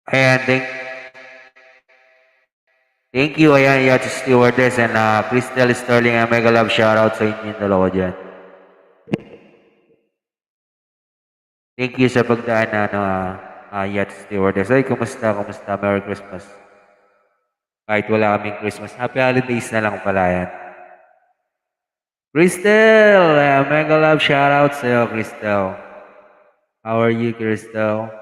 Ayan, thank you. Ayan, Yacht Stewardess and Crystal Sterling. Mega love shoutout sa inyo yung dalawa dyan. Thank you sa pagdaan na Yacht Stewardess. Ay, kumusta? Kumusta? Merry Christmas. Kahit wala kaming Christmas. Happy holidays na lang pala yan. Crystal! Mega love shoutout sa'yo, Crystal. How are you, Crystal?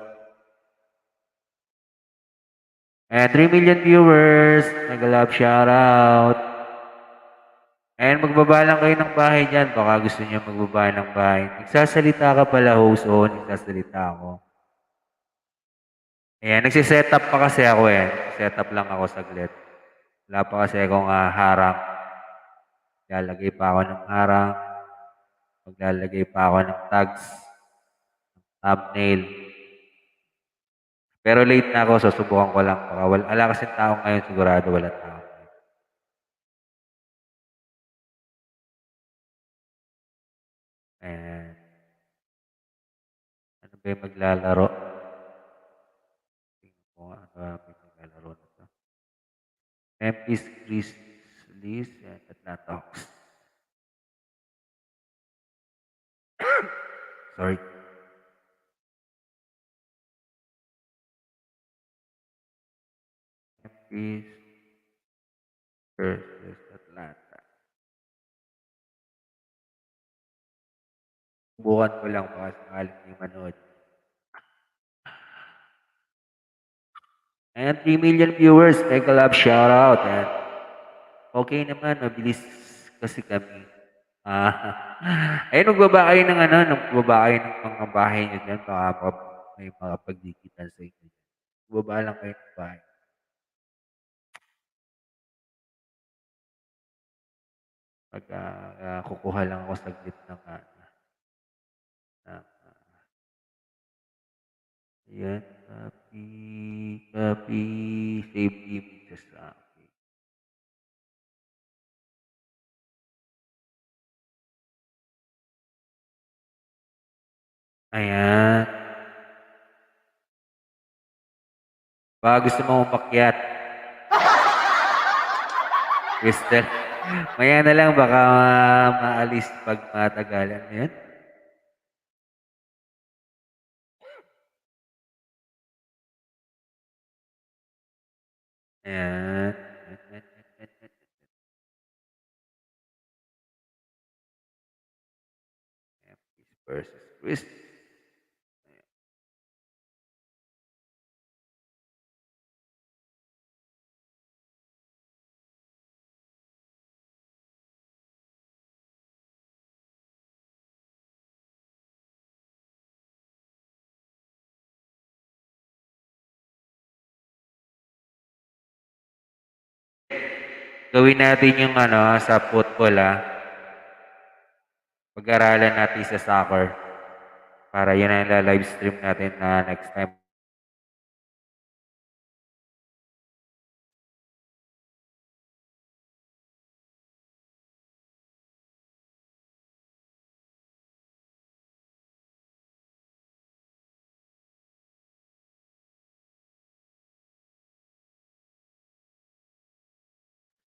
And 3 million viewers. Mega love shoutout. And magbaba lang kayo ng bahay dyan. Baka gusto niyo magbaba ng bahay. Nagsasalita ka pala, host. Oo, nagsasalita ako. Ayan, nagsiset up pa kasi ako eh. Set up lang ako saglit. Wala pa kasi akong harang. Lalagay pa ako ng harang. Maglalagay pa ako ng tags. Thumbnail. Pero late na ako, susubukan ko lang. Baka wala kasi tao ngayon, sigurado wala tao. And ano ba yung maglalaro? Tingnan ko nga, ano ba yung maglalaro na to? Memphis Grizzlies and Atlanta Hawks. Sorry. Memphis versus Atlanta. Subukan ko lang baka sakaling may manood. And 3 million viewers, mega love shoutout. And okay naman, mabilis kasi kami. Ayun, magbaba kayo ng magbaba kayo ng mga bahay nyo dyan. Baka may mga pagdikitan sa inyo. Magbaba lang kayo ng bahay. Pag kukuha lang ako saglit ng ayan, copy, save images sa akin. Ayan. Baka gusto mo umakyat. Crystal. Maya na lang, baka maalis pag matagalan. Ayan. Ayan. Versus Chris. Gawin natin yung sa football Pag-aralan natin sa soccer. Para yun ang live stream natin na next time.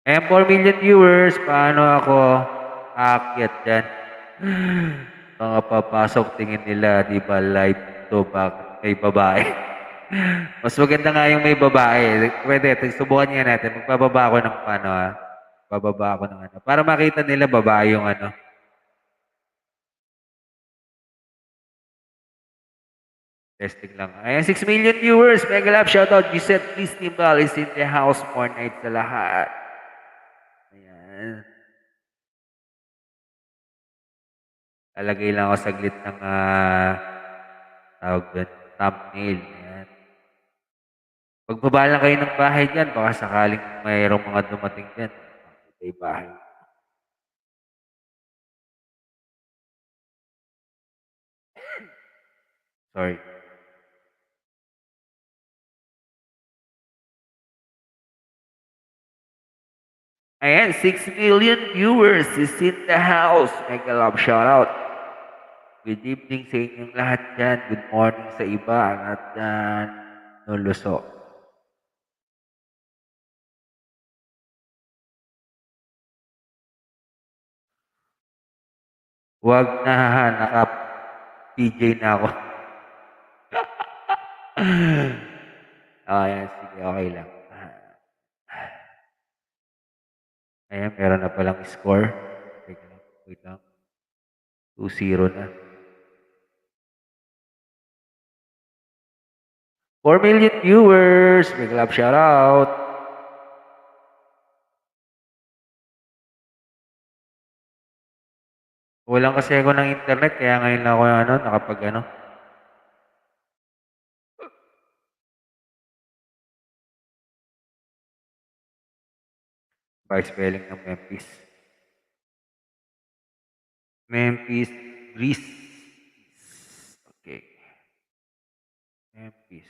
And 4 million viewers, paano ako aakyat dyan? Mga papasok tingin nila, di ba live to back may babae. Mas maganda nga yung may babae. Pwede, subukan nga natin. Magpababa ako ng bababa ako ng para makita nila babae yung Testing lang. Ayan, 6 million viewers. Mega love shoutout. Gisette Festival is in the house. More night sa lahat. Ayan. Lalagay lang ako saglit ng tawag doon, thumbnail. Ayan. Pagbaba lang kayo ng bahay dyan, baka sakaling mayroong mga dumating dyan. May bahay. Sorry. Ayan, 6 million viewers is in the house. Mega love shoutout. Good evening sa inyong lahat dyan. Good morning sa iba at nuluso. Wag na, naka-PJ na ako. Ayan, sige, okay lang. Ayan, meron na palang score. Teka lang, wait lang. 2-0 na. 4 million viewers. Big love shoutout. Walang kasi ako ng internet, kaya ngayon lang ako nakapag by spelling ng Memphis. Memphis, Grizzlies. Okay. Memphis.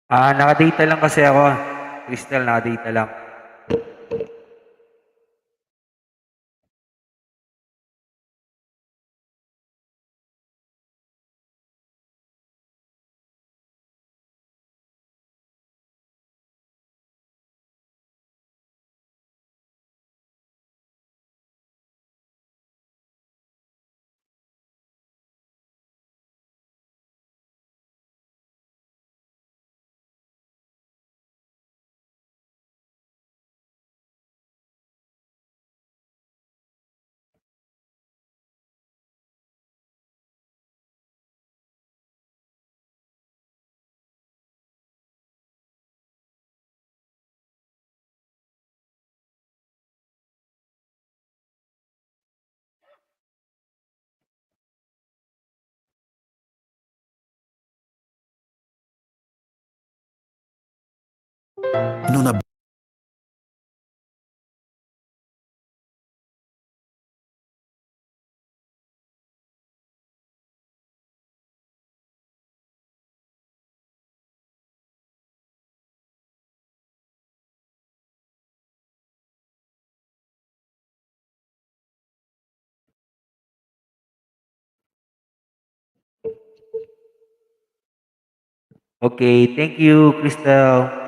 Nakadata lang kasi ako. Crystal, nakadata lang. Nung na Okay, thank you, Crystal.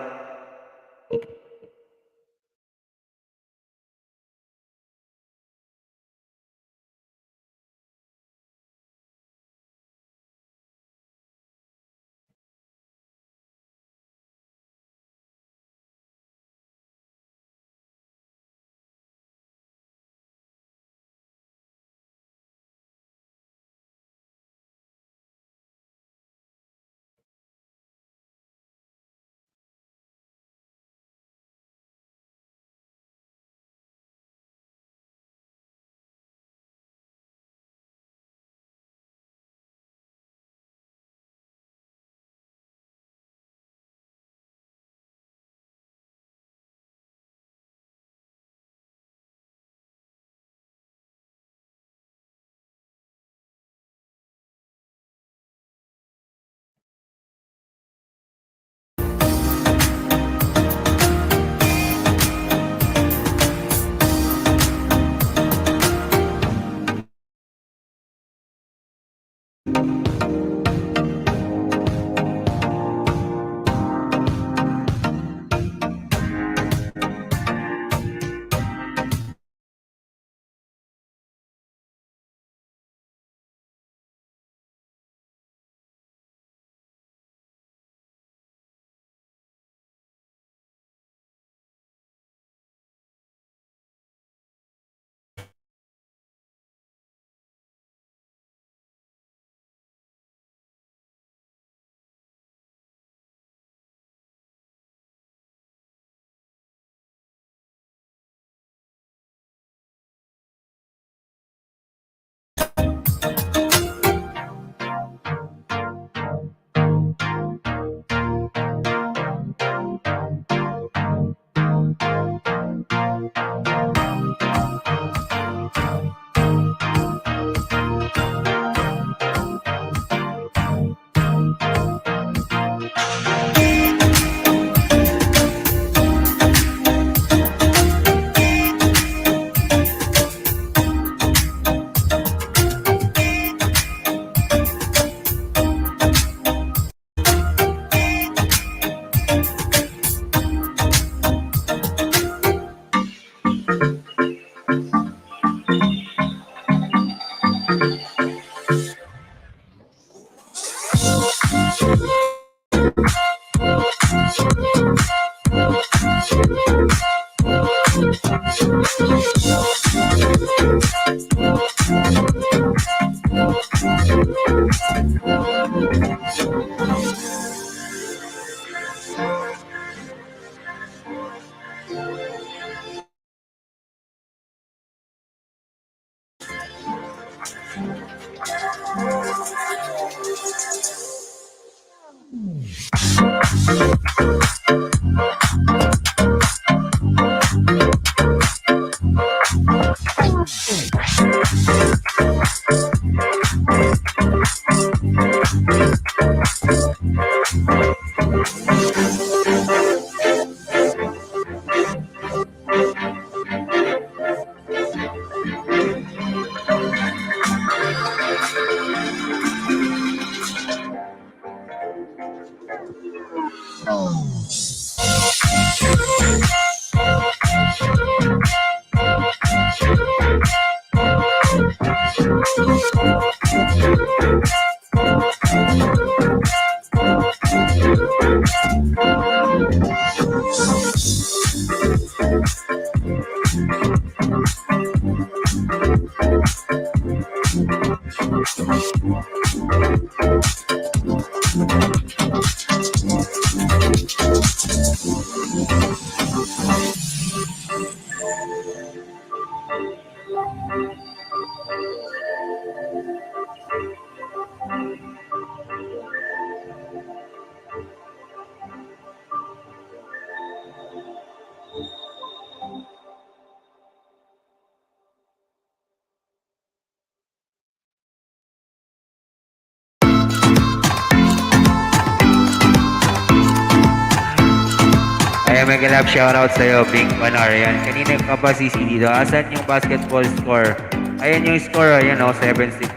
Ay, mega love shoutout sa'yo, Big Panar. Yan. Kanina ka pa CC dito. Asan yung basketball score? Ayan yung score. Ayan o, 7-6.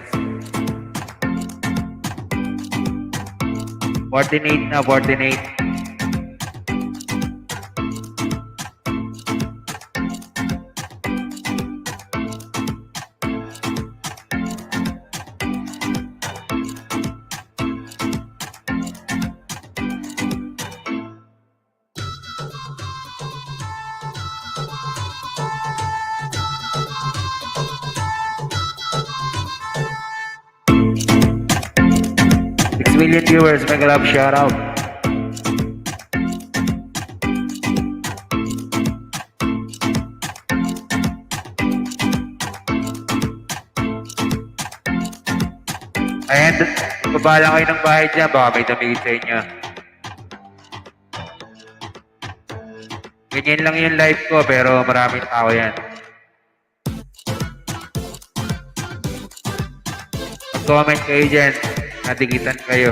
14-8 na, 14-8. Million viewers, mega love shoutout. Ayan, baba lang kayo ng bahay dyan, baka may damigit sa inyo. Ganyan lang yung live ko, pero maraming tao yan. Mag-comment kayo dyan. Natikitan kayo.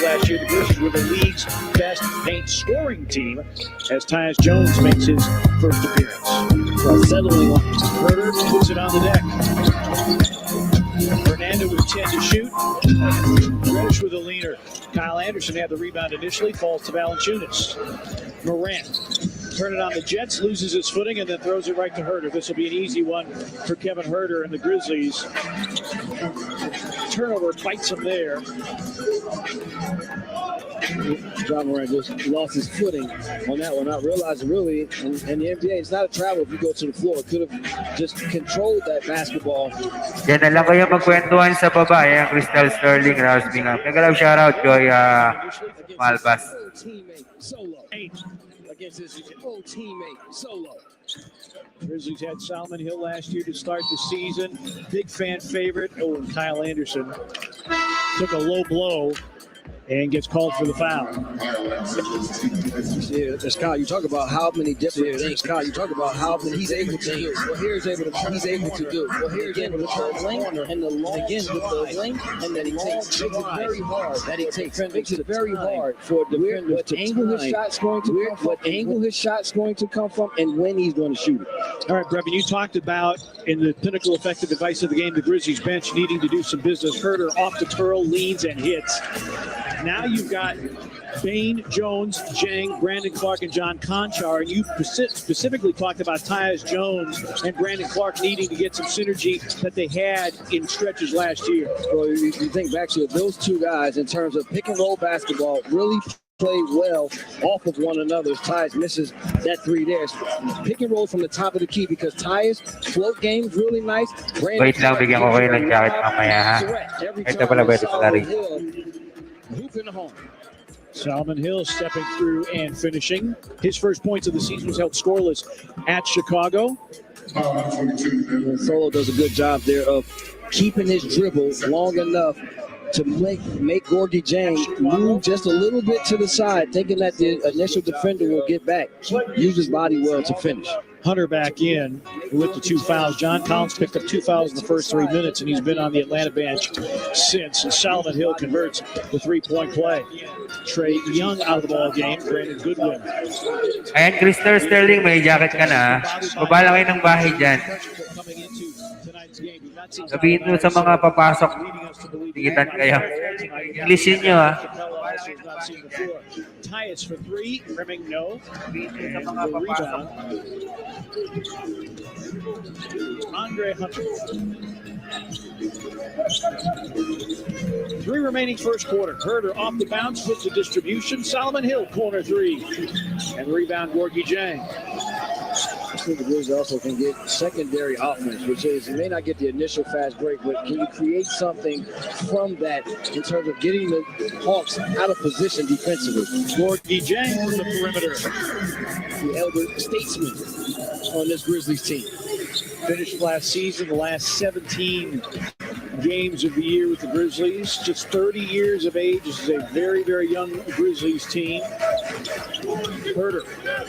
Last year, the Grizzlies were the league's best paint scoring team as Tyus Jones makes his first appearance. While settling on Herter, puts it on the deck. Fernando with 10 to shoot. Reddish with a leaner. Kyle Anderson had the rebound initially, falls to Valanciunas. Morant turn it on the Jets, loses his footing, and then throws it right to Herter. This will be an easy one for Kevin Herter and the Grizzlies. Turnover bites him there. John Morant just lost his footing on that one, not realizing really in the NBA it's not a travel if you go to the floor. Could have just controlled that basketball. Yan na lang kayo magkwentuhan sa baba. Yan, Crystal Sterling, Rouse Bingham. Mega love shoutout, Joy Malbas. Solo. Against his old teammate, Solo. Grizzlies had Solomon Hill last year to start the season. Big fan favorite. Oh, and Kyle Anderson took a low blow and gets called for the foul. Yeah, Scott, you talk about how many different things. Scott, you talk about how many he's able to do. Well, he's able to do. Well, here's able to turn length and the long again with the length, and then he takes it very hard. That he takes makes it very hard for defenders what angle his shot's going to come from, what angle his shot's going to come from, and when he's going to shoot it. All right, Brevin, you talked about in the pinnacle effective advice of the game, the Grizzlies bench needing to do some business. Herter off the curl, leans and hits. Now you've got Bane, Jones, Jang, Brandon Clark, and John Conchar, and you specifically talked about Tyus Jones and Brandon Clark needing to get some synergy that they had in stretches last year. Well, you think back to it, those two guys in terms of pick and roll basketball really played well off of one another. Tyus misses that three there. Pick and roll from the top of the key because Tyus float game's really nice. Wait lang, bigyan ko kayo ng jacket mamaya, ha? Ito pala, pwede pala rin. Solomon Hill stepping through and finishing. His first points of the season was held scoreless at Chicago. Solo does a good job there of keeping his dribble long enough to make Gorgie James move just a little bit to the side, thinking that the initial defender will get back. Use his body well to finish. Hunter back in with the 2 fouls. John Collins picked up 2 fouls in the first 3 minutes, and he's been on the Atlanta bench since. And Solomon Hill converts the 3-point play. Trey Young out of the ball game. Brandon Goodwin. Ayan, Crystal Sterling, may jacket ka na. Babala kayo ng bahay dyan. Sabihin nyo sa mga papasok, tigitan kayo. Englishin nyo, ha. Tyus for 3, rimming no. And the rebound. Andre Hunter. 3 remaining first quarter. Herder off the bounce, flips the distribution. Solomon Hill, corner 3. And rebound, Gorgie Jang. I think the Grizzlies also can get secondary offense, which is you may not get the initial fast break, but can you create something from that in terms of getting the Hawks out of position defensively? Gorgie Jang from the perimeter. The elder statesman on this Grizzlies team. Finished last season, the last 17 games of the year with the Grizzlies. Just 30 years of age. This is a very, very young Grizzlies team. Herder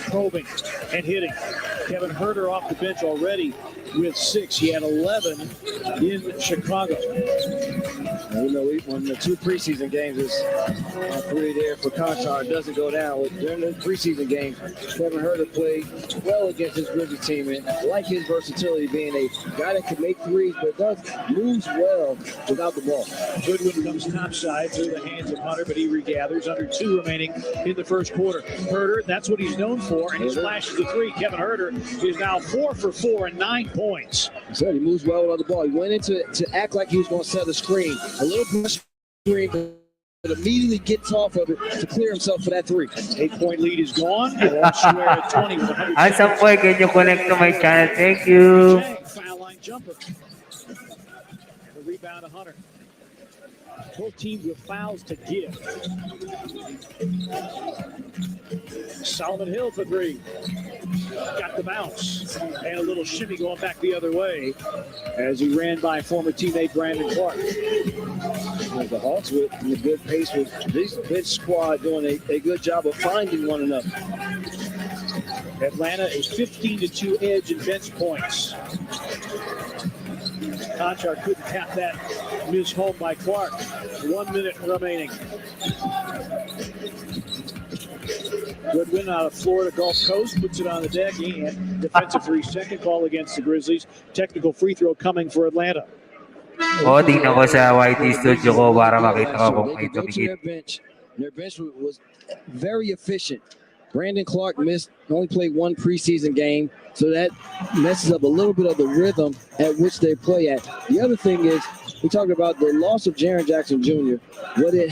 probing and hitting. Kevin Herder off the bench already with 6. He had 11 in Chicago. You know, when the 2 preseason games is pretty there for Conchar, doesn't go down. During the preseason games, Kevin Herder played well against this Grizzlies team, and I like his versatility being a guy that can make threes, but does moves well without the ball. Goodwin comes topside through the hands of Hunter, but he regathers. Under 2 remaining in the first quarter. Herder, that's what he's known for, and he splashes the 3. Kevin Herder is now 4 for 4 and 9 points. I said he moves well without the ball. He went into to act like he was going to set a screen. A little pressure screen, but immediately gets off of it to clear himself for that 3. 8-point lead is gone. At 20 with 100. At some point, can you connect to my channel? Thank you. Foul line jumper. The rebound to Hunter. Both teams with fouls to give. Solomon Hill for 3. Got the bounce. And a little shimmy going back the other way as he ran by former teammate Brandon Clark. The Hawks with a good pace with this bench squad doing a good job of finding one another. Atlanta a 15-2 edge in bench points. Conchar couldn't tap that miss home by Clark. 1 minute remaining. Goodwin out of Florida Gulf Coast puts it on the deck and defensive 3-second call against the Grizzlies. Technical free throw coming for Atlanta. Tingnan ko sa YT Studio ko para makita ko kung may tumigit. Their bench was very efficient. Brandon Clark only played 1 preseason game, so that messes up a little bit of the rhythm at which they play at. The other thing is, we talked about the loss of Jaren Jackson Jr., what it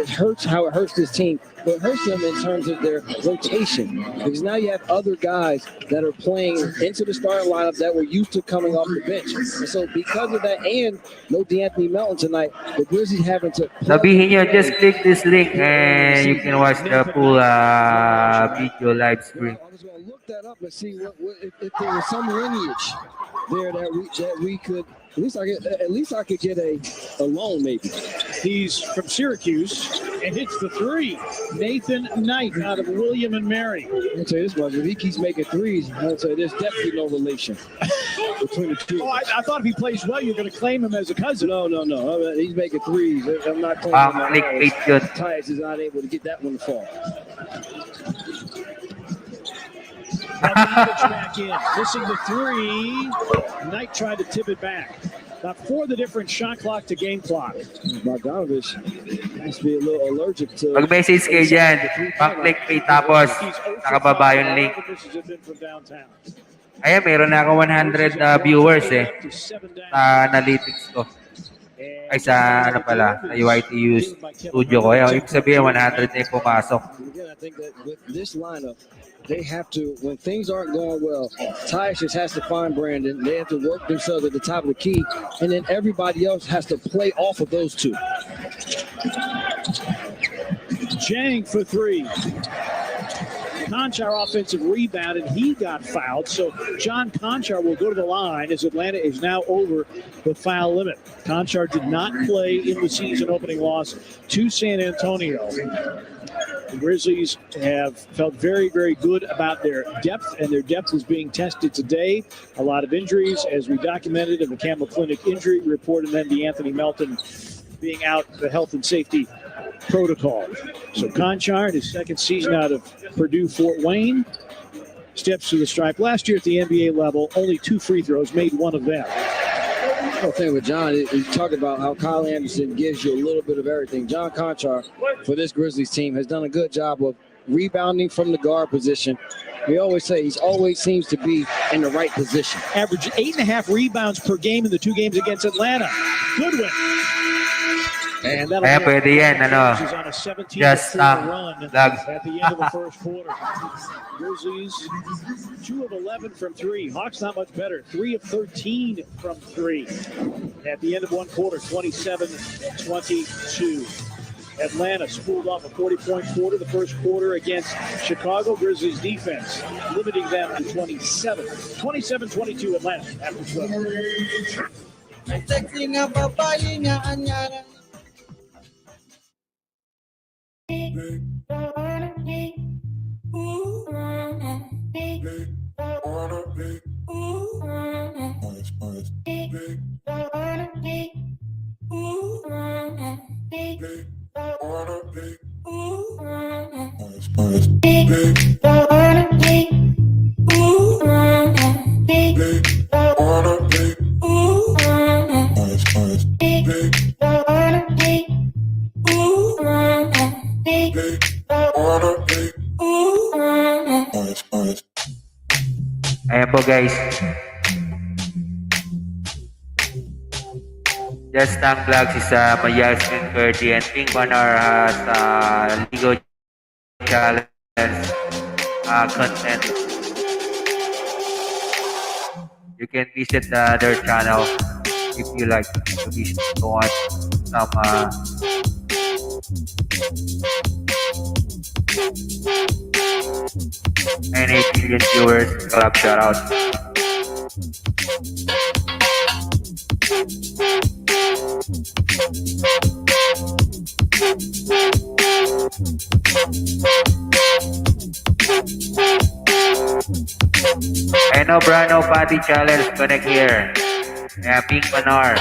hurts, how it hurts this team, but it hurts them in terms of their rotation. Because now you have other guys that are playing into the starting lineup that were used to coming off the bench. And so because of that, and no DeAnthony Melton tonight, the Grizzlies having to... Sabihin nyo, just click this link and you can watch the full video live stream. I was going to look that up and see if there was some lineage there that we could... At least I could get a loan, maybe. He's from Syracuse and hits the 3. Nathan Knight out of William and Mary. I'll tell you this much: if he keeps making threes, I'll tell you there's definitely no relation between the two. Oh, I thought if he plays well, you're going to claim him as a cousin. No. He's making threes. I'm not claiming him. Good. Tyus is not able to get that one to fall. Back in, missing the 3. Knight tried to tip it back. About 4 the different shot clock to game clock. Bogdanovich must be a little allergic to... Mag-message kayo dyan. Pag-click pay tapos nakababa yung link. Ayan, meron na ako 100 viewers sa analytics ko. Ay, sa ano pala, sa UITU studio ko. Ayun, ibig sabihin, 100 na yung pumasok. Again, I think that with this lineup, they have to, when things aren't going well, Tyus just has to find Brandon. They have to work themselves at the top of the key, and then everybody else has to play off of those two. Jang for three. Conchar offensive rebound, and he got fouled. So John Conchar will go to the line as Atlanta is now over the foul limit. Conchar did not play in the season opening loss to San Antonio. The Grizzlies have felt very, very good about their depth, and their depth is being tested today. A lot of injuries, as we documented in the Campbell Clinic injury report, and then DeAnthony Melton being out the health and safety protocol. So Conchar, his second season out of Purdue Fort Wayne, steps to the stripe. Last year at the NBA level, only 2 free throws, made one of them. The thing with John, you talk about how Kyle Anderson gives you a little bit of everything. John Conchar, for this Grizzlies team, has done a good job of rebounding from the guard position. We always say he always seems to be in the right position. Averaged 8.5 rebounds per game in the 2 games against Atlanta. Goodwin. And that'll Kaya pwede yan, ano, on a 17 just run Doug. at the end of the first quarter. Grizzlies 2 of 11 from 3. Hawks not much better. 3 of 13 from 3. At the end of one quarter, 27-22. Atlanta spooled off a 40-point quarter the first quarter against Chicago. Grizzlies defense limiting them to 27. 27-22 Atlanta after 12. Ayan po guys. Just Tank Vlogs is may Yasmin Curdy and Pink Manar has Ligo Challenge content. You can visit their channel if you like to visit on some and 8 million viewers. Club shout out. I know Brano Party Challenge connect here. Yeah, Pink Manar.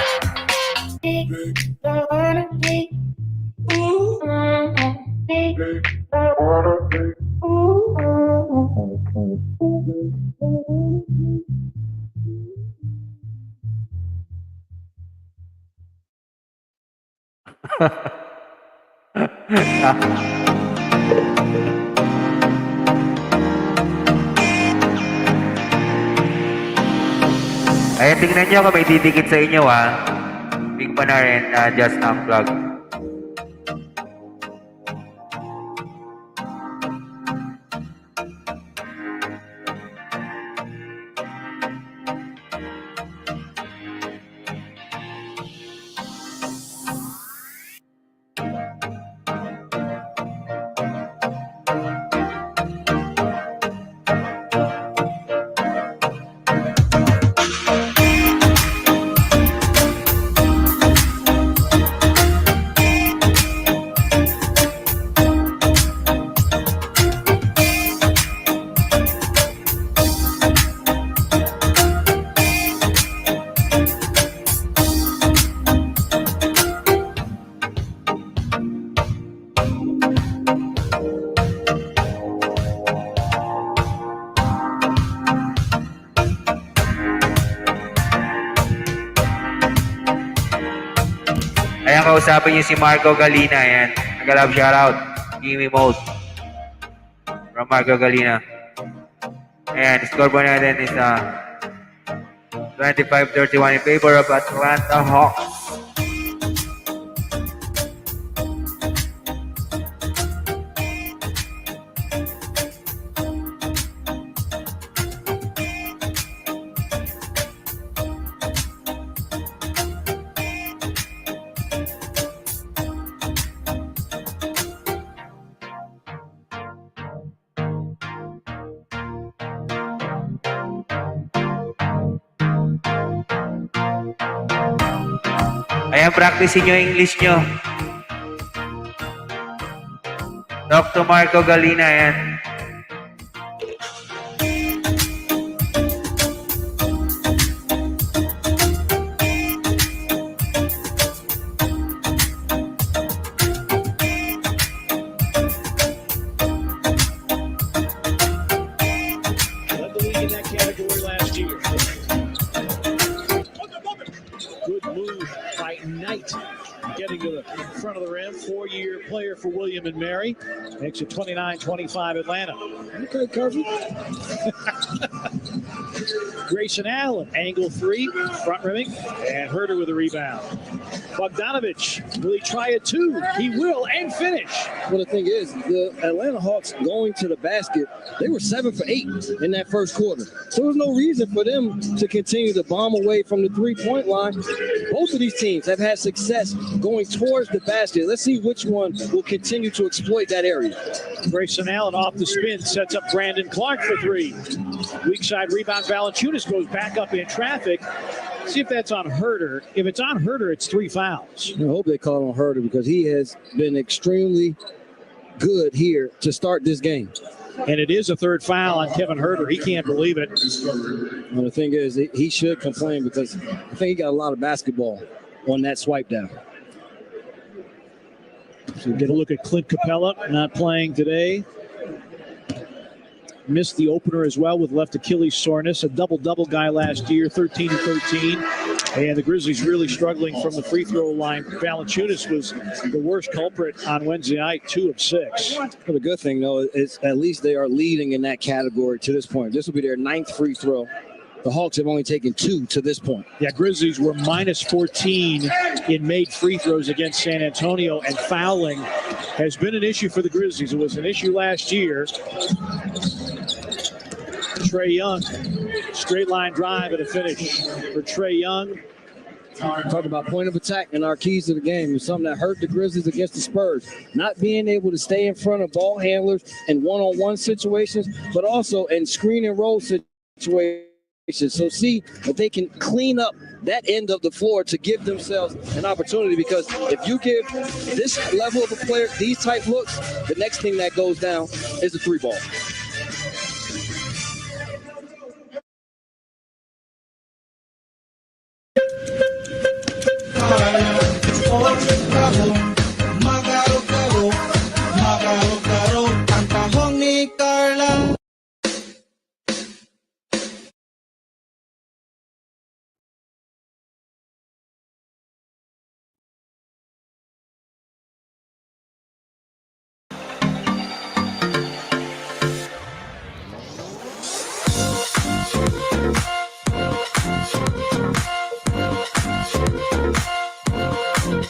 Ayan, tingnan nyo kung may didikit sa inyo Pink Manar and Just Unplug. Ayan, kausapin niyo si Marco Galina. Ayan, nag-love shoutout. Gimme mode. From Marco Galina. Ayan, scoreboard natin is 25-31 in favor of Atlanta Hawks. Ayan, practicein nyo yung English nyo. Talk to Marco Galina, ayan. Led the league in that category last year. Good move by Knight, getting to the front of the rim. 4-year player for William and Mary. Makes it 29-25 Atlanta. Okay, Kirby. Grayson Allen, angle 3, front rimming, and Herder with a rebound. Bogdanovich, will he try it too? He will, and finish. Well, the thing is, the Atlanta Hawks going to the basket, they were 7 for 8 in that first quarter. So there was no reason for them to continue to bomb away from the three-point line. Both of these teams have had success going towards the basket. Let's see which one will continue to exploit that area. Grayson Allen off the spin, sets up Brandon Clark for 3. Weak side rebound, Valanciunas goes back up in traffic. See if that's on Herder. If it's on Herder, it's 3 fouls. I hope they call on Herder because he has been extremely good here to start this game. And it is a 3rd foul on Kevin Herder. He can't believe it. And the thing is, he should complain because I think he got a lot of basketball on that swipe down. So get a look at Clint Capella, not playing today. Missed the opener as well with left Achilles soreness. A double-double guy last year, 13 and 13. And the Grizzlies really struggling from the free throw line. Valanciunas was the worst culprit on Wednesday night, 2 of 6. Well, the good thing, though, is at least they are leading in that category to this point. This will be their 9th free throw. The Hawks have only taken 2 to this point. Yeah, Grizzlies were minus 14 in made free throws against San Antonio, and fouling has been an issue for the Grizzlies. It was an issue last year. Trae Young, straight line drive and a finish for Trae Young. Talk about point of attack and our keys to the game. It's something that hurt the Grizzlies against the Spurs. Not being able to stay in front of ball handlers in one-on-one situations, but also in screen and roll situations. So see if they can clean up that end of the floor to give themselves an opportunity, because if you give this level of a player these type looks, the next thing that goes down is the 3 ball.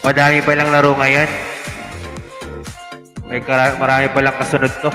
Madami pa lang laro ngayon. Marami pa lang kasunod to.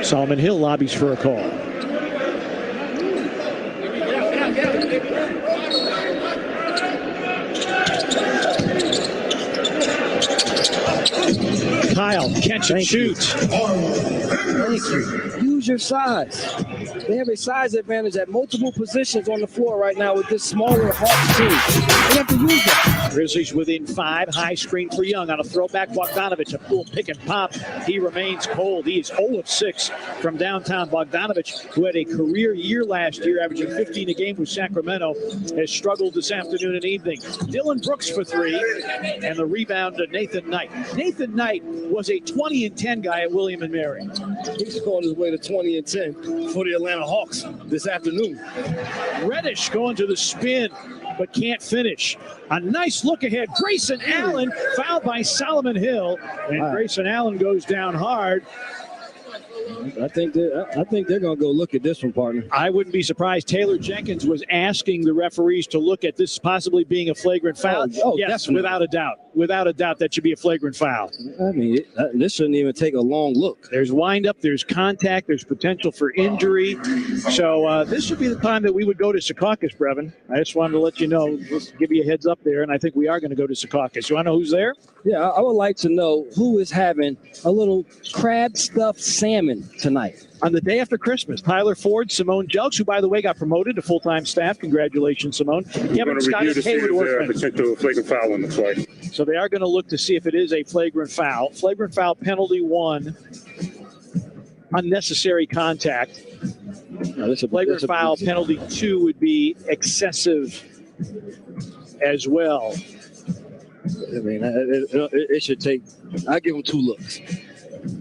Solomon Hill lobbies for a call. Kyle, catch and shoot. Thank you. Use your size. They have a size advantage at multiple positions on the floor right now with this smaller Hawks team. They have to use that. Grizzlies within 5. High screen for Young on a throwback. Bogdanovich, a full pick and pop. He remains cold. He is 0 of 6 from downtown. Bogdanovich, who had a career year last year, averaging 15 a game with Sacramento, has struggled this afternoon and evening. Dylan Brooks for 3, and the rebound to Nathan Knight. Nathan Knight was a 20 and 10 guy at William and Mary. He scored his way to 20 and 10 for the Atlanta Hawks this afternoon. Reddish going to the spin, but can't finish. A nice look ahead. Grayson Allen fouled by Solomon Hill, and Grayson Allen goes down hard. I think they're going to go look at this one, partner. I wouldn't be surprised. Taylor Jenkins was asking the referees to look at this possibly being a flagrant foul. Yes, definitely. without a doubt. Without a doubt, that should be a flagrant foul. I mean, this shouldn't even take a long look. There's windup, there's contact, there's potential for injury. So this should be the time that we would go to Secaucus, Brevin. I just wanted to let you know, just give you a heads up there, and I think we are going to go to Secaucus. You want to know who's there? Yeah, I would like to know who is having a little crab stuffed salmon tonight. On the day after Christmas, Tyler Ford, Simone Jelks, who, by the way, got promoted to full-time staff. Congratulations, Simone. Kevin Scott and Haywood Workman. Potential flagrant foul on the play. So they are going to look to see if it is a flagrant foul. Flagrant foul penalty 1, unnecessary contact. No, flagrant foul penalty 2 would be excessive as well. I mean, it should take. I give them 2 looks.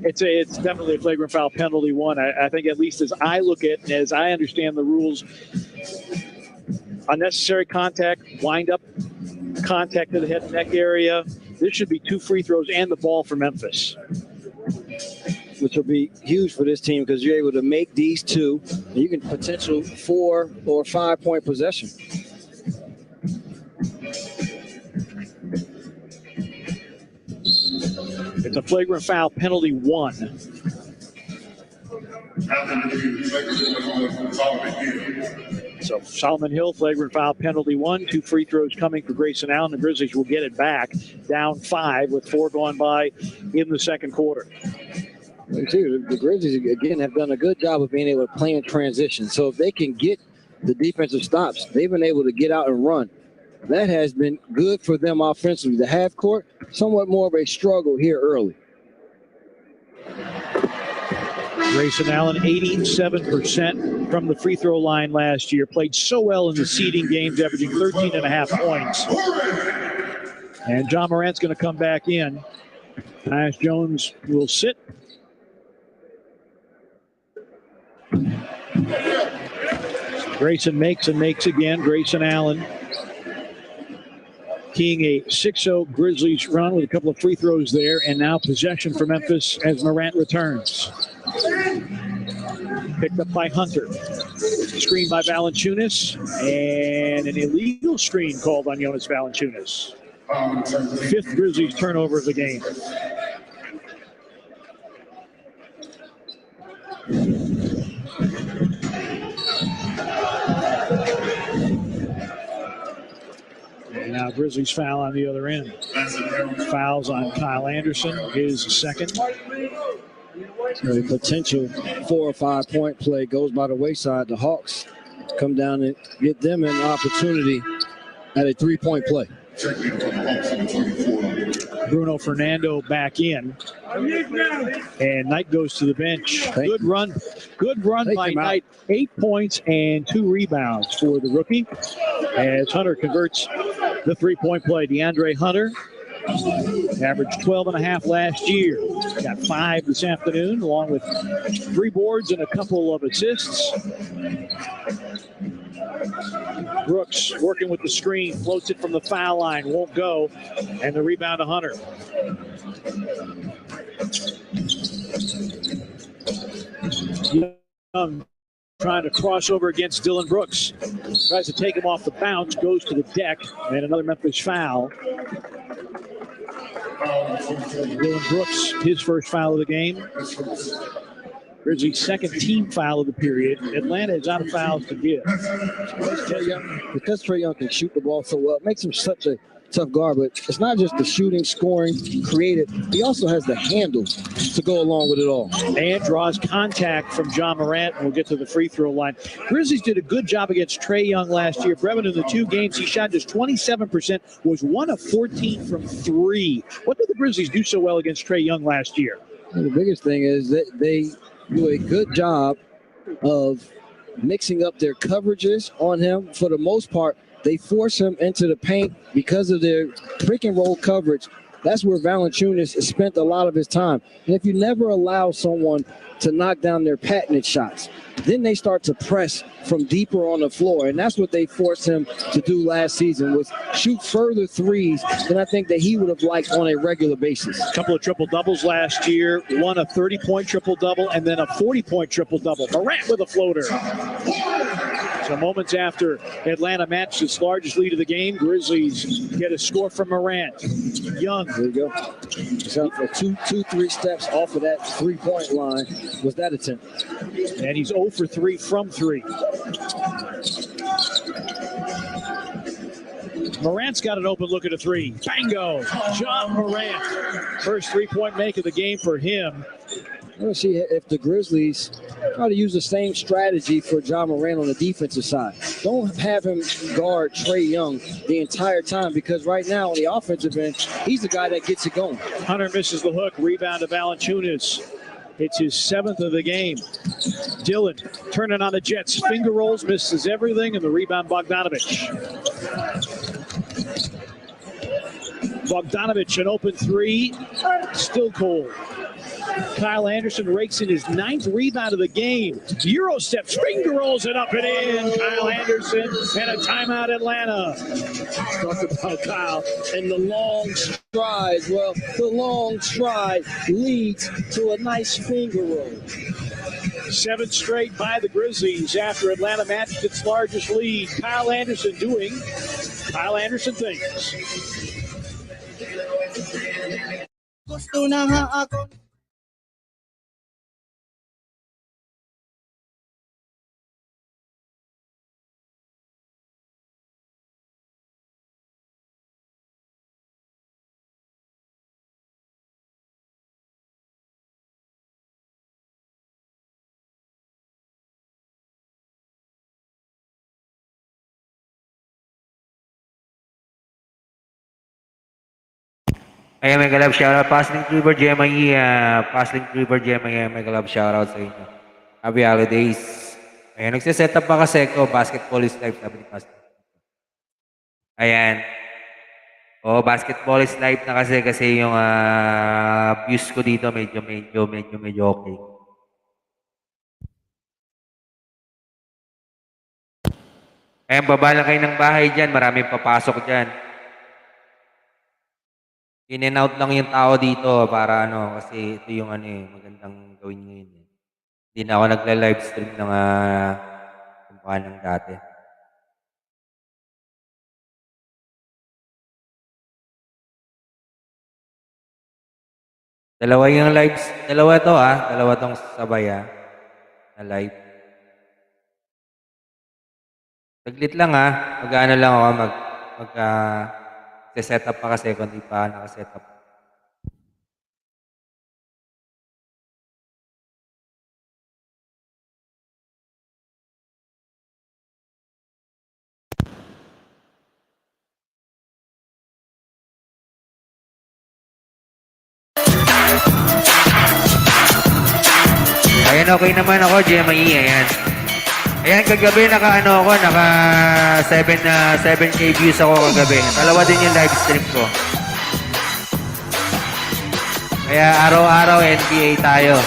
It's definitely a flagrant foul penalty 1. I think, at least as I look at, as I understand the rules, unnecessary contact, wind up, contact to the head and neck area. This should be 2 free throws and the ball for Memphis, which will be huge for this team because you're able to make these 2, and you can potential 4 or 5 point possession. It's a flagrant foul penalty 1. So Solomon Hill, flagrant foul penalty 1. 2 free throws coming for Grayson Allen. The Grizzlies will get it back, down 5 with 4 gone by in the second quarter. You see, the Grizzlies, again, have done a good job of being able to play in transition. So if they can get the defensive stops, they've been able to get out and run. That has been good for them offensively. The half court, somewhat more of a struggle here early. Grayson Allen, 87% from the free throw line last year. Played so well in the seeding games, averaging 13.5 points. And John Morant's going to come back in. Tyus Jones will sit. Grayson makes and makes again. Grayson Allen keying a 6-0 Grizzlies run with a couple of free throws there, and now possession for Memphis as Morant returns. Picked up by Hunter. Screen by Valanciunas, and an illegal screen called on Jonas Valanciunas. 5th Grizzlies turnover of the game. And now Grizzlies foul on the other end. Fouls on Kyle Anderson, his second. So the potential 4 or 5 point play goes by the wayside. The Hawks come down and get them an opportunity at a 3-point play. Bruno Fernando back in. And Knight goes to the bench. Good run by Knight. 8 points and 2 rebounds for the rookie as Hunter converts the 3-point play. DeAndre Hunter averaged 12.5 last year. Got 5 this afternoon, along with 3 boards and a couple of assists. Brooks working with the screen, floats it from the foul line, won't go, and the rebound to Hunter. Young trying to cross over against Dylan Brooks. Tries to take him off the bounce, goes to the deck, and another Memphis foul. Dylan Brooks, his first foul of the game. Grizzlies' second team foul of the period. Atlanta is out of fouls to give. Because Trae Young can shoot the ball so well, it makes him such a tough guard. But it's not just the shooting, scoring, creative. He also has the handle to go along with it all. And draws contact from John Morant. We'll get to the free throw line. Grizzlies did a good job against Trae Young last year. Brevin, in the 2 games, he shot just 27%, was 1 of 14 from 3. What did the Grizzlies do so well against Trae Young last year? And the biggest thing is that they do a good job of mixing up their coverages on him. For the most part, they force him into the paint because of their pick and roll coverage. That's where Valanciunas has spent a lot of his time. And if you never allow someone to knock down their patented shots, then they start to press from deeper on the floor. And that's what they forced him to do last season, was shoot further threes than I think that he would have liked on a regular basis. A couple of triple-doubles last year, one a 30-point triple-double, and then a 40-point triple-double. Morant with a floater. So moments after Atlanta matched its largest lead of the game, Grizzlies get a score from Morant. Young. There you go. So for 3 steps off of that three-point line was that attempt. And he's 0 for 3 from 3. Morant's got an open look at a 3. Bango! John Morant. First 3-point make of the game for him. Let's see if the Grizzlies try to use the same strategy for John Morant on the defensive side. Don't have him guard Trae Young the entire time, because right now on the offensive end, he's the guy that gets it going. Hunter misses the hook. Rebound to Valanciunas. It's his 7th of the game. Dillon turning on the Jets. Finger rolls, misses everything, and the rebound Bogdanovich. Bogdanovich, an open 3. Still cold. Kyle Anderson rakes in his 9th rebound of the game. Euro steps, finger rolls it up and in. Kyle Anderson and a timeout Atlanta. Talk about Kyle and the long stride. Well, the long stride leads to a nice finger roll. 7 straight by the Grizzlies after Atlanta matched its largest lead. Kyle Anderson doing Kyle Anderson things. Ayan, mega love shoutout. Pasling River GMI, Pasling River GMI, mega love shoutout sa inyo. Happy holidays. Ayan, nagsiset up pa kasi ko. Basketball is life, sabi ni Pasling. Ayan. Basketball is life na kasi yung views ko dito medyo okay. Ayan, baba lang kayo ng bahay dyan. Maraming papasok dyan. In and out lang yung tao dito para kasi ito yung magandang gawin ngayon. Hindi na ako nagla-live stream ng kumpa ng dati. Dalawa tong sabay na live. Saglit lang mag-ano lang ako, set up pa kasi kung di pa naka-set up. Ayan, okay naman ako, GMI, ayan. Ayan, kagabi naka 7K views ako kagabi. Dalawa din yung live stream ko. Kaya araw-araw NBA tayo.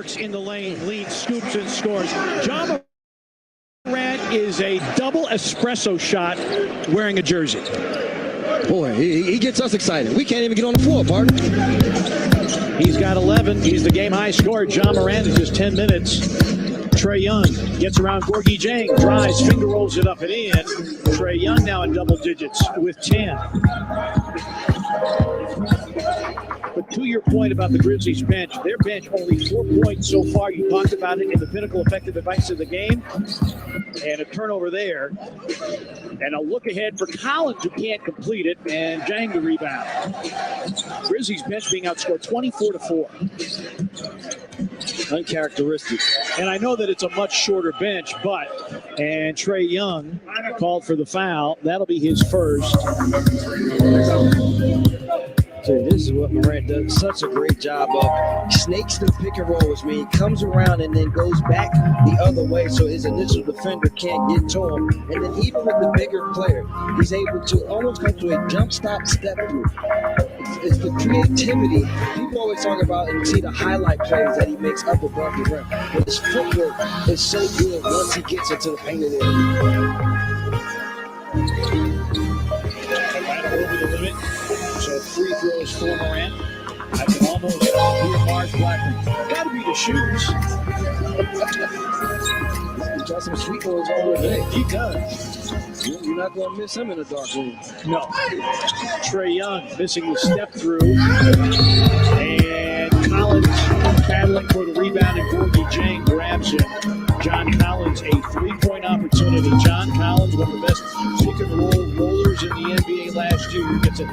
works in the lane, leads, scoops, and scores. John Morant is a double espresso shot wearing a jersey. Boy, he gets us excited. We can't even get on the floor, partner. He's got 11. He's the game high scorer. John Morant in just 10 minutes. Trae Young gets around Gorgie Jang, drives, finger rolls it up and in. Trae Young now in double digits with 10. But to your point about the Grizzlies bench, their bench only 4 points so far. You talked about it in the pinnacle effective advice of the game. And a turnover there. And a look ahead for Collins, who can't complete it, and Jang the rebound. Grizzlies bench being outscored 24-4. Uncharacteristic. And I know that it's a much shorter bench, and Trae Young called for the foul. That'll be his first. So this is what Morant does such a great job of. Snakes the pick and roll, which means he comes around and then goes back the other way so his initial defender can't get to him. And then even with the bigger player, he's able to almost come to a jump stop step through. It's the creativity. People always talk about and see the highlight plays that he makes up above the rim. But his footwork is so good once he gets into the painted area. Right over the limit. So free throws for Morant. I can almost hear Mars Blackman. Got to be the shoes. He got some sweet ones over there. He does. You're not going to miss him in the dark room. No. Trae Young missing the step through. And Collins battling for the rebound, and Gorgie Jang grabs him. John Collins, a three-point opportunity. John Collins, one of the best pick-and-roll rollers in the NBA last year, gets a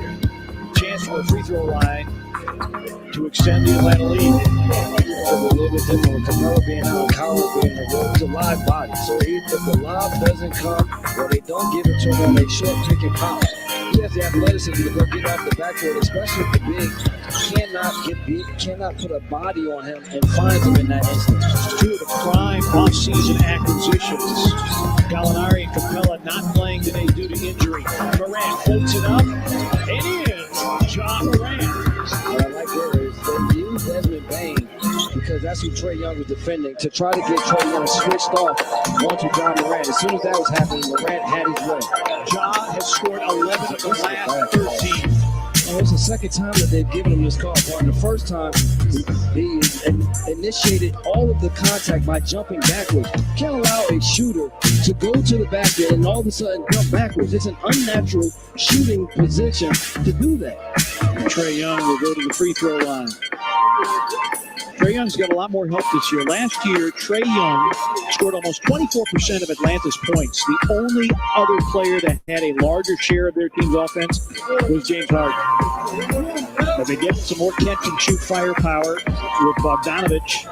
chance for a free throw line to extend the Atlanta lead. It's a little bit different with Capella being out, Collins being there. He's a live body. So if the lob doesn't come or they don't give it to him on a short pick and pop, he has the athleticism to go get off the backboard, especially if the big cannot put a body on him and finds him in that instant. Two of the prime off-season acquisitions. Gallinari and Capella not playing today due to injury. Morant floats it up and in. John Morant. What I like there is they use Desmond Bain because that's who Trae Young was defending to try to get Trae Young switched off onto John Morant. As soon as that was happening, Morant had his way. John has scored 11 of the last 13. Well, it's the second time that they've given him this call. The first time, he initiated all of the contact by jumping backwards. You can't allow a shooter to go to the basket and all of a sudden jump backwards. It's an unnatural shooting position to do that. Trae Young will go to the free throw line. Trae Young's got a lot more help this year. Last year, Trae Young scored almost 24% of Atlanta's points. The only other player that had a larger share of their team's offense was James Harden. But they get some more catch-and-shoot firepower with Bogdanovich,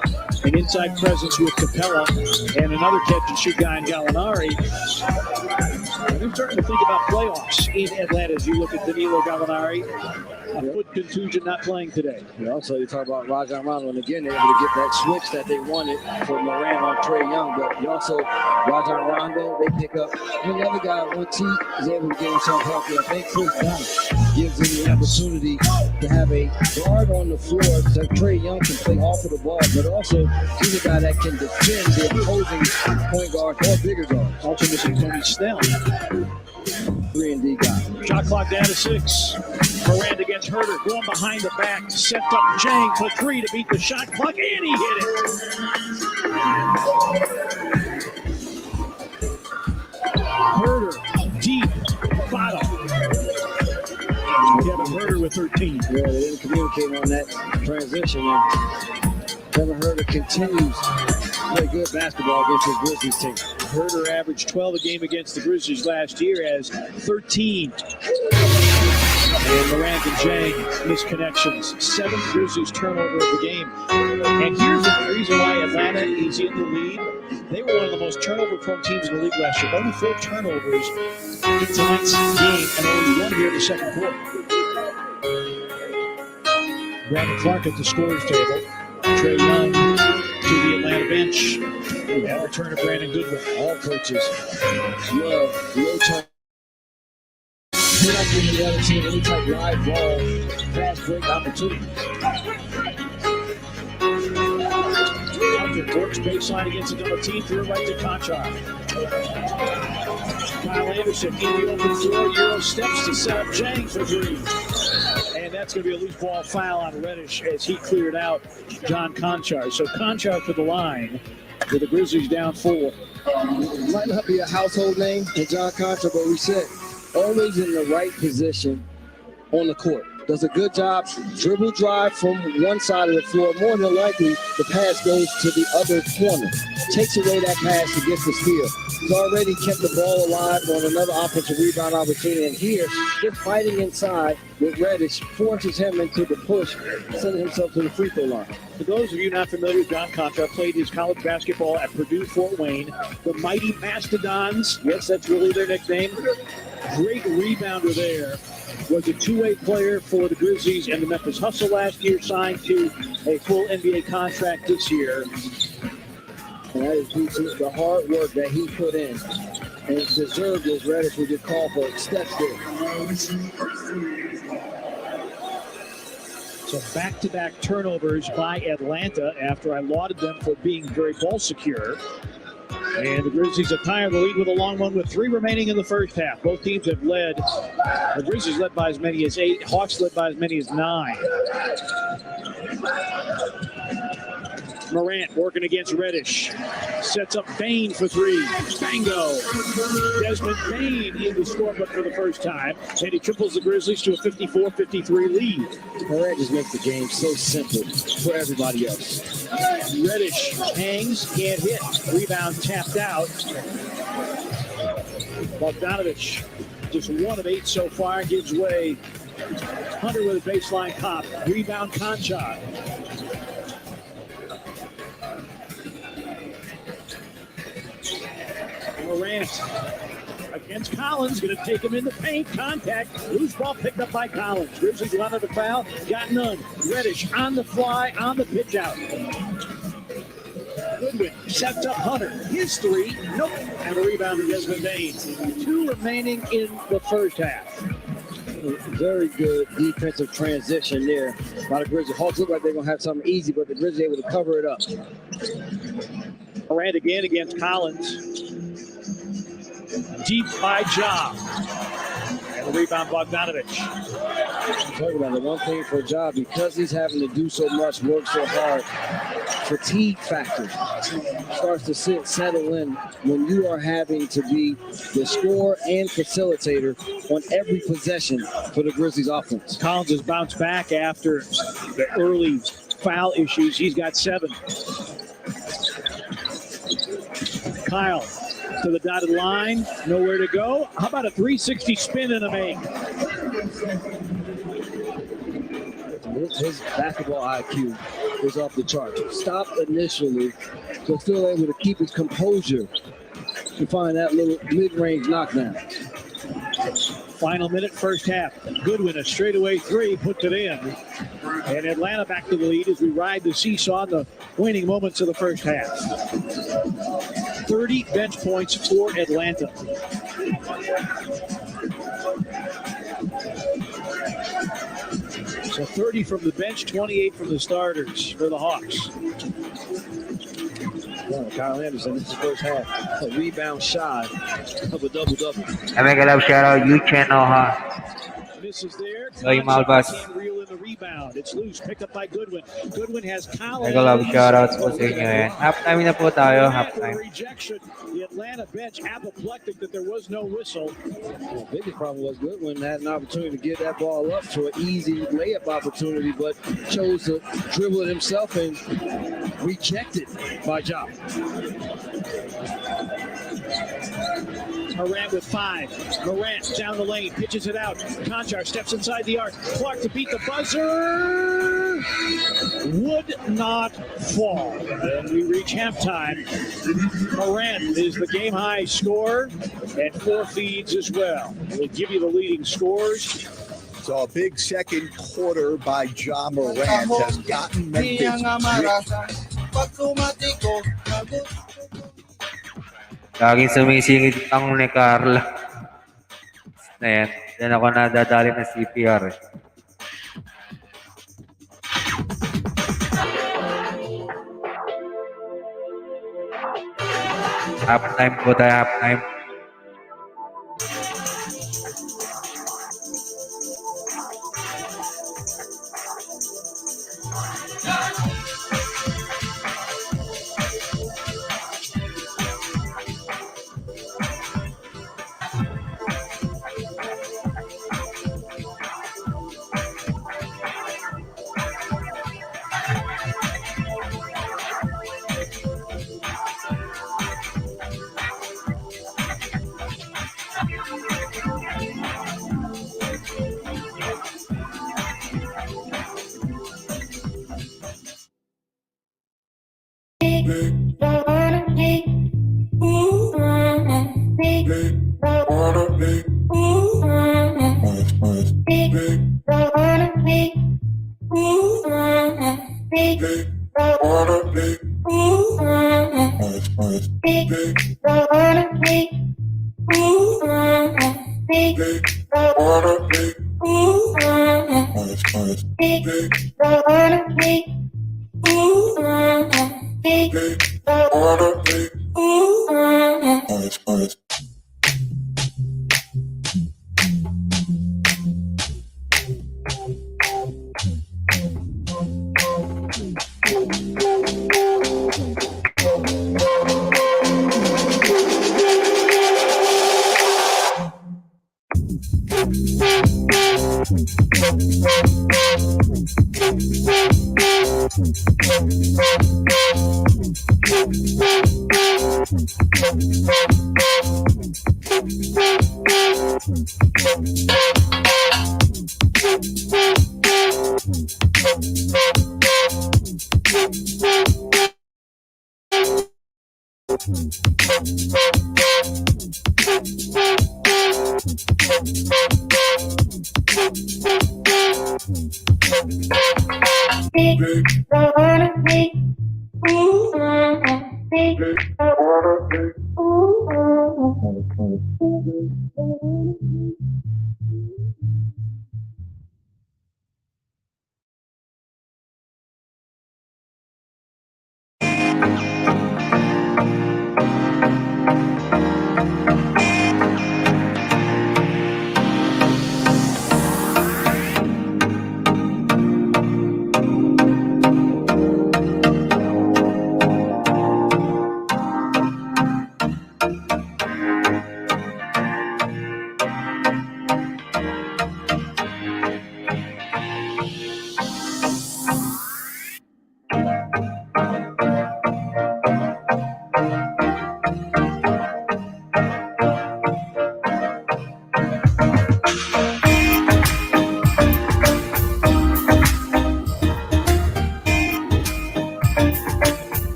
an inside presence with Capella, and another catch-and-shoot guy in Gallinari. And they're starting to think about playoffs in Atlanta as you look at Danilo Gallinari. A foot contusion, not playing today. Also, you talk about Rajon Rondo, and again, they're able to get that switch that they wanted for Morant on Trae Young. But you also, Rajon Rondo, they pick up. And the other guy, once he is able to get himself healthy, I think Chris Dunn gives him the opportunity to have a guard on the floor so Trae Young can play off of the ball, but also he's a guy that can defend the opposing point guard or bigger guard. Also missing Tony Snell. 3-and-D guy. Shot clock down to 6. Miranda gets Herter, going behind the back, set up Jang for 3 to beat the shot clock, and he hit it. Herter, deep, bottom. Kevin Herter with 13. Yeah, they didn't communicate on that transition. And Kevin Herter continues to play good basketball against his Grizzlies team. Herter averaged 12 a game against the Grizzlies last year, as 13. And Morant and Jang misconnections. 7th Grizzlies turnover of the game. And here's the reason why Atlanta is in the lead. They were one of the most turnover-prone teams in the league last year. Only 4 turnovers in tonight's game, and only 1 here in the second quarter. Brandon Clark at the scorer's table. Trae Young to the Atlanta bench. And a return of Brandon Goodwin. All coaches love low turn. We're not giving the other team any type of live ball, fast break opportunity. Anderson works baseline against a double team, through right to Conchar. Kyle Anderson in the open floor, Euro steps to set up Jang for three. And that's going to be a loose ball foul on Reddish as he cleared out John Conchar. So Conchar to the line with the Grizzlies down 4. Might not be a household name in John Contra, but we said always in the right position on the court. Does a good job, dribble drive from one side of the floor. More than likely, the pass goes to the other corner. Takes away that pass to get the steal. He's already kept the ball alive on another offensive rebound opportunity. And here, just fighting inside with Reddish, forces him into the push, sending himself to the free throw line. For those of you not familiar with John Contra, played his college basketball at Purdue Fort Wayne. The Mighty Mastodons, yes, that's really their nickname. Great rebounder there. Was a two-way player for the Grizzlies and the Memphis Hustle last year, signed to a full NBA contract this year. And that is due to the hard work that he put in. And it's deserved as Reddish would get called for steps there. So back-to-back turnovers by Atlanta after I lauded them for being very ball secure. And the Grizzlies are tired of the lead with a long one with 3 remaining in the first half. Both teams have led. The Grizzlies led by as many as 8. Hawks led by as many as 9. Morant working against Reddish. Sets up Bain for 3. Bango. Desmond Bain in the scorebook for the first time. And he triples the Grizzlies to a 54-53 lead. Morant just makes the game so simple for everybody else. Reddish hangs, can't hit. Rebound tapped out. Bogdanovich, just 1 of 8 so far, gives way. Hunter with a baseline pop. Rebound Conchar. Morant against Collins, going to take him in the paint. Contact. Loose ball picked up by Collins. Grizzlies wanted the foul, got none. Reddish on the fly, on the pitch out. Goodwin sets up Hunter. His 3, nope. And a rebound to Desmond Bain. 2 remaining in the first half. Very good defensive transition there by the Grizzlies. Hawks look like they're going to have something easy, but the Grizzlies able to cover it up. Morant again against Collins. Deep by Ja. And the rebound, Bogdanovich. Talking about the one thing for Ja, because he's having to do so much, work so hard, fatigue factor starts to settle in when you are having to be the scorer and facilitator on every possession for the Grizzlies offense. Collins has bounced back after the early foul issues. He's got 7. Kyle to the dotted line, nowhere to go. How about a 360 spin and a make? His basketball IQ is off the chart. Stopped initially, but still able to keep his composure to find that little mid-range knockdown. Final minute, first half. Goodwin, a straightaway 3, puts it in. And Atlanta back to the lead as we ride the seesaw in the waning moments of the first half. 30 bench points for Atlanta. So 30 from the bench, 28 from the starters for the Hawks. Well, Kyle Anderson, this is the first half. A rebound shy of a double-double. I make a love shout out you channel ha. Misses there. Oy, Malbas. Can't reel in the rebound. It's loose. Picked up by Goodwin. Goodwin has Collins. Make a love shout out po sa inyo yan. Half time na po tayo, half time. Rejection. The Atlanta bench apoplectic that there was no whistle. The biggest problem was Goodwin had an opportunity to get that ball up to an easy layup opportunity, but chose to dribble it himself and rejected by Ja. Morant with 5. Morant down the lane, pitches it out. Conchar steps inside the arc. Clark to beat the buzzer. Would not fall. And we reach halftime. Morant is the game high scorer and 4 feeds as well. We'll give you the leading scores. So a big second quarter by Ja Morant has gotten Memphis. Laging sumisingit ang ni Carla. Ayan, yan ako nadadali ng CPR eh. Half time po tayo, half time.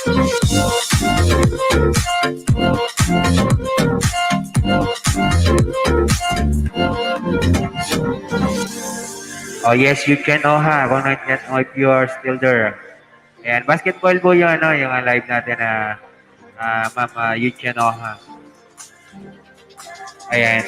Oh yes, you can Oha kung nandiyan if you are still there. Ayan, basketball po yung ano, yung live natin na Ma'am Yuchen Oha. Ayan.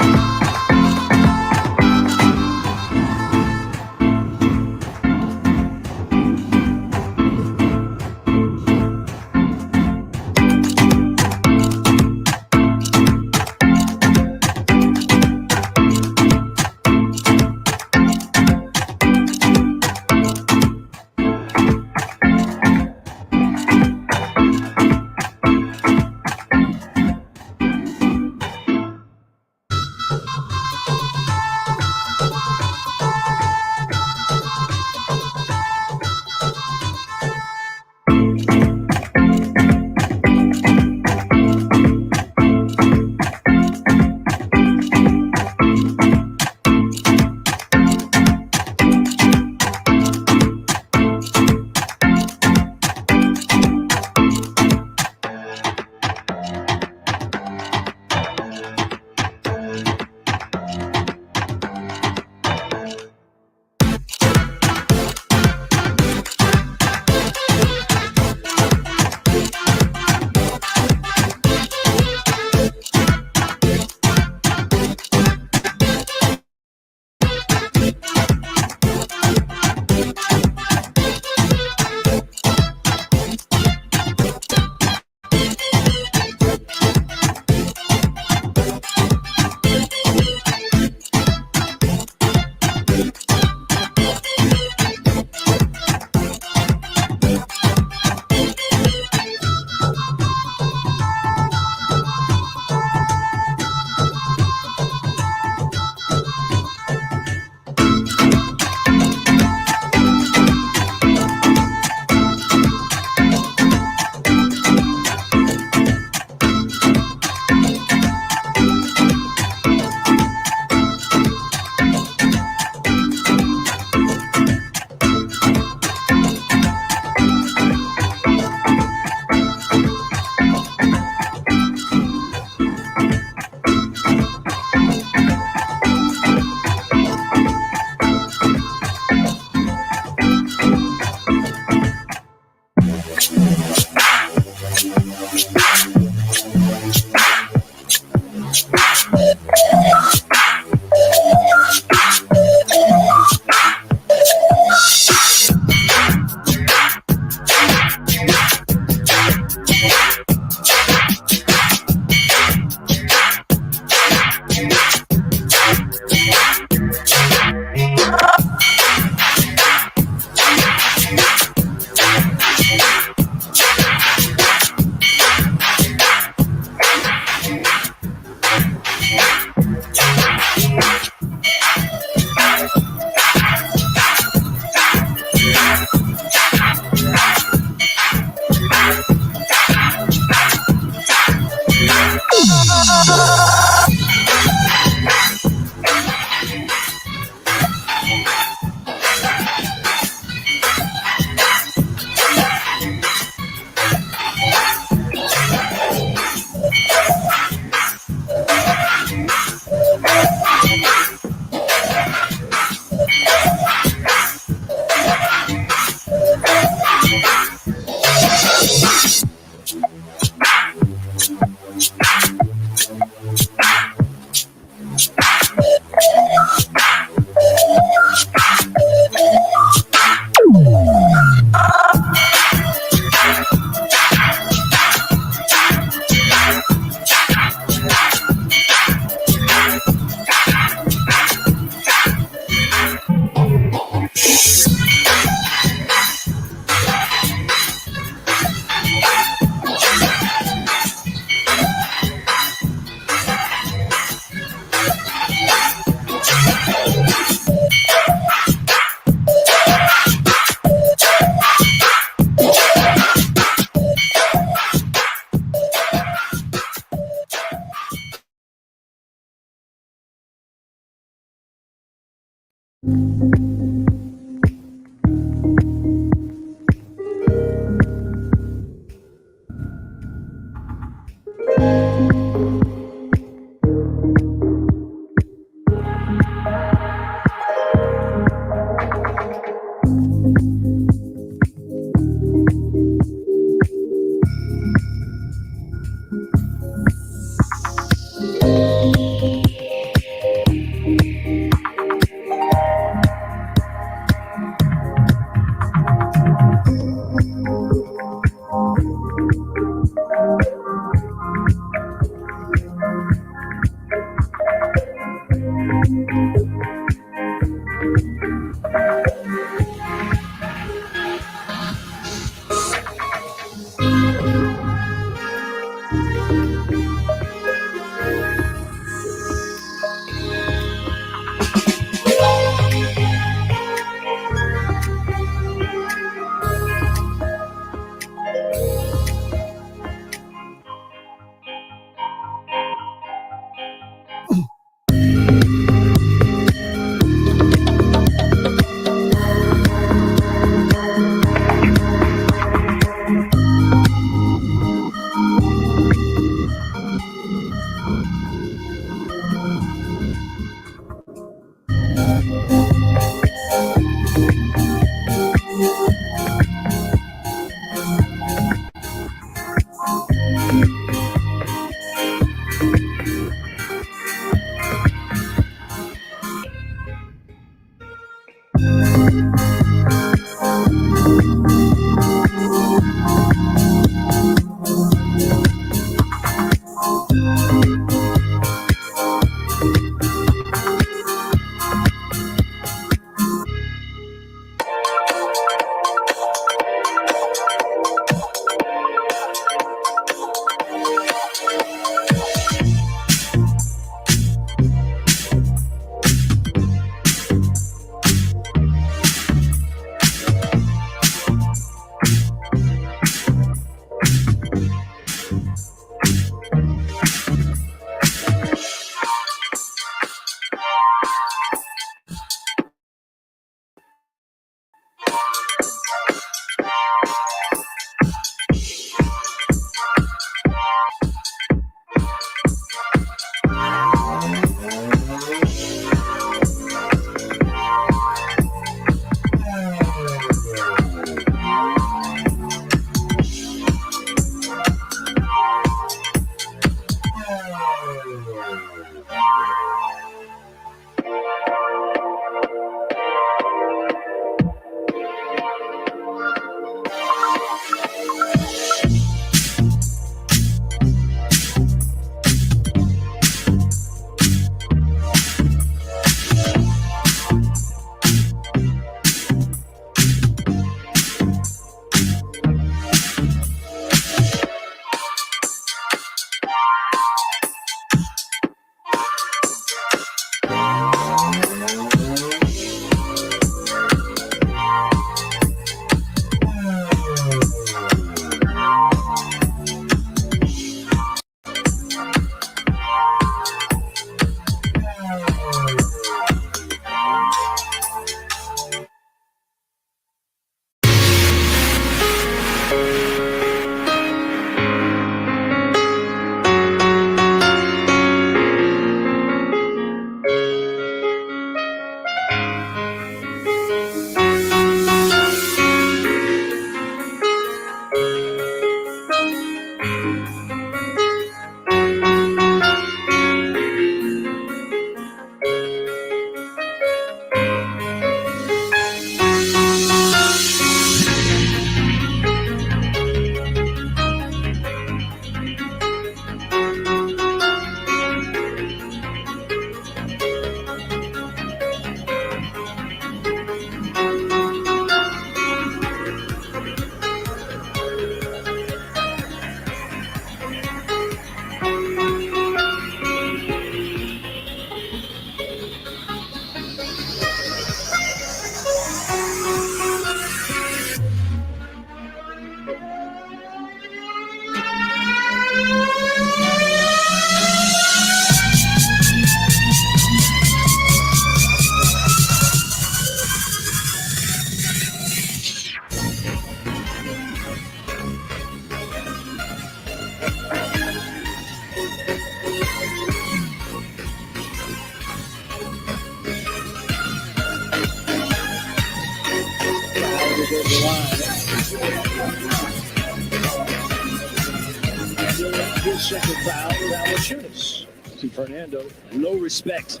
His second foul, Valanciunas. To Fernando, low respect.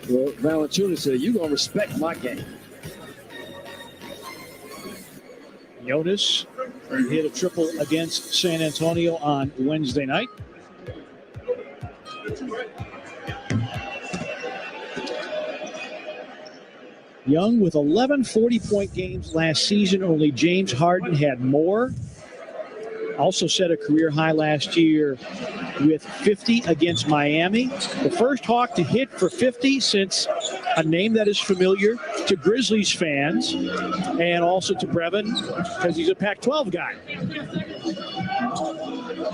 Well, Valanciunas said, "You gonna respect my game." Jonas hit a triple against San Antonio on Wednesday night. Young with 11 40-point games last season. Only James Harden had more. Also set a career high last year with 50 against Miami. The first Hawk to hit for 50 since a name that is familiar to Grizzlies fans and also to Brevin because he's a Pac-12 guy.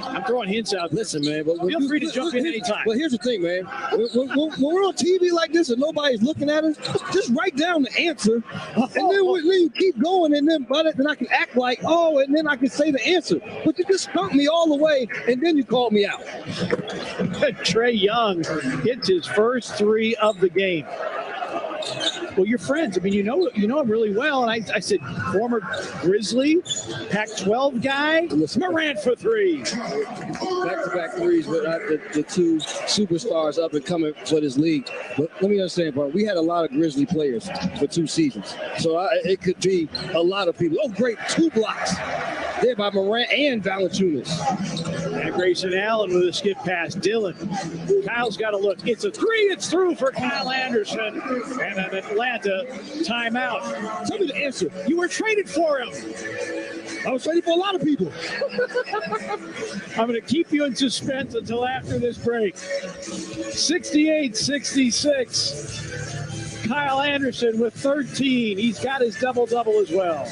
I'm throwing hints out. Listen, man, but Feel free to jump in anytime. Well, here's the thing, man. When we're on TV like this and nobody's looking at us, just write down the answer, and then you keep going, and then I can act like, and then I can say the answer. But you just stumped me all the way, and then you called me out. Trae Young hits his first three of the game. Well, you're friends. I mean, you know him really well. And I said, former Grizzly, Pac-12 guy, Morant for three. Back-to-back threes with the two superstars up and coming for this league. But let me understand, bro. We had a lot of Grizzly players for 2 seasons. So it could be a lot of people. Oh, great, 2 blocks. There by Morant and Valanciunas. And Grayson Allen with a skip pass. Dylan. Kyle's got to look. It's a three. It's through for Kyle Anderson. And an Atlanta timeout. Tell me the answer. You were traded for him. I was traded for a lot of people. I'm going to keep you in suspense until after this break. 68-66. Kyle Anderson with 13. He's got his double-double as well.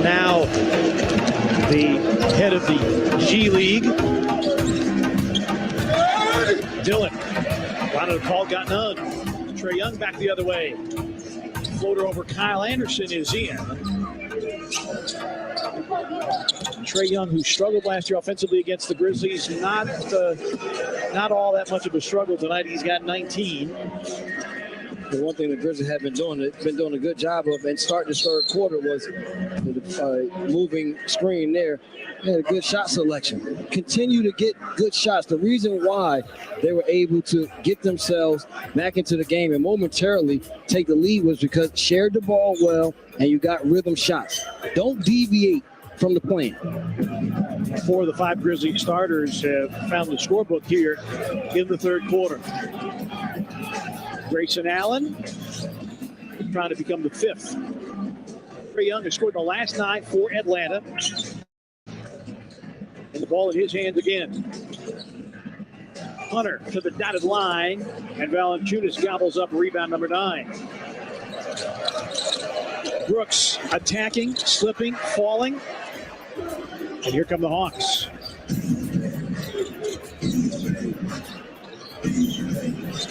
Now the head of the G League, Dylan. Wanted a call, got none. Trey Young back the other way. Floater over Kyle Anderson is in. Trey Young, who struggled last year offensively against the Grizzlies, not all that much of a struggle tonight. He's got 19. The one thing the Grizzlies have been doing a good job of, and starting the third quarter, was the moving screen there. They had a good shot selection. Continue to get good shots. The reason why they were able to get themselves back into the game and momentarily take the lead was because shared the ball well and you got rhythm shots. Don't deviate from the plan. 4 of the 5 Grizzly starters have found the scorebook here in the third quarter. Grayson Allen trying to become the 5th. Trey Young has scored the last 9 for Atlanta. And the ball in his hands again. Hunter to the dotted line, and Valanciunas gobbles up rebound number 9. Brooks attacking, slipping, falling. And here come the Hawks.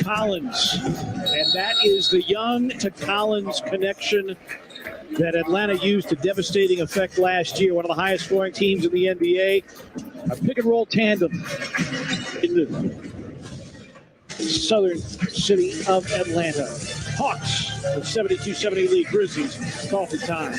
Collins, and that is the Young to Collins connection that Atlanta used to devastating effect last year. One of the highest scoring teams in the NBA. A pick and roll tandem in the southern city of Atlanta. Hawks, the 72-70 lead. Grizzlies, coffee time.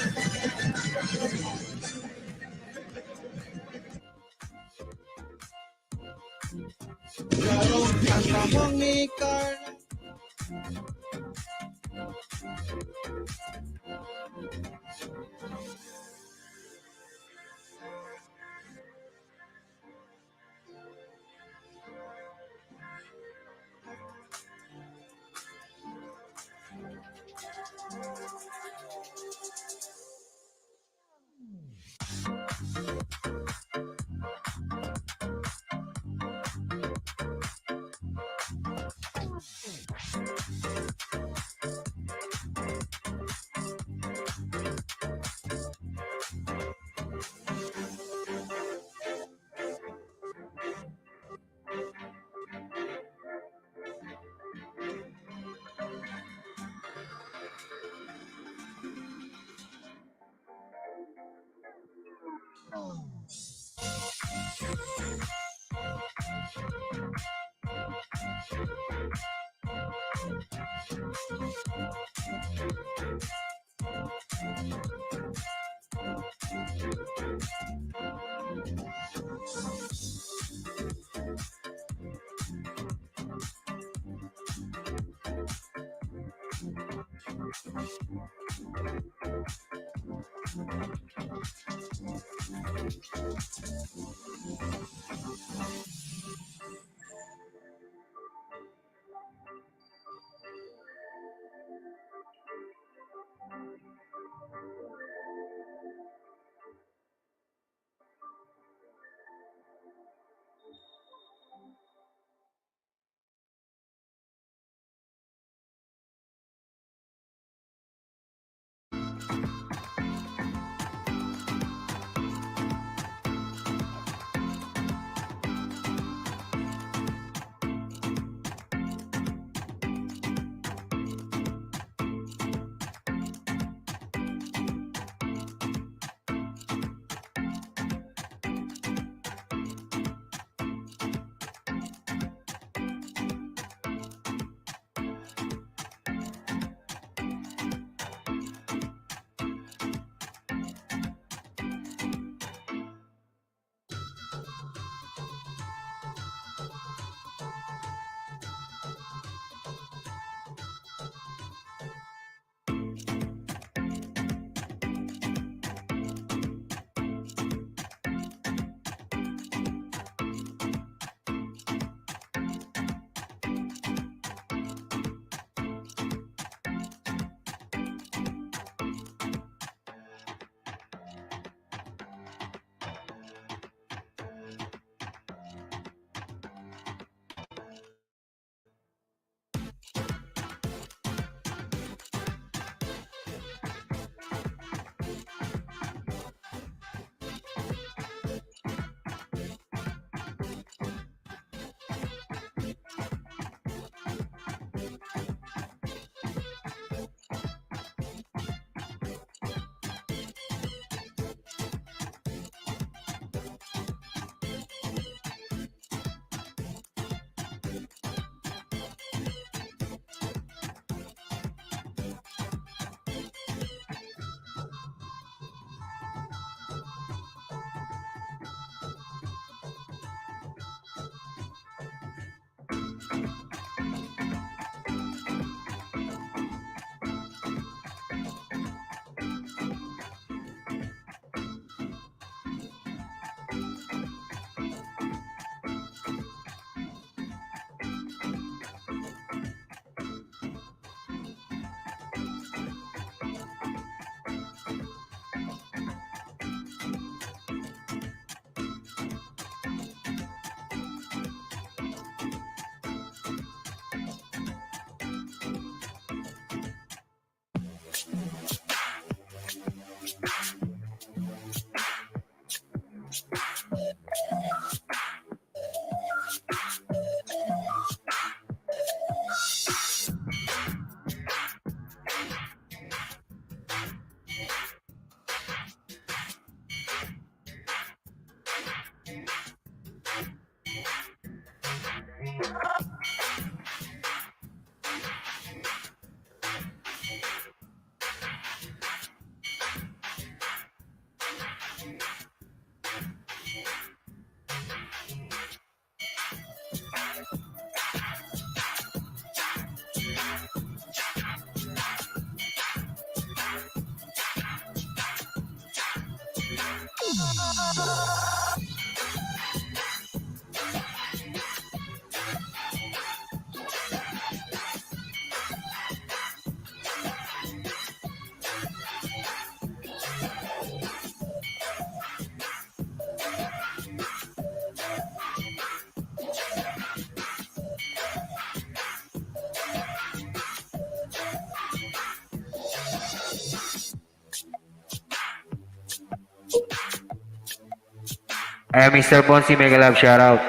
Mr. Ponzi, mega love shoutout.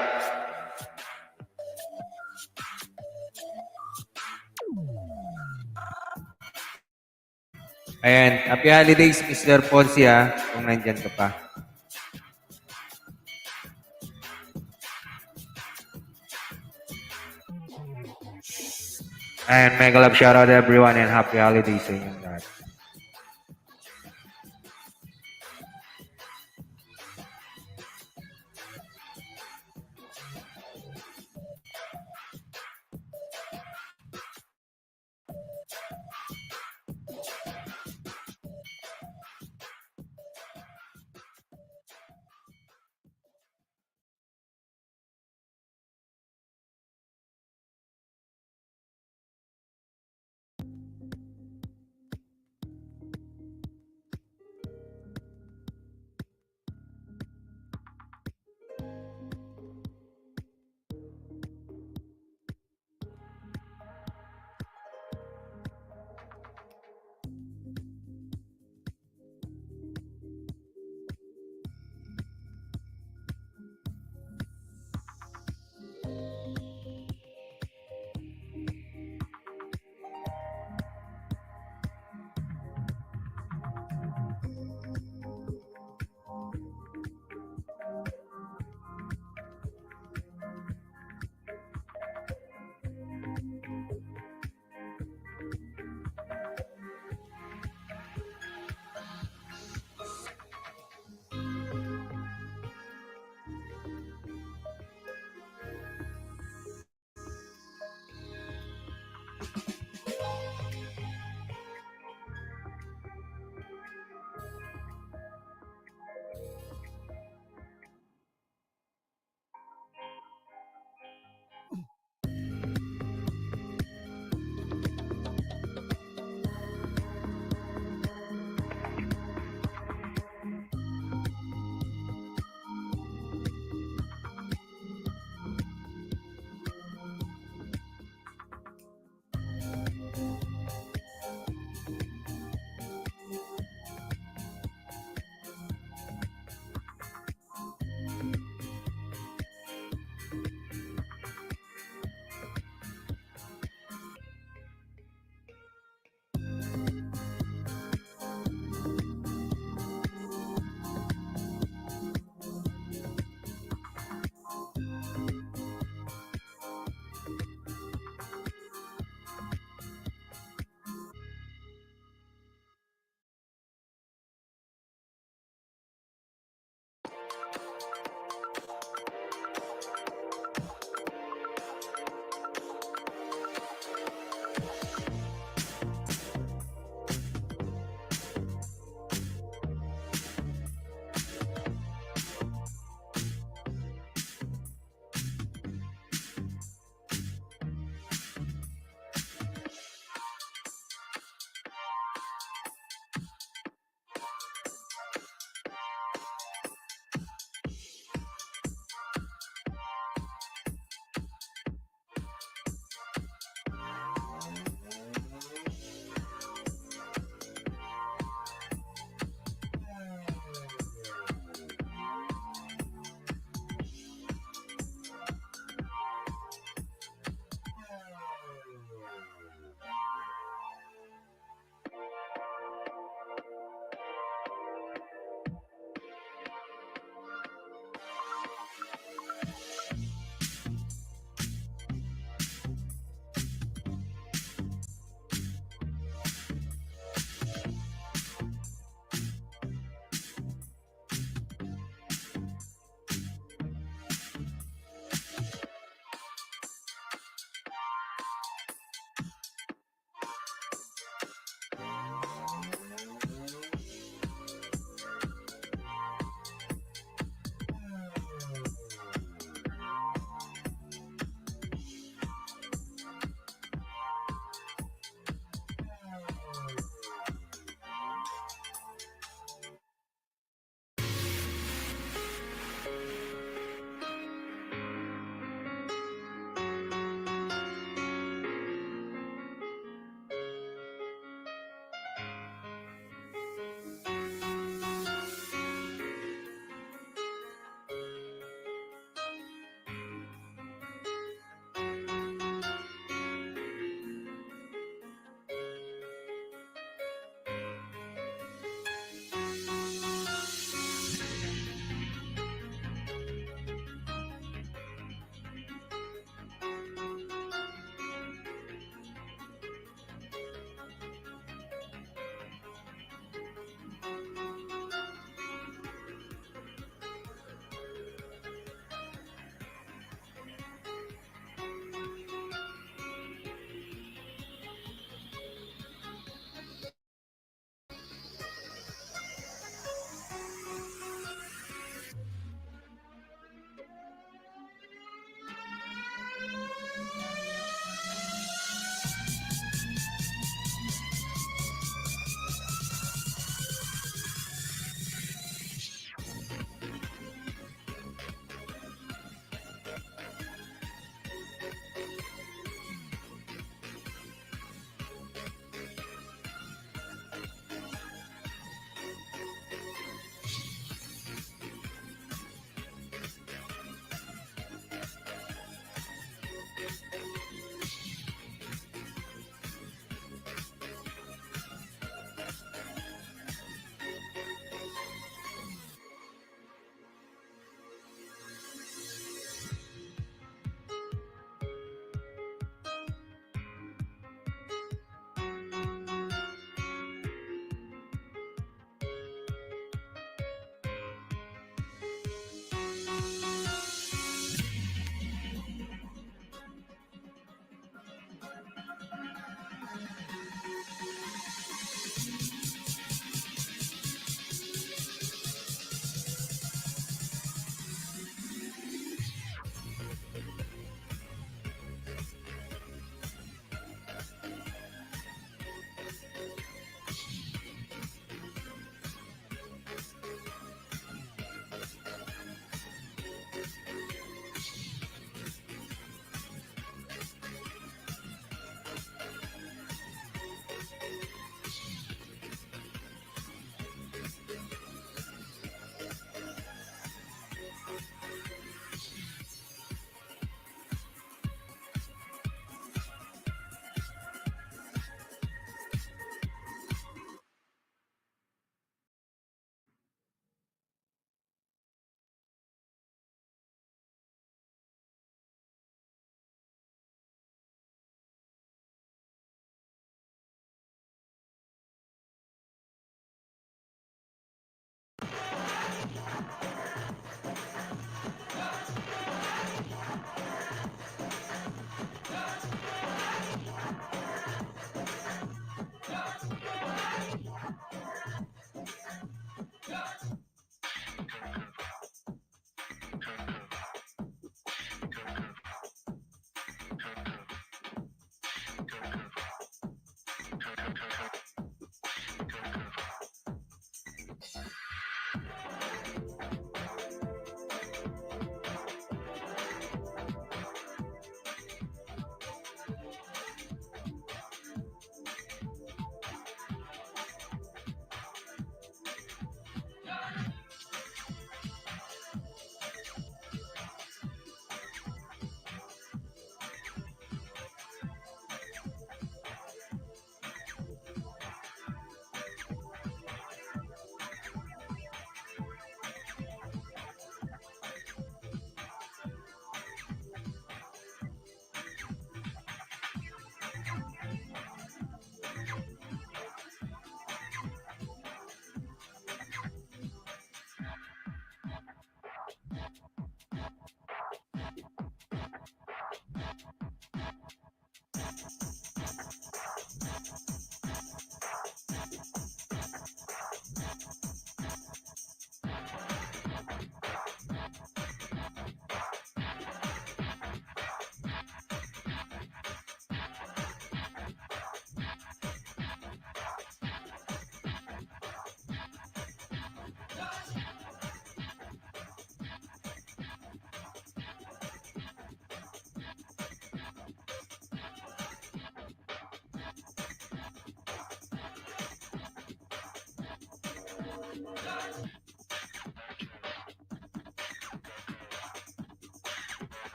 Ayan, happy holidays, Mr. Ponzi, ha, kung nandyan ka pa. And mega love shoutout everyone and happy holidays sa inyong lahat.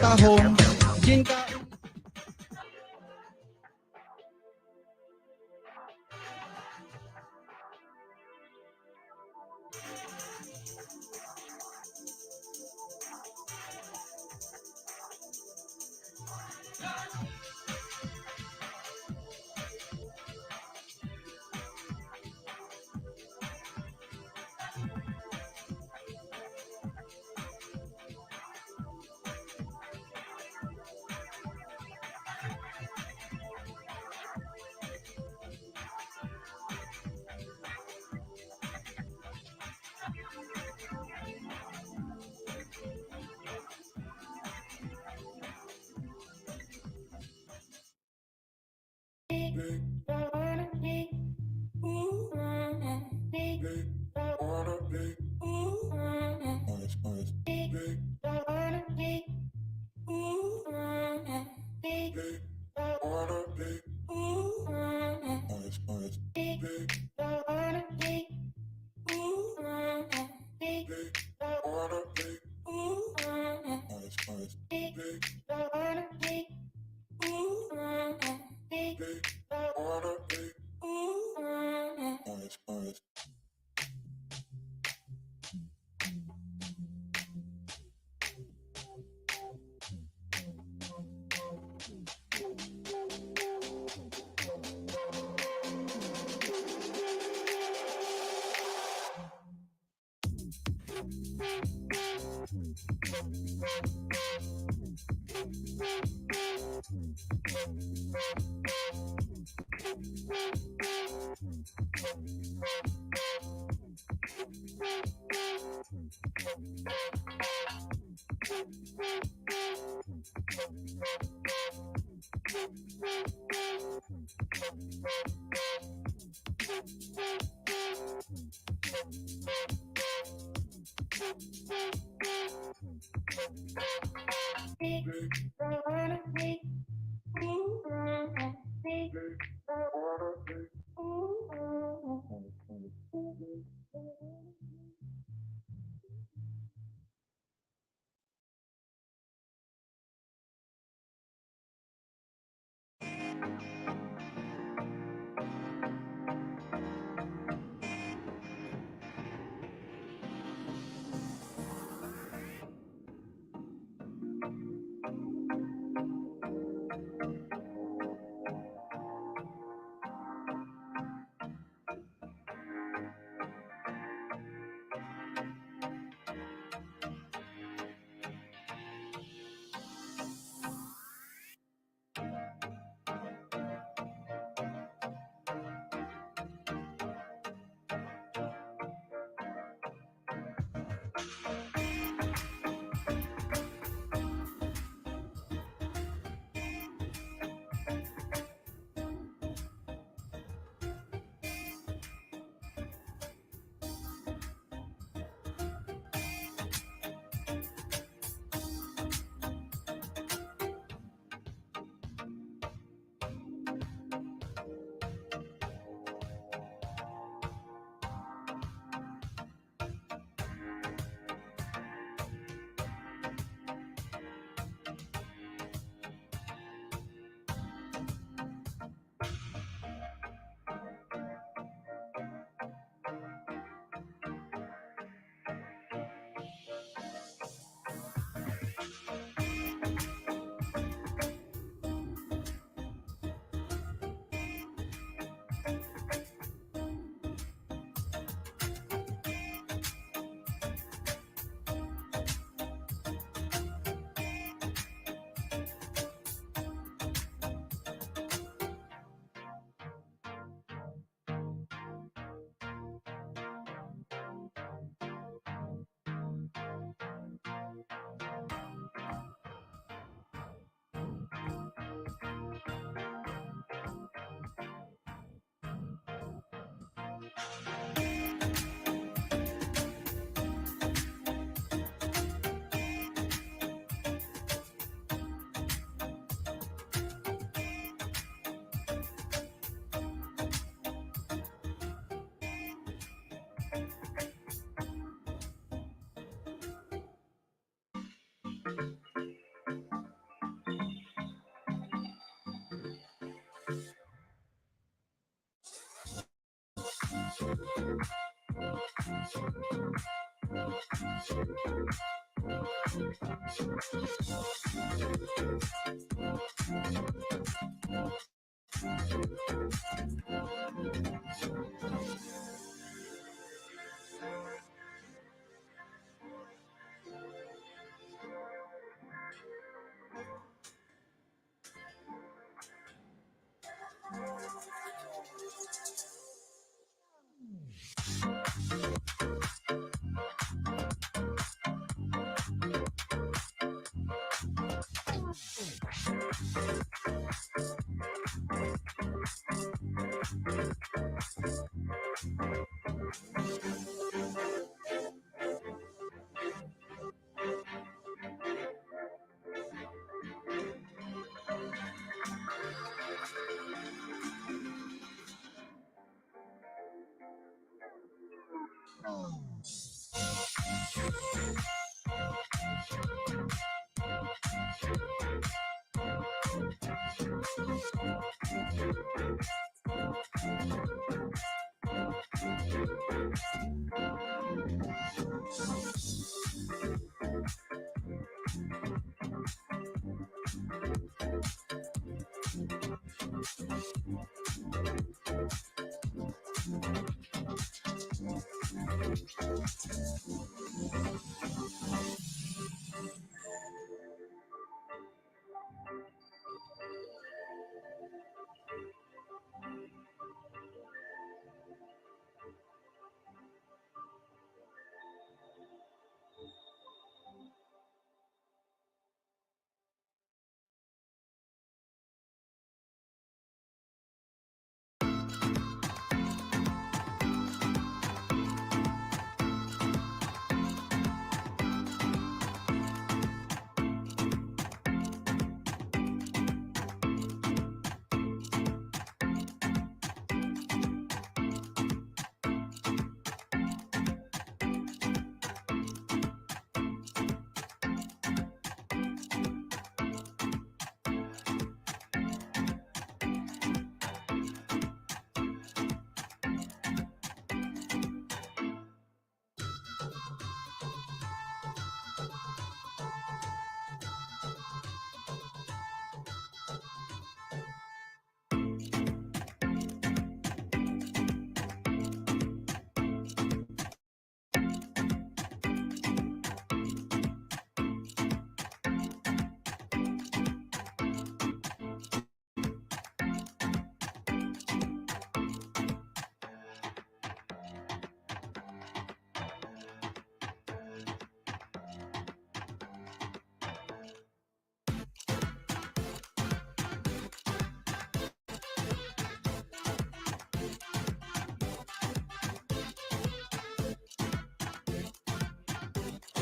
tahong jin ka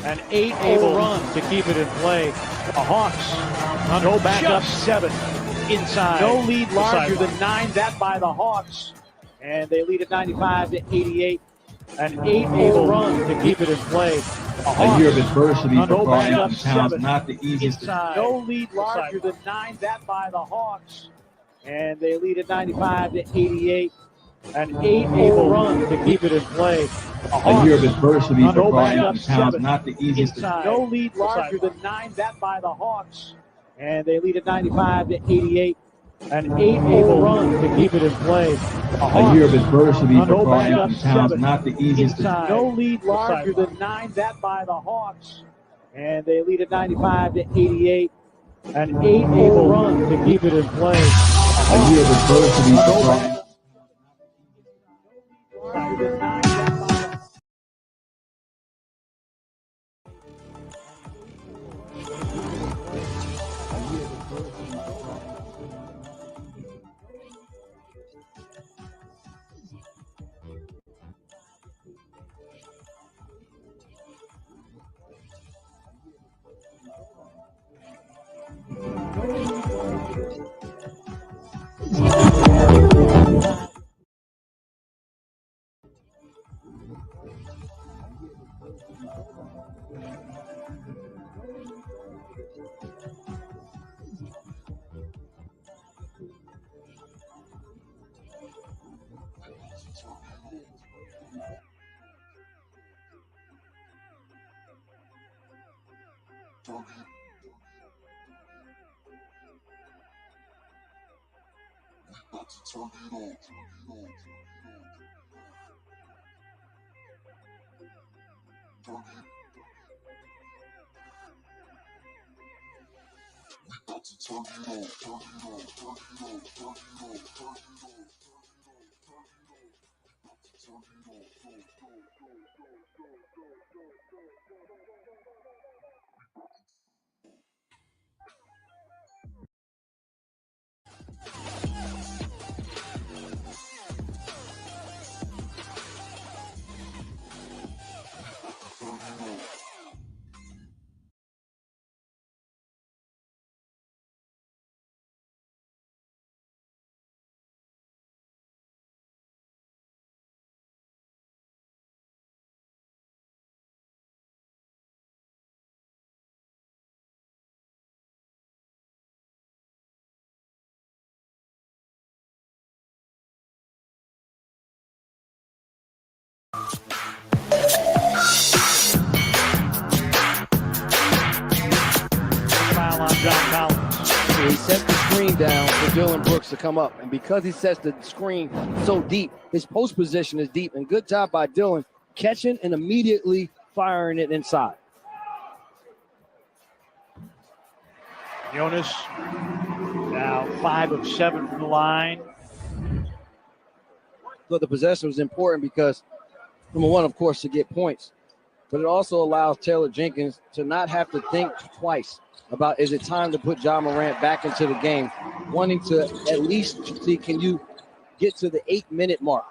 An 8-0 run to keep it in play. The Hawks go back up 7 inside. No lead larger than 9. That by the Hawks. And they lead at 95-88. An 8-0 run to keep it in play. A year of adversity for Brian up Towns, 7 not the easiest. inside. No lead larger than 9. That by the Hawks. And they lead at 95-88. An 8-0 run to keep it in play. A year of adversity for Brian Towns, not the easiest. No lead larger than 9. That by the Hawks. And they lead at 95-88. An 8-0 run to keep it in play. A year of adversity for Brian Towns, not the easiest. No lead larger than 9. That by the Hawks. And they lead at 95-88. An 8-0 run to keep it in play. A year of adversity for Brian. Foul on John Collins. He sets the screen down for Dylan Brooks to come up. And because he sets the screen so deep, his post position is deep. And good job by Dylan catching and immediately firing it inside. Jonas now 5 of 7 from the line. But the possession was important because, number one, of course, to get points. But it also allows Taylor Jenkins to not have to think twice about, is it time to put Ja Morant back into the game, wanting to at least see, can you get to the 8-minute mark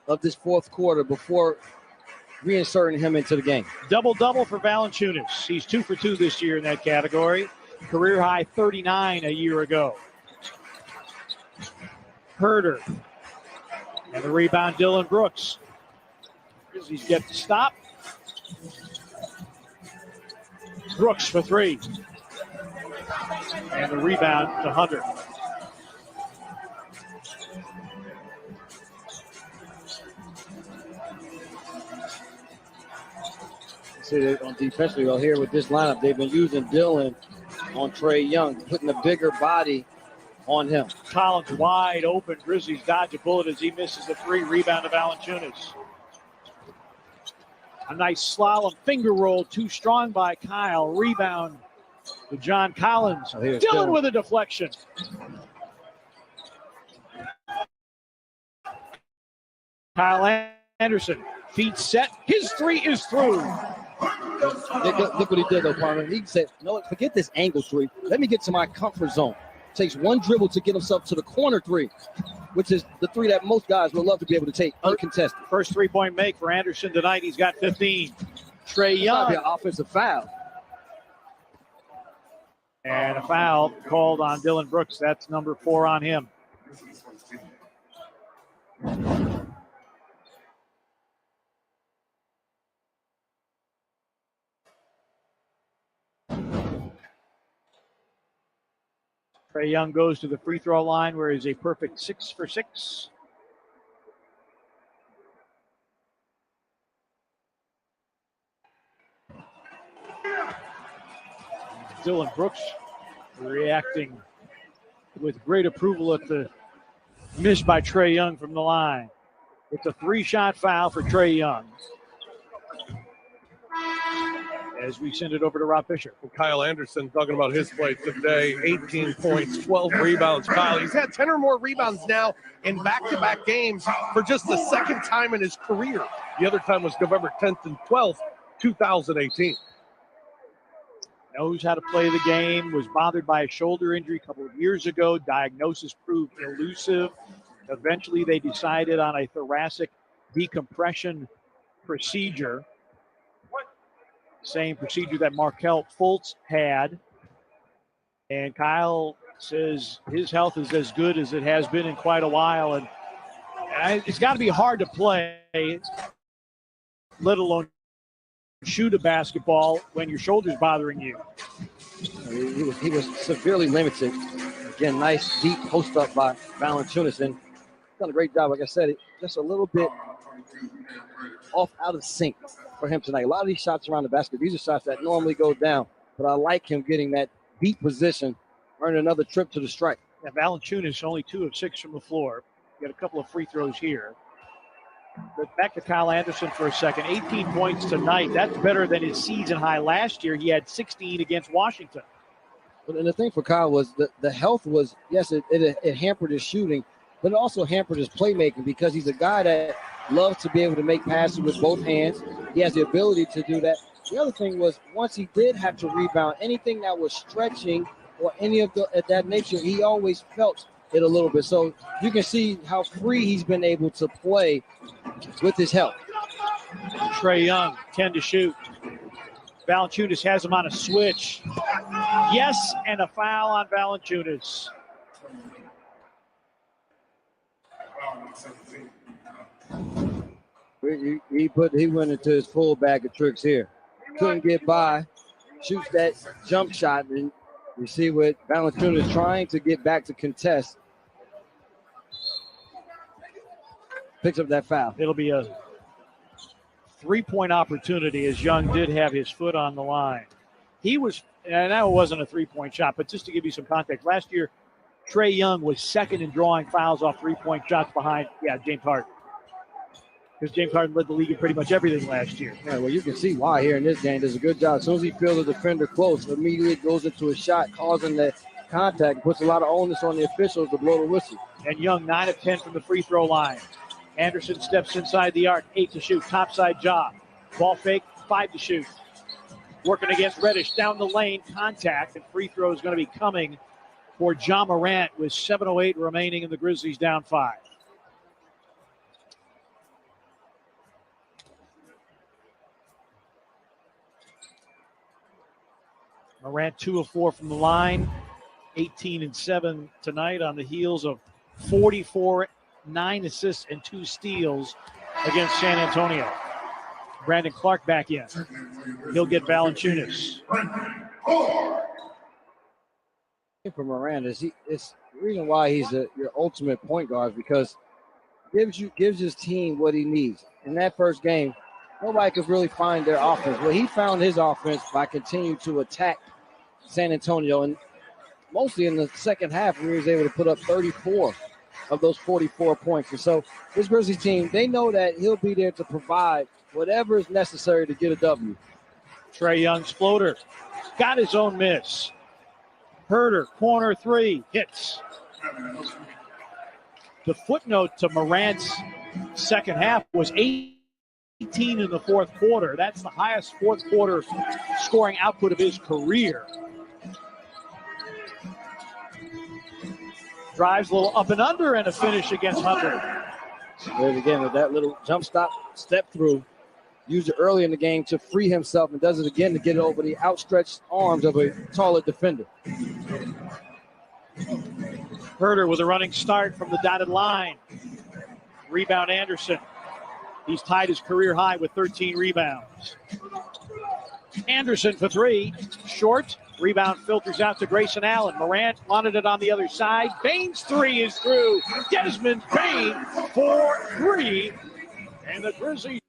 of this fourth quarter before reinserting him into the game. Double-double for Valanciunas. He's 2 for 2 this year in that category. Career high 39 a year ago. Herter. And the rebound, Dylan Brooks. Grizzlies get the stop. Brooks for 3. And the rebound to Hunter. See that on defensively well here with this lineup, they've been using Dylan on Trae Young, putting a bigger body on him. Collins wide open. Grizzlies dodge a bullet as he misses the 3. Rebound to Valanciunas. A nice slalom finger roll, too strong by Kyle. Rebound to John Collins. Dylan with a deflection. Kyle Anderson, feet set. His 3 is through. Look what he did, though, partner. He said, no, forget this angle 3. Let me get to my comfort zone. Takes one dribble to get himself to the corner 3, which is the 3 that most guys would love to be able to take uncontested. First 3-point make for Anderson tonight. He's got 15. Trae That'd be Young. an offensive foul. And a foul called on Dylan Brooks. That's number 4 on him. Trae Young goes to the free throw line where he's a perfect 6 for 6. Dylan Brooks reacting with great approval at the miss by Trae Young from the line. It's a 3-shot foul for Trae Young. As we send it over to Rob Fisher. Kyle Anderson talking about his play today. 18 points, 12 rebounds. Kyle, he's had 10 or more rebounds now in back-to-back games for just the second time in his career. The other time was November 10th and 12th, 2018. Knows how to play the game, was bothered by a shoulder injury a couple of years ago. Diagnosis proved elusive. Eventually, they decided on a thoracic decompression procedure. Same procedure that Markelle Fultz had. And Kyle says his health is as good as it has been in quite a while. And it's got to be hard to play, let alone shoot a basketball when your shoulder's bothering you. He was severely limited. Again, nice deep post up by Valanciunas, and done a great job. Like I said, just a little bit off out of sync for him tonight. A lot of these shots around the basket, these are shots that normally go down, but I like him getting that deep position, earning another trip to the stripe. Yeah, Valanciunas only 2 of 6 from the floor. Got a couple of free throws here. But back to Kyle Anderson for a second. 18 points tonight. That's better than his season high last year. He had 16 against Washington. And the thing for Kyle was the health was, yes, it hampered his shooting, but it also hampered his playmaking because he's a guy that loves to be able to make passes with both hands. He has the ability to do that. The other thing was once he did have to rebound, anything that was stretching or any of that nature, he always felt it a little bit. So you can see how free he's been able to play with his help. Trae Young, 10 to shoot. Valanciunas has him on a switch. Yes, and a foul on Valanciunas. He went into his full bag of tricks here. Couldn't get by. Shoots that jump shot, and you see what Valanciunas trying to get back to contest. Picks up that foul. It'll be a 3-point opportunity as Young did have his foot on the line. He was, and that wasn't a 3-point shot, but just to give you some context, last year, Trae Young was second in drawing fouls off 3-point shots behind, James Harden. Because James Harden led the league in pretty much everything last year. Yeah, well, you can see why here in this game. Does a good job. As soon as he feels the defender close, immediately goes into a shot, causing that contact, puts a lot of onus on the officials to blow the whistle. And Young, 9 of 10 from the free throw line. Anderson steps inside the arc, 8 to shoot, topside job. Ball fake, 5 to shoot. Working against Reddish, down the lane, contact, and free throw is going to be coming for Ja Morant with 7:08 remaining and the Grizzlies down 5. Morant 2 of 4 from the line, 18 and 7 tonight on the heels of 44, 9 assists and 2 steals against San Antonio. Brandon Clark back in. He'll get Valanciunas. For Miranda, it's the reason why he's your ultimate point guard because gives his team what he needs. In that first game, nobody could really find their offense. Well, he found his offense by continuing to attack San Antonio, and mostly in the second half, where he was able to put up 34 of those 44 points. And so this Grizzlies team, they know that he'll be there to provide whatever is necessary to get a W. Trae Young's floater got his own miss. Herter, corner 3, hits. The footnote to Morant's second half was 18 in the fourth quarter. That's the highest fourth quarter scoring output of his career. Drives a little up and under and a finish against Hunter. And again, with that little jump stop, step through, used it early in the game to free himself and does it again to get it over the outstretched arms of a taller defender. Herter with a running start from the dotted line. Rebound Anderson. He's tied his career high with 13 rebounds. Anderson for three. Short. Rebound filters out to Grayson Allen. Morant wanted it on the other side. Bain's three is through. Desmond Bain for three. And the Grizzlies.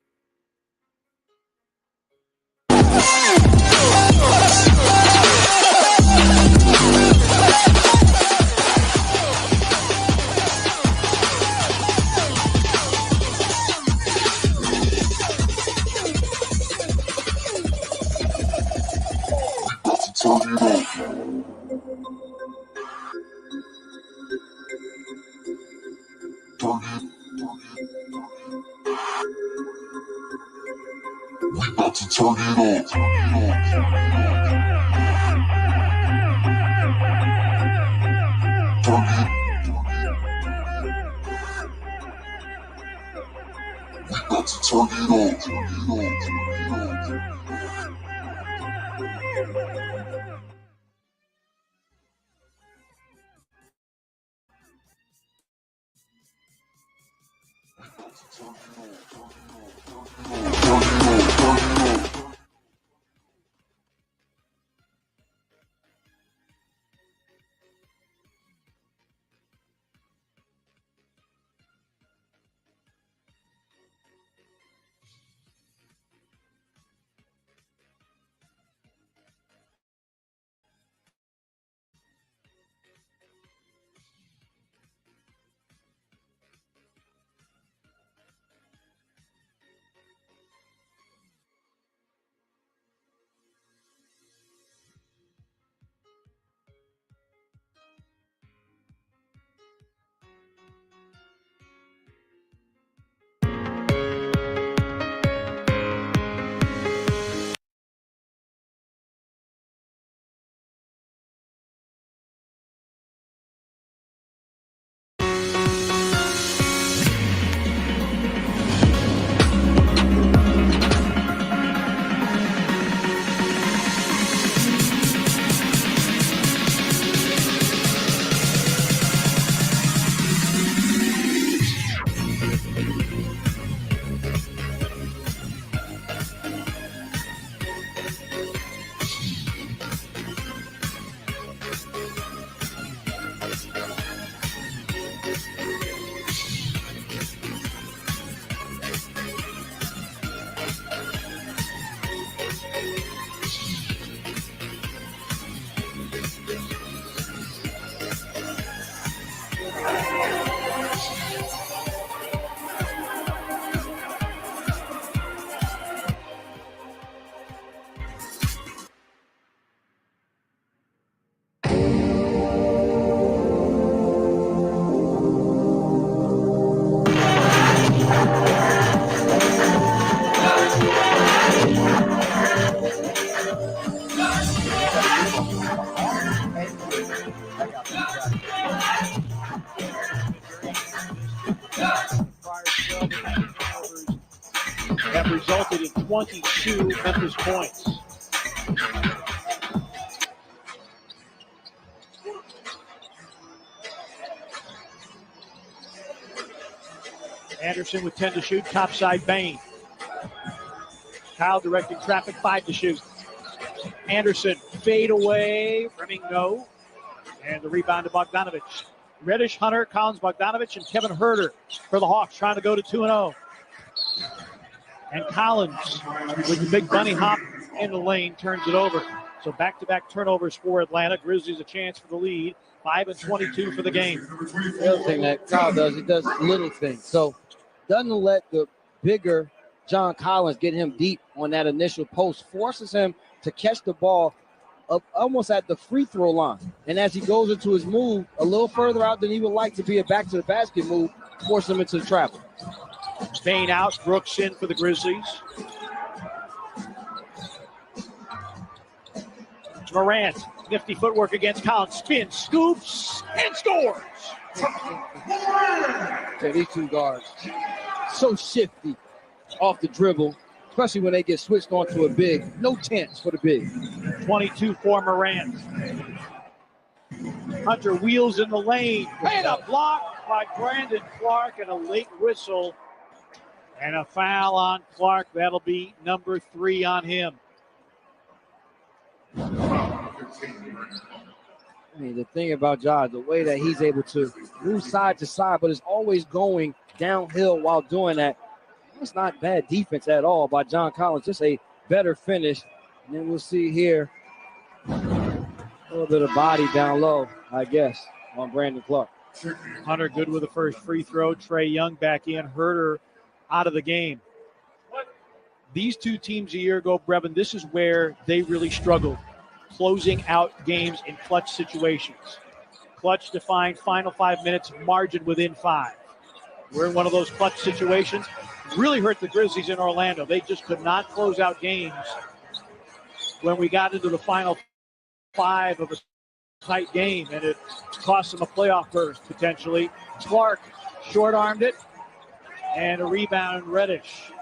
Have resulted in 22 Memphis points. Anderson with 10 to shoot, topside Bain. Kyle directing traffic, 5 to shoot. Anderson, fade away, rimming no. And the rebound to Bogdanovich. Reddish, Hunter, Collins, Bogdanovich, and Kevin Herter for the Hawks, trying to go to 2-0. And Collins, with the big bunny hop in the lane, turns it over. So back-to-back turnovers for Atlanta. Grizzlies a chance for the lead. 5-22 for the game. The other thing that Kyle does, he does little things. So doesn't let the bigger John Collins get him deep on that initial post, forces him to catch the ball up almost at the free throw line. And as he goes into his move a little further out than he would like to be a back to the basket move, force him into the travel. Bain out, Brooks in for the Grizzlies. Morant, nifty footwork against Collins, spins, scoops, and scores. So these two guards, so shifty off the dribble, especially when they get switched onto a big. No chance for the big. 22 for Morant. Hunter wheels in the lane. And a block by Brandon Clark and a late whistle. And a foul on Clark. That'll be number 3 on him. I mean, the thing about Ja, the way that he's able to move side to side, but is always going downhill while doing that. It's not bad defense at all by John Collins, just a better finish. And then we'll see here a little bit of body down low, I guess, on Brandon Clark. Hunter good with the first free throw. Trey Young back in. Herter out of the game. These two teams a year ago, Brevin, this is where they really struggled, closing out games in clutch situations. Clutch defined final 5 minutes, margin within 5. We're in one of those clutch situations. Really hurt the Grizzlies in Orlando. They just could not close out games when we got into the final 5 of a tight game, and it cost them a playoff berth potentially. Clark short-armed it, and a rebound, Reddish.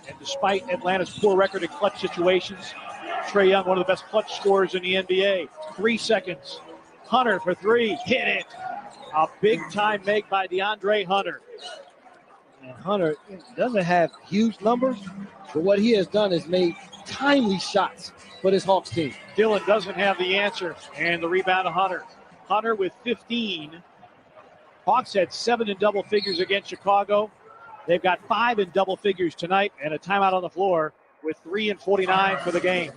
And despite Atlanta's poor record in clutch situations, Trey Young, one of the best clutch scorers in the NBA. 3 seconds. Hunter for 3. Hit it. A big-time make by DeAndre Hunter. And Hunter doesn't have huge numbers, but what he has done is made timely shots for this Hawks team. Dillon doesn't have the answer, and the rebound to Hunter. Hunter with 15. Hawks had 7 in double figures against Chicago. They've got 5 in double figures tonight, and a timeout on the floor with 3 and 49 for the game.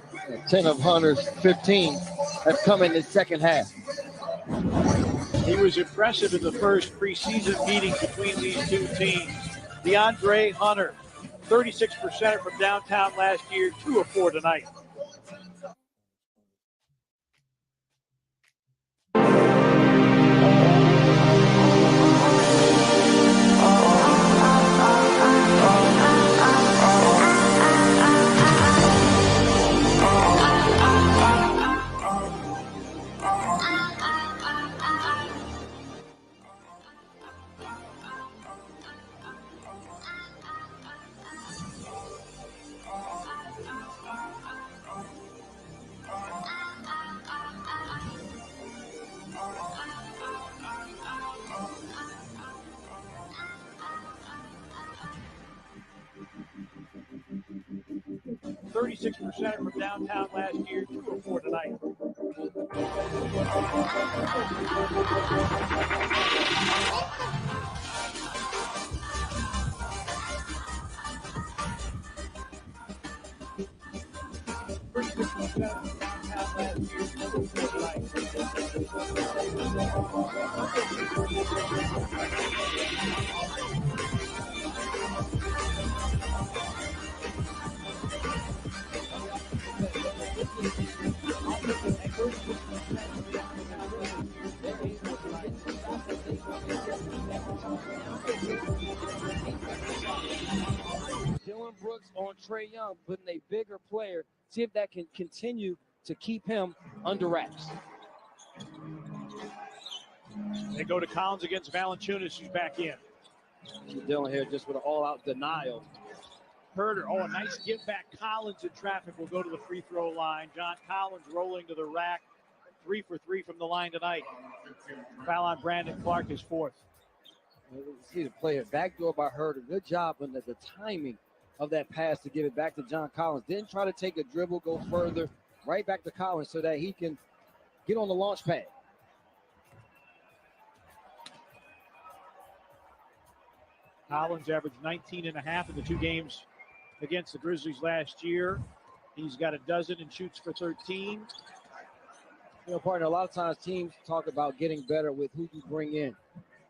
10 of Hunter's 15 have come in the second half. He was impressive in the first preseason meeting between these two teams. DeAndre Hunter, 36% from downtown last year, 2 of 4 tonight. %, from downtown last year, 2 of 4 tonight. Dylan Brooks on Trey Young, putting a bigger player. See if that can continue to keep him under wraps. They go to Collins against Valanciunas, who's back in. Dylan here just with an all-out denial. Herter, a nice give back. Collins in traffic will go to the free throw line. John Collins rolling to the rack. 3 for 3 from the line tonight. Foul on Brandon Clark, his 4th. See the player backdoor by Herter. Good job on the timing of that pass to give it back to John Collins. Didn't try to take a dribble, go further, right back to Collins so that he can get on the launch pad. Collins averaged 19.5 in the 2 games against the Grizzlies last year. He's got a dozen and shoots for 13. You know, partner, a lot of times teams talk about getting better with who you bring in.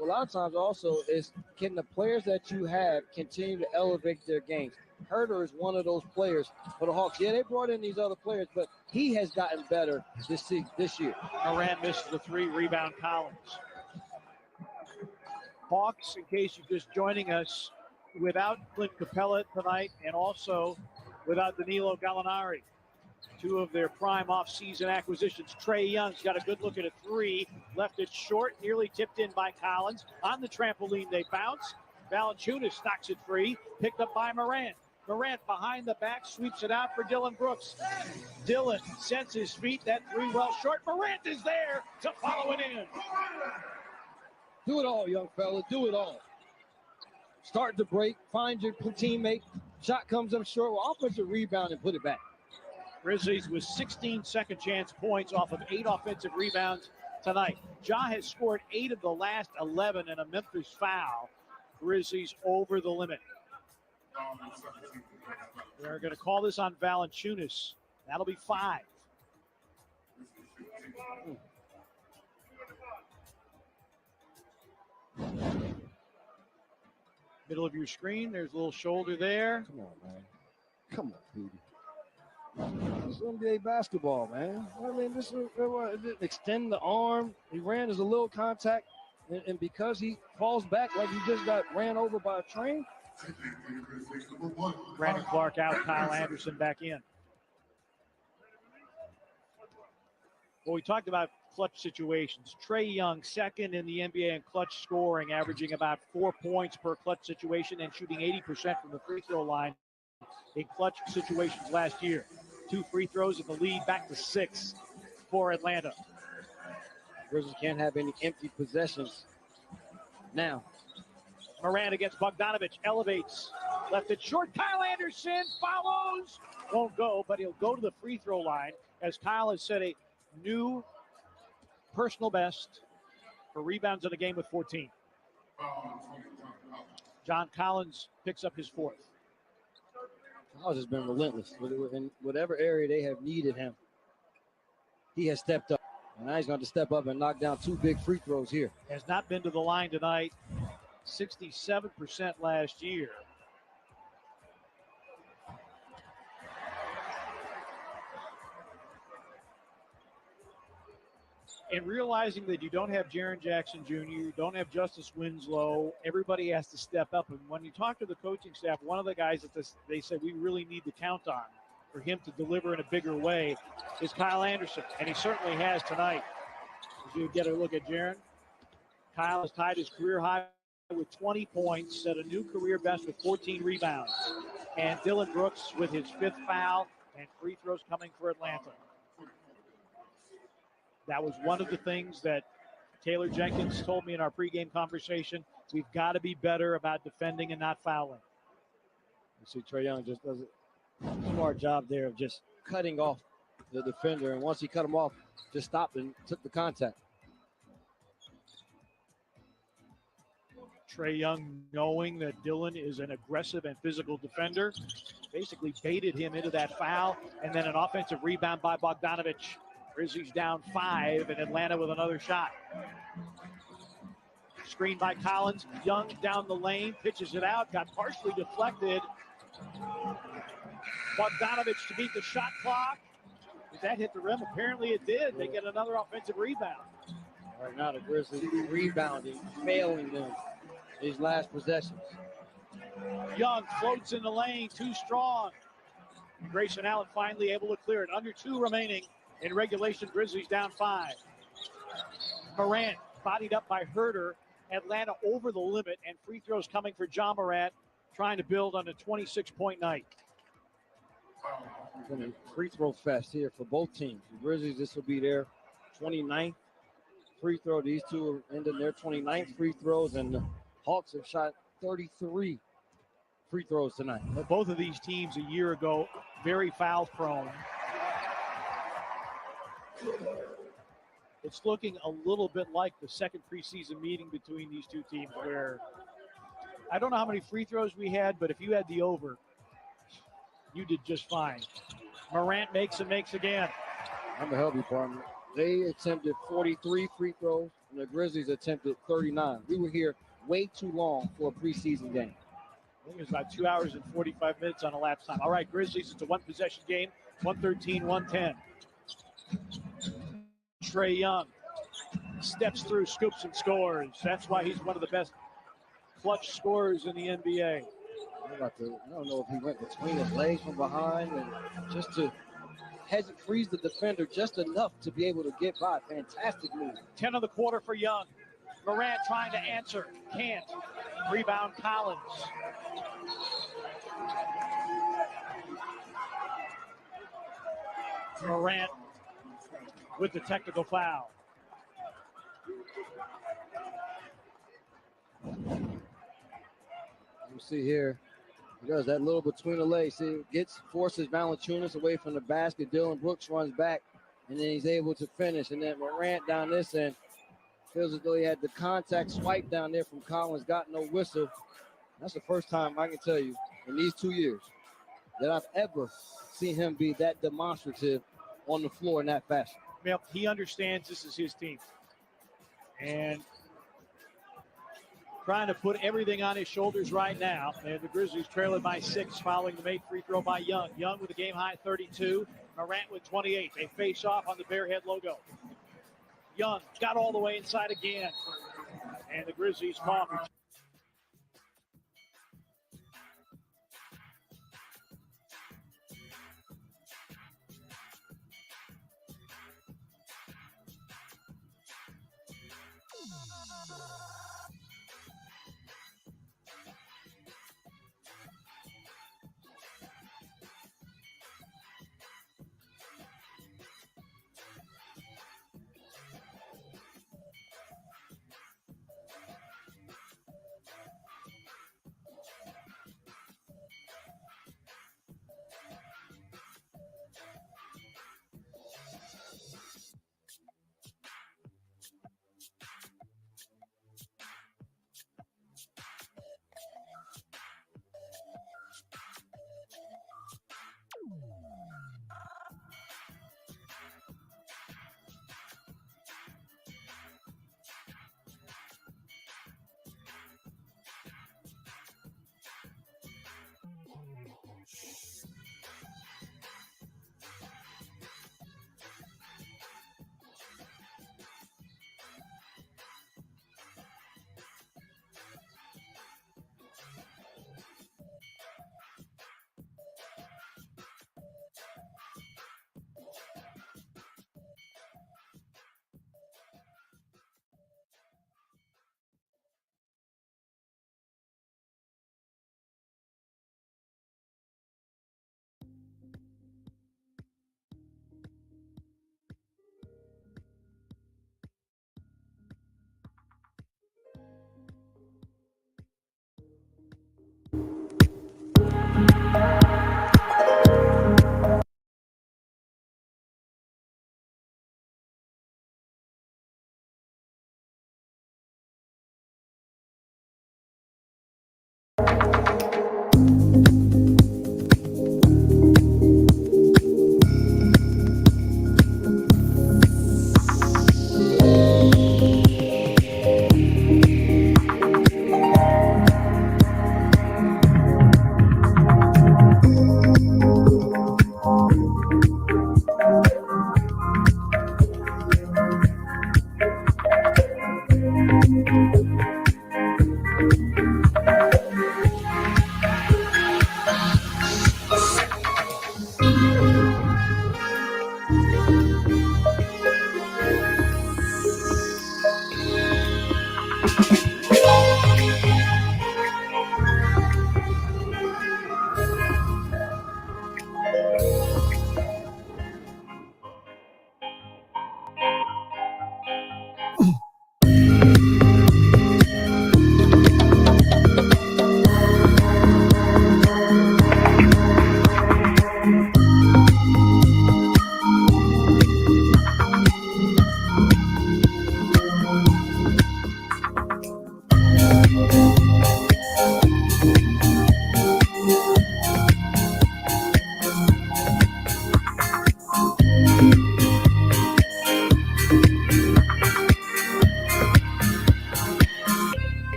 A lot of times also is, can the players that you have continue to elevate their games? Herter is one of those players for the Hawks. Yeah, they brought in these other players, but he has gotten better this year. Moran misses the 3, rebound Collins. Hawks, in case you're just joining us, without Clint Capella tonight and also without Danilo Gallinari. Two of their prime off-season acquisitions. Trae Young's got a good look at a three. Left it short, nearly tipped in by Collins. On the trampoline, they bounce. Valanciunas knocks it free. Picked up by Morant. Morant behind the back, sweeps it out for Dillon Brooks. Dillon sets his feet. That three well short. Morant is there to follow it in. Do it all, young fella. Do it all. Start the break. Find your teammate. Shot comes up short. Well, offensive rebound and put it back. Grizzlies with 16 second chance points off of 8 offensive rebounds tonight. Ja has scored 8 of the last 11 and a Memphis foul. Grizzlies over the limit. They're going to call this on Valanciunas. That'll be 5. Middle of your screen, there's a little shoulder there. Come on, man. Come on, Petey. This is NBA basketball, man. I mean, this is extend the arm. He ran as a little contact, and because he falls back like he just got ran over by a train. Brandon Clark out, Kyle Anderson back in. Well, we talked about clutch situations. Trae Young, second in the NBA in clutch scoring, averaging about 4 points per clutch situation and shooting 80% from the free throw line in clutch situations last year. 2 free throws in the lead, back to 6 for Atlanta. Grizzlies can't have any empty possessions now. Morant against Bogdanovich, elevates, left it short. Kyle Anderson follows, won't go, but he'll go to the free throw line as Kyle has set a new personal best for rebounds in a game with 14. John Collins picks up his 4th. Collins has been relentless. In whatever area they have needed him, he has stepped up. And now he's going to step up and knock down 2 big free throws here. Has not been to the line tonight. 67% last year. And realizing that you don't have Jaren Jackson Jr., you don't have Justice Winslow, everybody has to step up. And when you talk to the coaching staff, one of the guys that they said we really need to count on for him to deliver in a bigger way is Kyle Anderson. And he certainly has tonight. As you get a look at Jaren, Kyle has tied his career high with 20 points, set a new career best with 14 rebounds. And Dillon Brooks with his 5th foul and free throws coming for Atlanta. That was one of the things that Taylor Jenkins told me in our pregame conversation. We've got to be better about defending and not fouling. You see, Trae Young just does a smart job there of just cutting off the defender. And once he cut him off, just stopped and took the contact. Trae Young, knowing that Dillon is an aggressive and physical defender, basically baited him into that foul. And then an offensive rebound by Bogdanovich. Grizzlies down 5, and Atlanta with another shot. Screen by Collins. Young down the lane, pitches it out, got partially deflected. Bogdanovich to beat the shot clock. Did that hit the rim? Apparently it did. They get another offensive rebound. Right now the Grizzlies rebounding, failing them these last possessions. Young floats in the lane, too strong. Grayson Allen finally able to clear it. Under 2 remaining. In regulation, Grizzlies down 5. Morant bodied up by Herter. Atlanta over the limit, and free throws coming for Ja Morant, trying to build on a 26-point night. It's been a free throw fest here for both teams. The Grizzlies, this will be their 29th free throw. These two are ending their 29th free throws, and the Hawks have shot 33 free throws tonight. But both of these teams a year ago, very foul prone. It's looking a little bit like the second preseason meeting between these two teams, where I don't know how many free throws we had, but if you had the over, you did just fine. Morant makes and makes again. I'm going to help you, partner. They attempted 43 free throws, and the Grizzlies attempted 39. We were here way too long for a preseason game. I think it was about 2 hours and 45 minutes on elapsed time. All right, Grizzlies, it's a one-possession game, 113-110. Trae Young steps through, scoops, and scores. That's why he's one of the best clutch scorers in the NBA. I don't know if he went between his legs from behind and just to frees the defender just enough to be able to get by. Fantastic move. 10 of the quarter for Young. Morant trying to answer. Can't. Rebound Collins. Morant with the technical foul. You see here, he does that little between the legs. See, forces Valanciunas away from the basket. Dylan Brooks runs back, and then he's able to finish. And then Morant down this end feels as though he had the contact swipe down there from Collins, got no whistle. That's the first time I can tell you in these 2 years that I've ever seen him be that demonstrative on the floor in that fashion. Well, he understands this is his team. And trying to put everything on his shoulders right now. And the Grizzlies trailing by 6 following the made free throw by Young. Young with a game-high 32. Morant with 28. They face off on the Bearhead logo. Young got all the way inside again. And the Grizzlies call for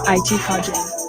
IT project.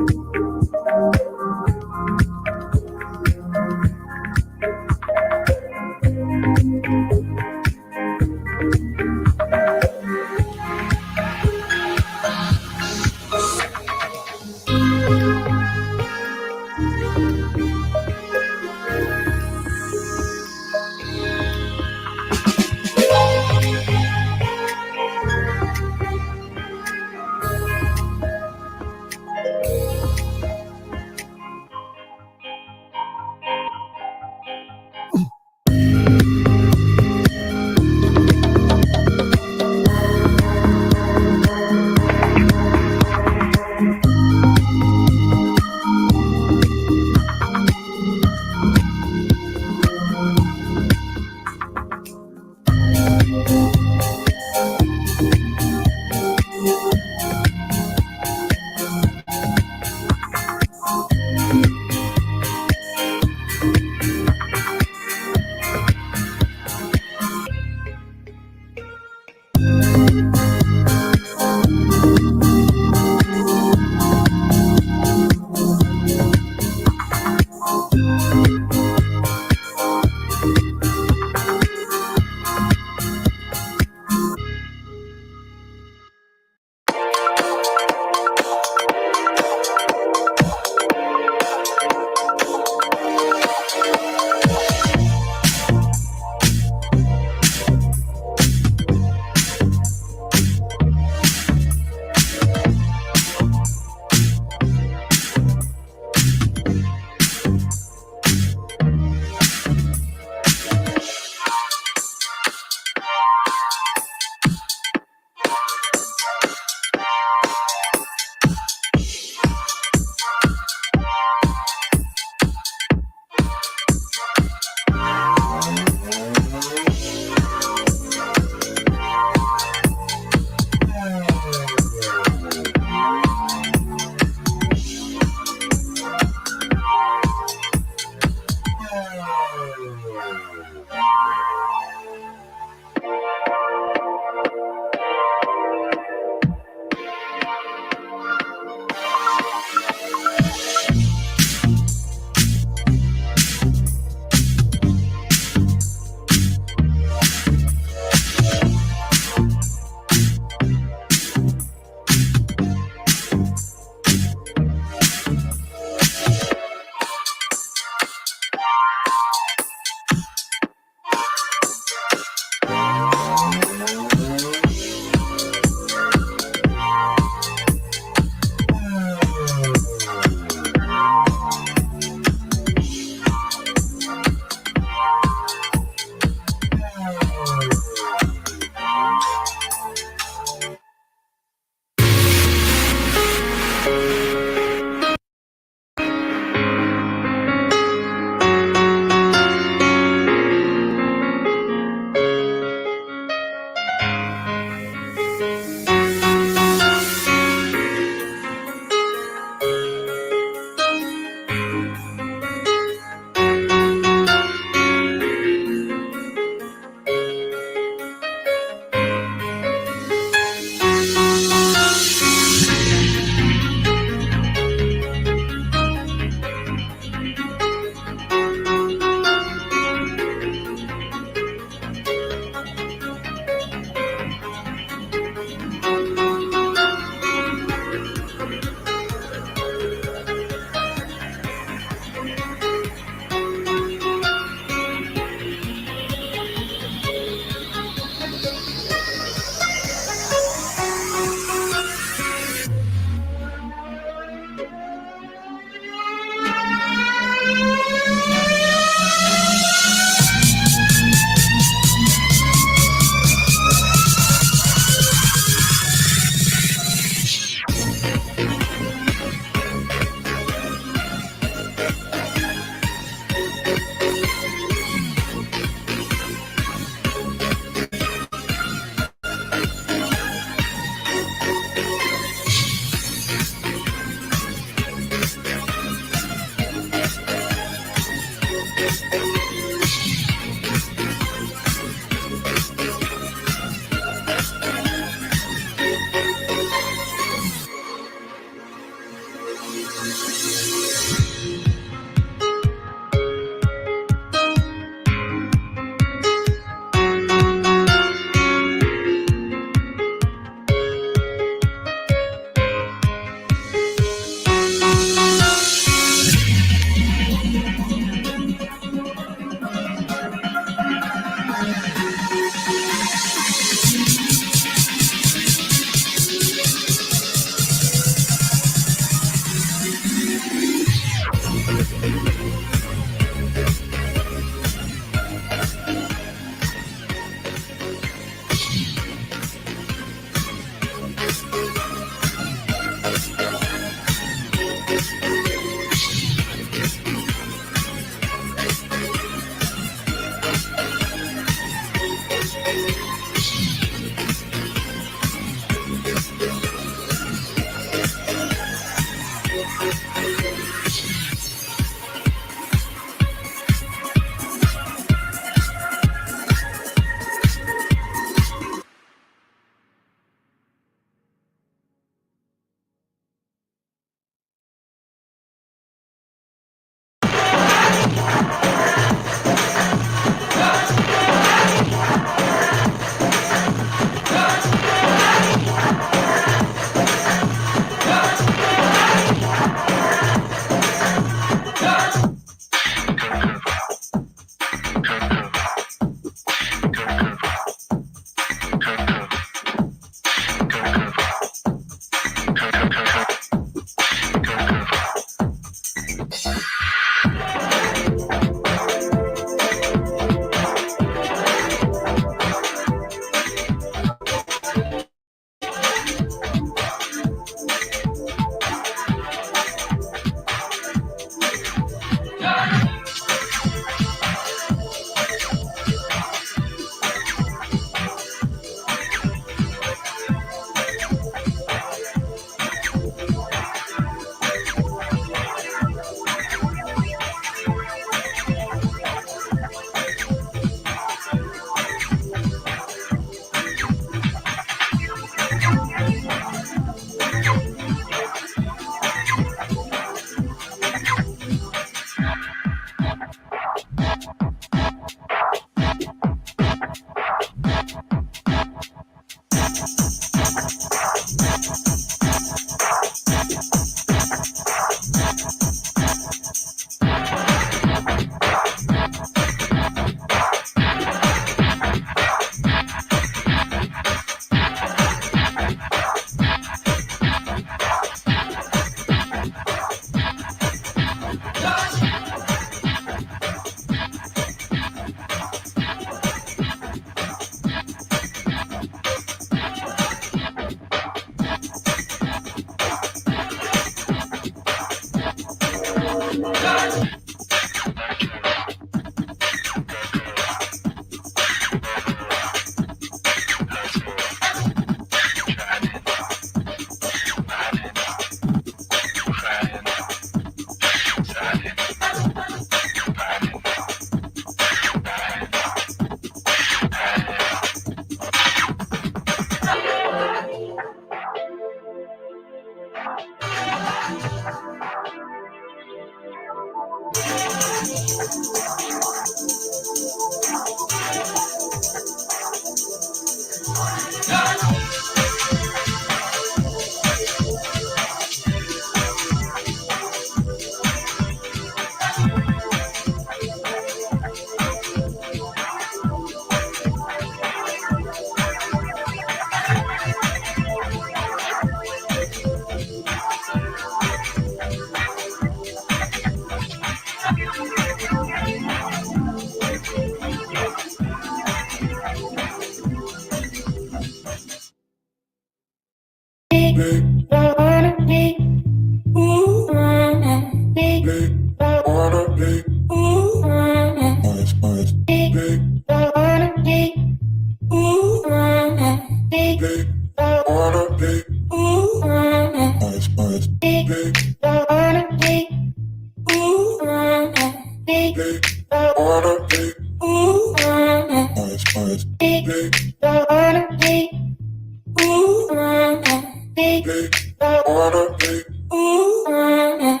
Ooh,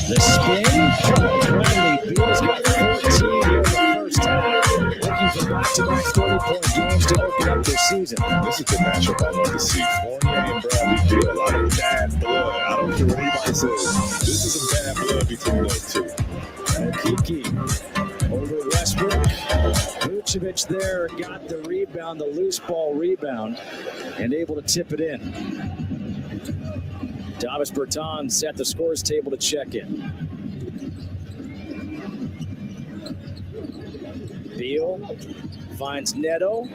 The spin. Bradley Beal's got 14 here in the first half. Looking for back-to-back 30-point games to open up this season. This is the matchup I love to see. Fournier and Bradley Beal. A lot of bad blood. I don't care what anybody says. This is some bad blood between those two. Kiki over Westbrook. Vucevic there got the rebound, the loose ball rebound, and able to tip it in. Davis Bertans at the scores table to check in. Beal finds Neto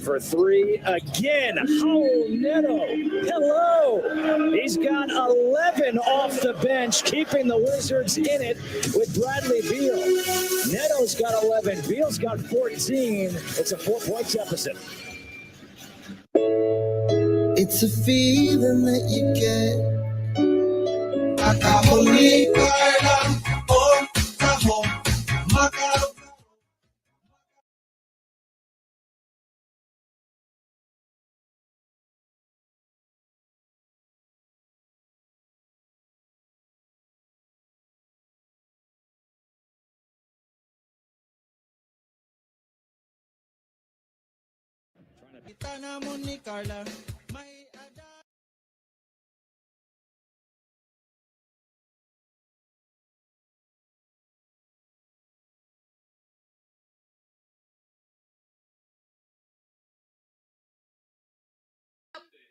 for three again. Oh, Neto, hello. He's got 11 off the bench, keeping the Wizards in it with Bradley Beal. Neto's got 11, Beal's got 14. It's a 4-point deficit. It's a feeling that you get.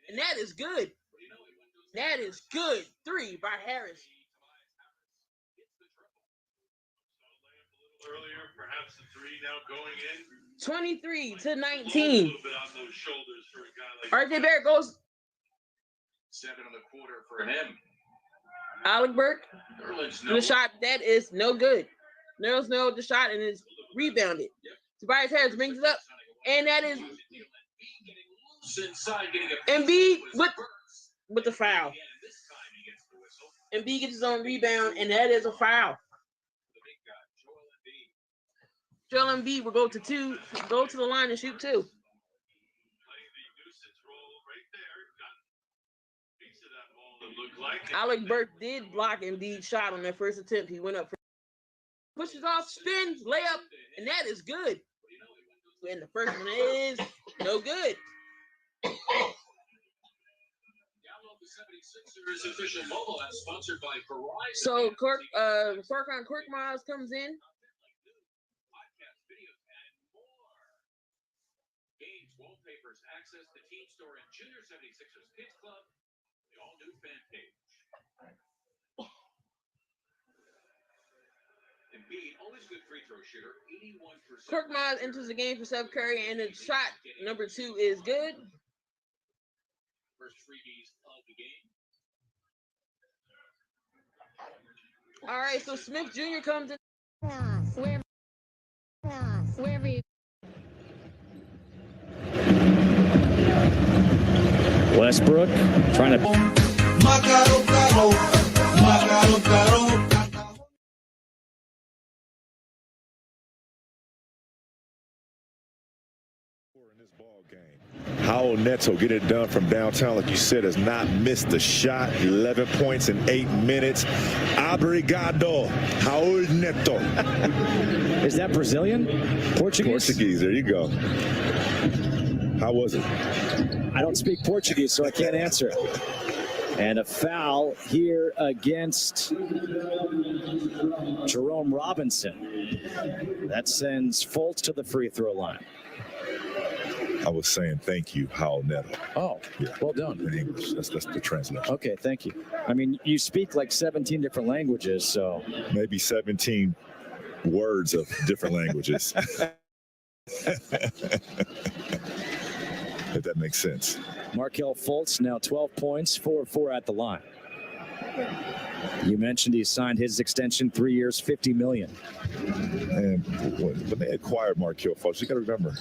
And that is good. That is good. 3 by Harris. Earlier, perhaps the 3 now going in. 23-19. RJ Barrett goes. 7 on the quarter for him. Alec Burke. The shot, that is no good. There's no the shot, and it's rebounded. Tobias Harris brings it up, and that is Embiid with the foul. Embiid gets his own rebound, and that is a foul. Joel Embiid will go to the line and shoot 2. Alec Burke did block Embiid's shot on that first attempt. He went up, pushes off, spins, layup, and that is good. And the first one is no good. So Farrakhan Korkmaz comes in. Wallpapers access the team store and Junior 76ers Kids Club, the all-new fan page. Embiid, always good free throw shooter, 81%. Korkmaz enters the game for Steph Curry, and the shot number 2 is good. First freebies of the game. All right, so Smith Jr. comes in. Wherever you Westbrook trying to. In this ball game, Howell Neto get it done from downtown, like you said, has not missed a shot. 11 points in 8 minutes. Obrigado, Howell Neto. Is that Brazilian? Portuguese? Portuguese. There you go. How was it? I don't speak Portuguese, so I can't answer. And a foul here against Jerome Robinson. That sends Fultz to the free throw line. I was saying thank you, Howell Neto. Oh, yeah. Well done. In English. That's the translation. Okay, thank you. I mean, you speak like 17 different languages, so. Maybe 17 words of different languages. If that makes sense. Markelle Fultz now 12 points, 4-4 at the line. You mentioned he signed his extension, 3 years, $50 million. And when they acquired Markelle Fultz, you got to remember,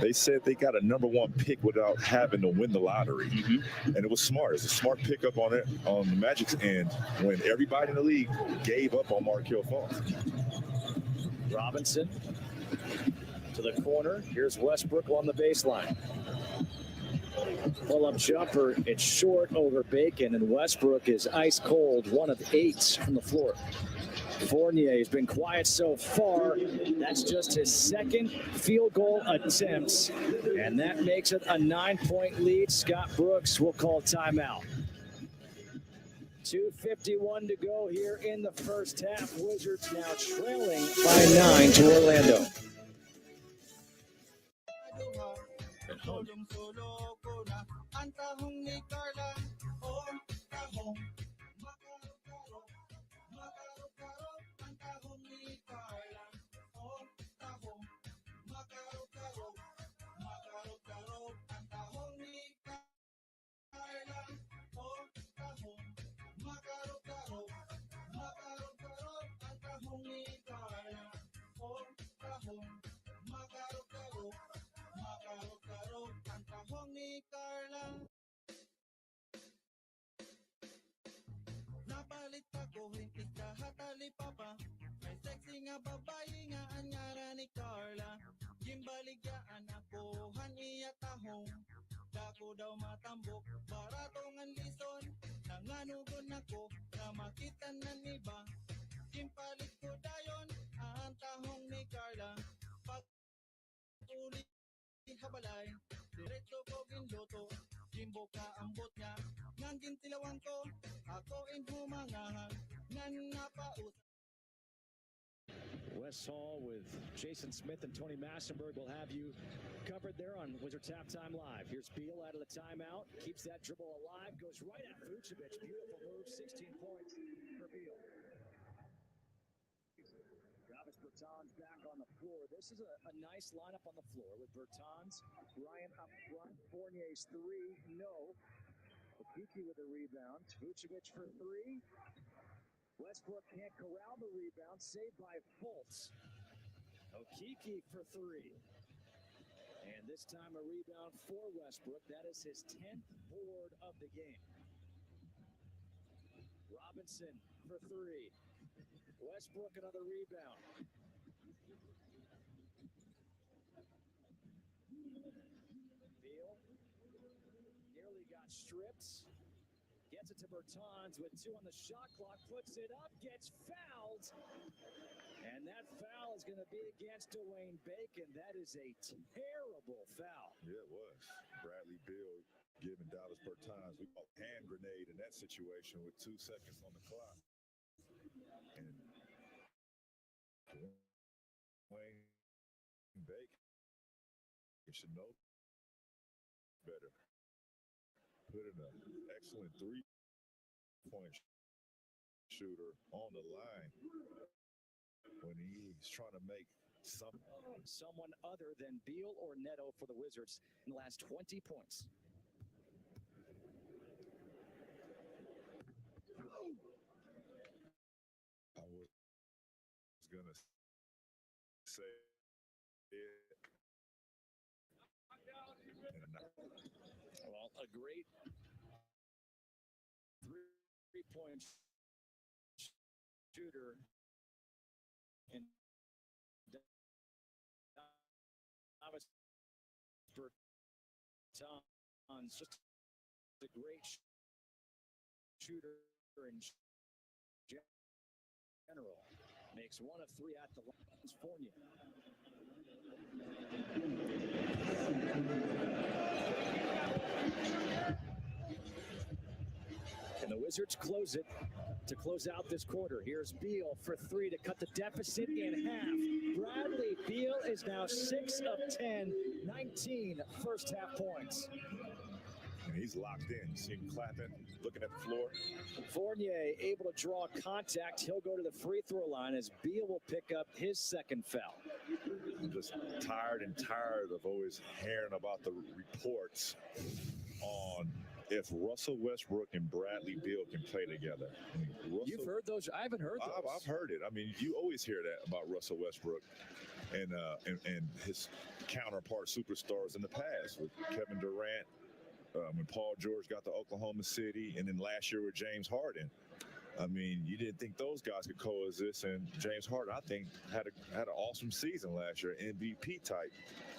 they said they got a #1 pick without having to win the lottery. And it was smart. It's a smart pickup on the Magic's end when everybody in the league gave up on Markelle Fultz. Robinson to the corner. Here's Westbrook on the baseline. Pull-up jumper, it's short over Bacon, and Westbrook is ice cold, 1 of 8 from the floor. Fournier has been quiet so far. That's just his second field goal attempt, and that makes it a 9-point lead. Scott Brooks will call timeout. 2:51 to go here in the first half. Wizards now trailing by 9 to Orlando. ni Carla. Napalit ako, hindi ka hatali papa. May sexy nga babae nga anyara ni Carla. Gimbaligyan ako, haniya tahong. Dako daw matambok, baratong ang lison. Nanganugon ako, na makita ng iba. Gimpalit ko dayon, ang tahong ni Carla. Pag uli habalay, diretso ko ginluto. Jimbo ka ambot niya, ngang gintilawang ko. Ako in humangahan, ngan napaut. Wes Hall with Jason Smith and Tony Massenberg will have you covered there on Wizards Halftime Live. Here's Beal out of the timeout, keeps that dribble alive, goes right at Vucevic. Beautiful move, 16 points for Beal. Travis Bertans back on the floor. This is a nice lineup on the floor with Bertans, Bryant up front, Fournier's three, no. Okiki with a rebound, Vucevic for three. Westbrook can't corral the rebound, saved by Fultz. Okiki for three. And this time a rebound for Westbrook. That is his 10th board of the game. Robinson for three. Westbrook another rebound. Beal nearly got stripped. Gets it to Bertans with 2 on the shot clock, puts it up, gets fouled. And that foul is going to be against Dwayne Bacon. That is a terrible foul. Yeah, it was. Bradley Beal giving Dallas Bertans, we call hand grenade in that situation with 2 seconds on the clock. And Dwayne Bacon should know better. Put in an excellent 3-point shooter on the line when he's trying to make someone other than Beal or Neto for the Wizards in the last 20 points. I was gonna say it. Well, a great 3-point shooter and Davis Bertans, just a great shooter in general. Makes 1 of 3 at the line. Fournier. And the Wizards close it to close out this quarter. Here's Beal for 3 to cut the deficit in half. Bradley Beal is now 6 of 10, 19 first half points. And he's locked in. You see him clapping, looking at the floor. Fournier able to draw contact. He'll go to the free throw line as Beal will pick up his second foul. I'm just tired of always hearing about the reports on if Russell Westbrook and Bradley Beal can play together. I mean, You've heard those? I haven't heard those. I've heard it. I mean, you always hear that about Russell Westbrook and his counterpart superstars in the past with Kevin Durant, when Paul George got to Oklahoma City, and then last year with James Harden. I mean, you didn't think those guys could coexist, and James Harden, I think, had an awesome season last year, MVP type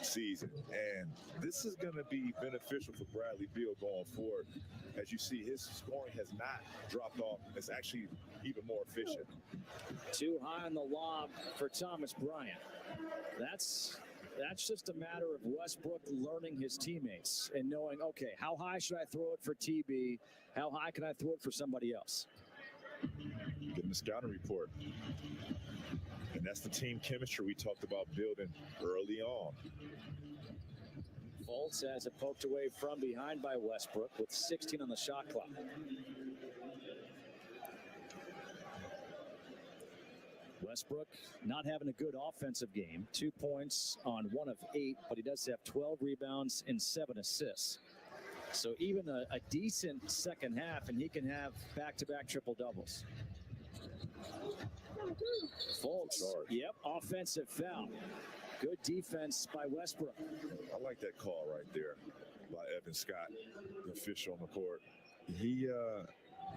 season. And this is going to be beneficial for Bradley Beal going forward. As you see, his scoring has not dropped off. It's actually even more efficient. Too high on the lob for Thomas Bryant. That's just a matter of Westbrook learning his teammates and knowing, okay, how high should I throw it for TB? How high can I throw it for somebody else? Getting the scouting report. And that's the team chemistry we talked about building early on. Fultz has it poked away from behind by Westbrook with 16 on the shot clock. Westbrook not having a good offensive game. 2 points on 1 of 8, but he does have 12 rebounds and 7 assists. So even a decent second half, and he can have back-to-back triple-doubles. Fultz, yep, offensive foul. Good defense by Westbrook. I like that call right there. by Evan Scott, the official on the court. He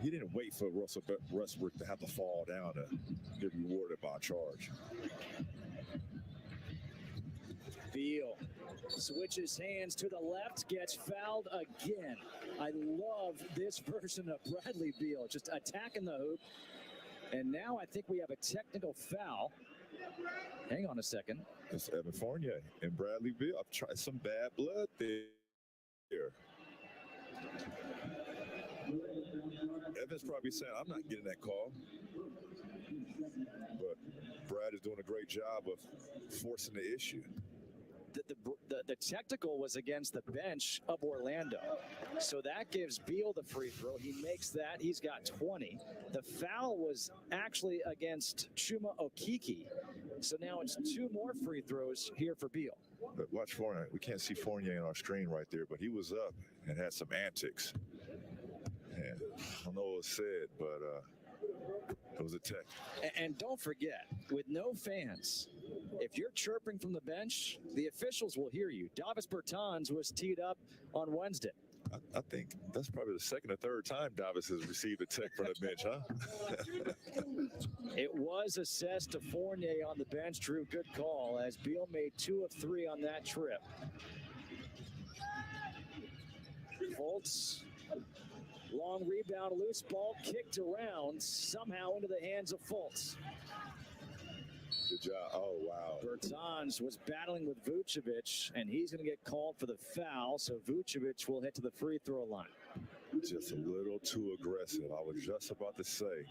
didn't wait for Russell Westbrook to have to fall down to get rewarded by a charge. Beal switches hands to the left, gets fouled again. I love this version of Bradley Beal, just attacking the hoop. And now I think we have a technical foul. Hang on a second. It's Evan Fournier and Bradley Beal. I've tried some bad blood there. Evan's probably saying, I'm not getting that call. But Brad is doing a great job of forcing the issue. The technical was against the bench of Orlando. So that gives Beal the free throw. He makes that. He's got 20. The foul was actually against Chuma Okeke. So now it's 2 more free throws here for Beal. But watch Fournier. We can't see Fournier on our screen right there, but he was up and had some antics. And I don't know what was said, but it was a tech. And don't forget, with no fans, if you're chirping from the bench, the officials will hear you. Davis Bertans was teed up on Wednesday. I think that's probably the second or third time Davis has received a tech from the bench, huh? It was assessed to Fournier on the bench. Drew, good call, as Beal made 2 of 3 on that trip. Fultz, long rebound, loose ball, kicked around, somehow into the hands of Fultz. Good job. Oh, wow. Bertans was battling with Vucevic, and he's going to get called for the foul, so Vucevic will head to the free throw line. Just a little too aggressive. I was just about to say,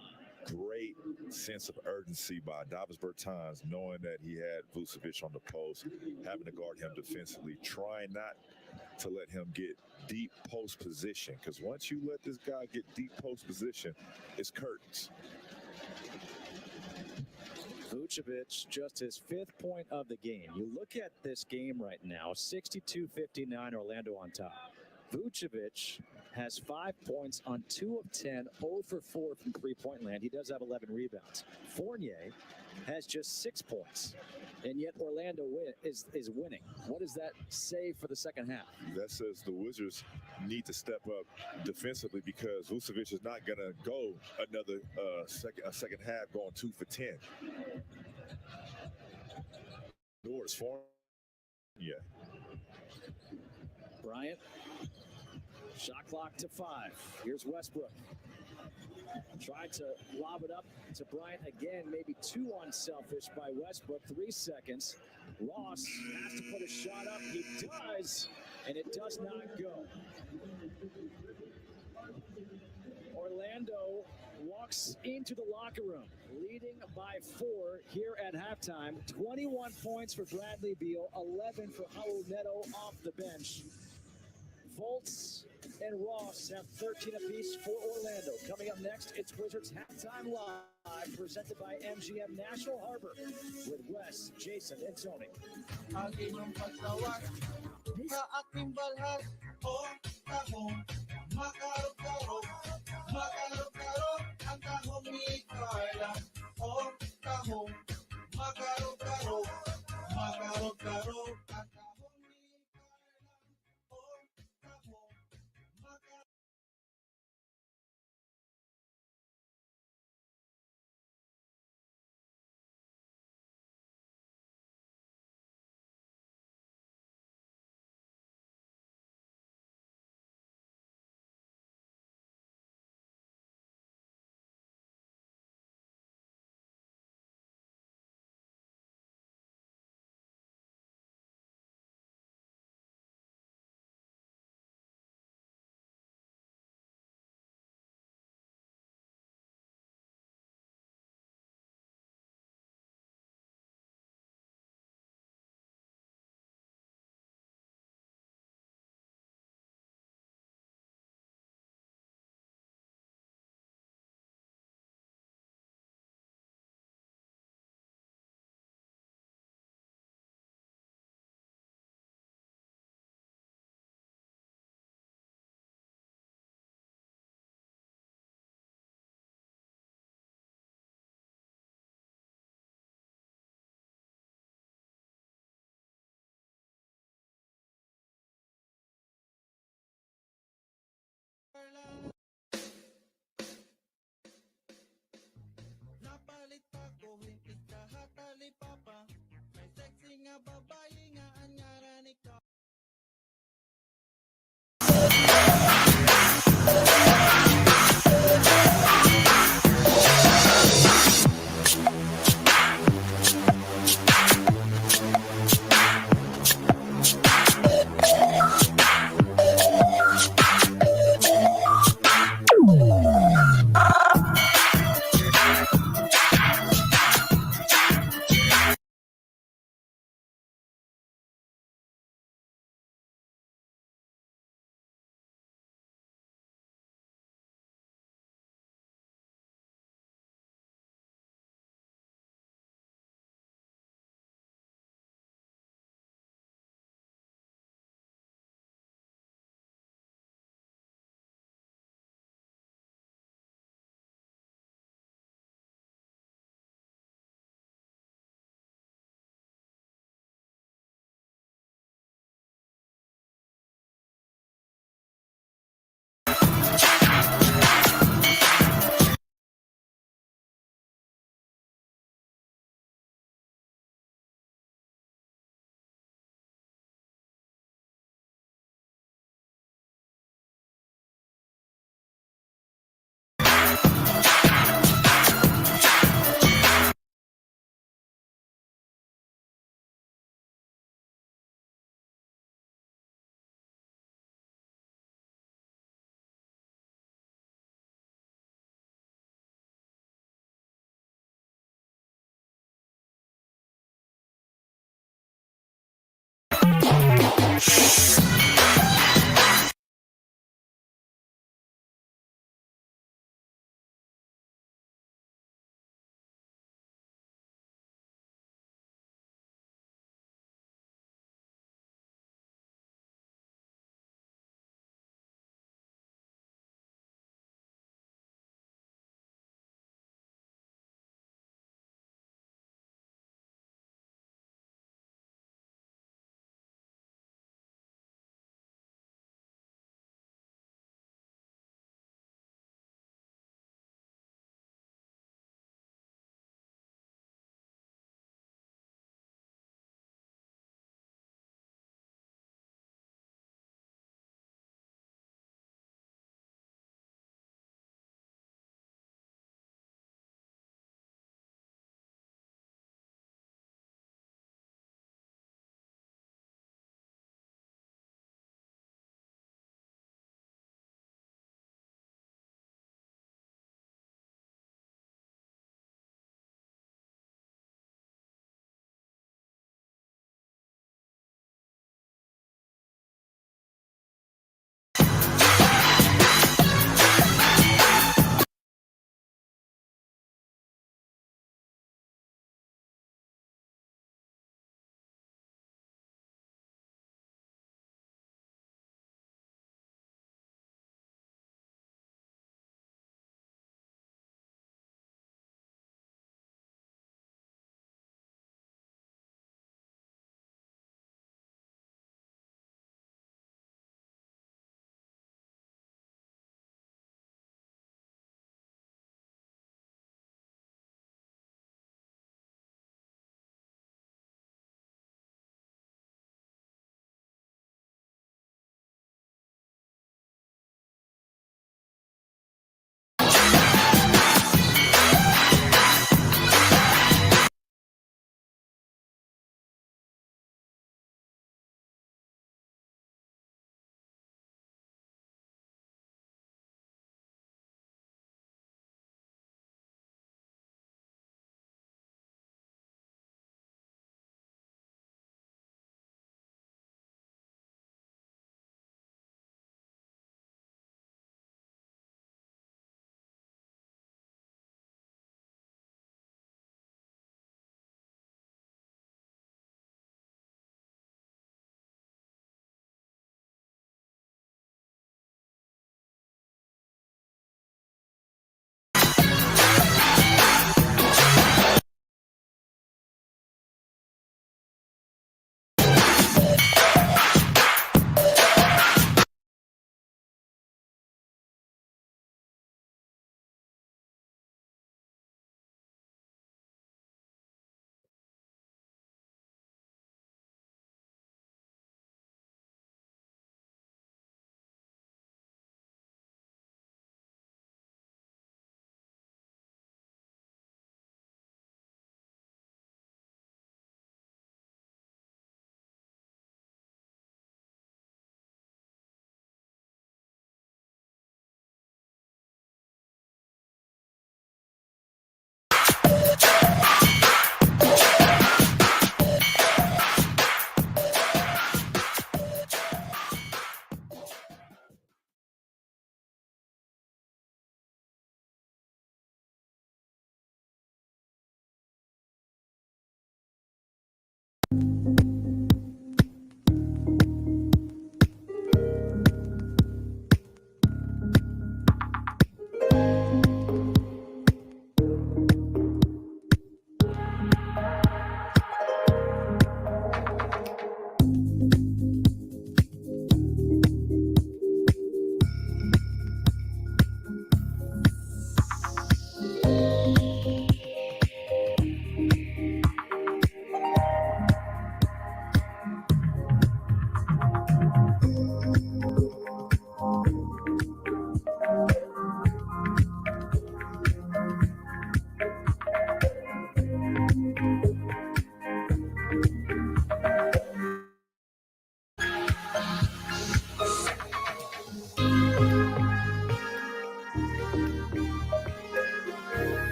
great sense of urgency by Davis Bertans, knowing that he had Vucevic on the post, having to guard him defensively, trying not to let him get deep post position, because once you let this guy get deep post position, it's curtains. Vucevic, just his 5th point of the game. You look at this game right now, 62-59, Orlando on top. Vucevic has 5 points on 2 of 10, 0 for 4 from three-point land. He does have 11 rebounds. Fournier has just 6 points, and yet Orlando is winning. What does that say for the second half? That says the Wizards need to step up defensively, because Vucevic is not going to go another second half going 2 for 10. Nor is Fournier. Bryant, shot clock to 5. Here's Westbrook. Tried to lob it up to Bryant again, maybe too unselfish by Westbrook. 3 seconds. Ross has to put a shot up. He does, and it does not go. Orlando walks into the locker room, leading by 4 here at halftime. 21 points for Bradley Beal, 11 for Raul Neto off the bench. Fultz and Ross have 13 apiece for Orlando. Coming up next, it's Wizards Halftime Live, presented by MGM National Harbor, with Wes, Jason, and Tony. Ang inyong pagtawag sa aking balhas o kahong makarog-karog, ang kahong ni Carla o kahong makarog-karog, ang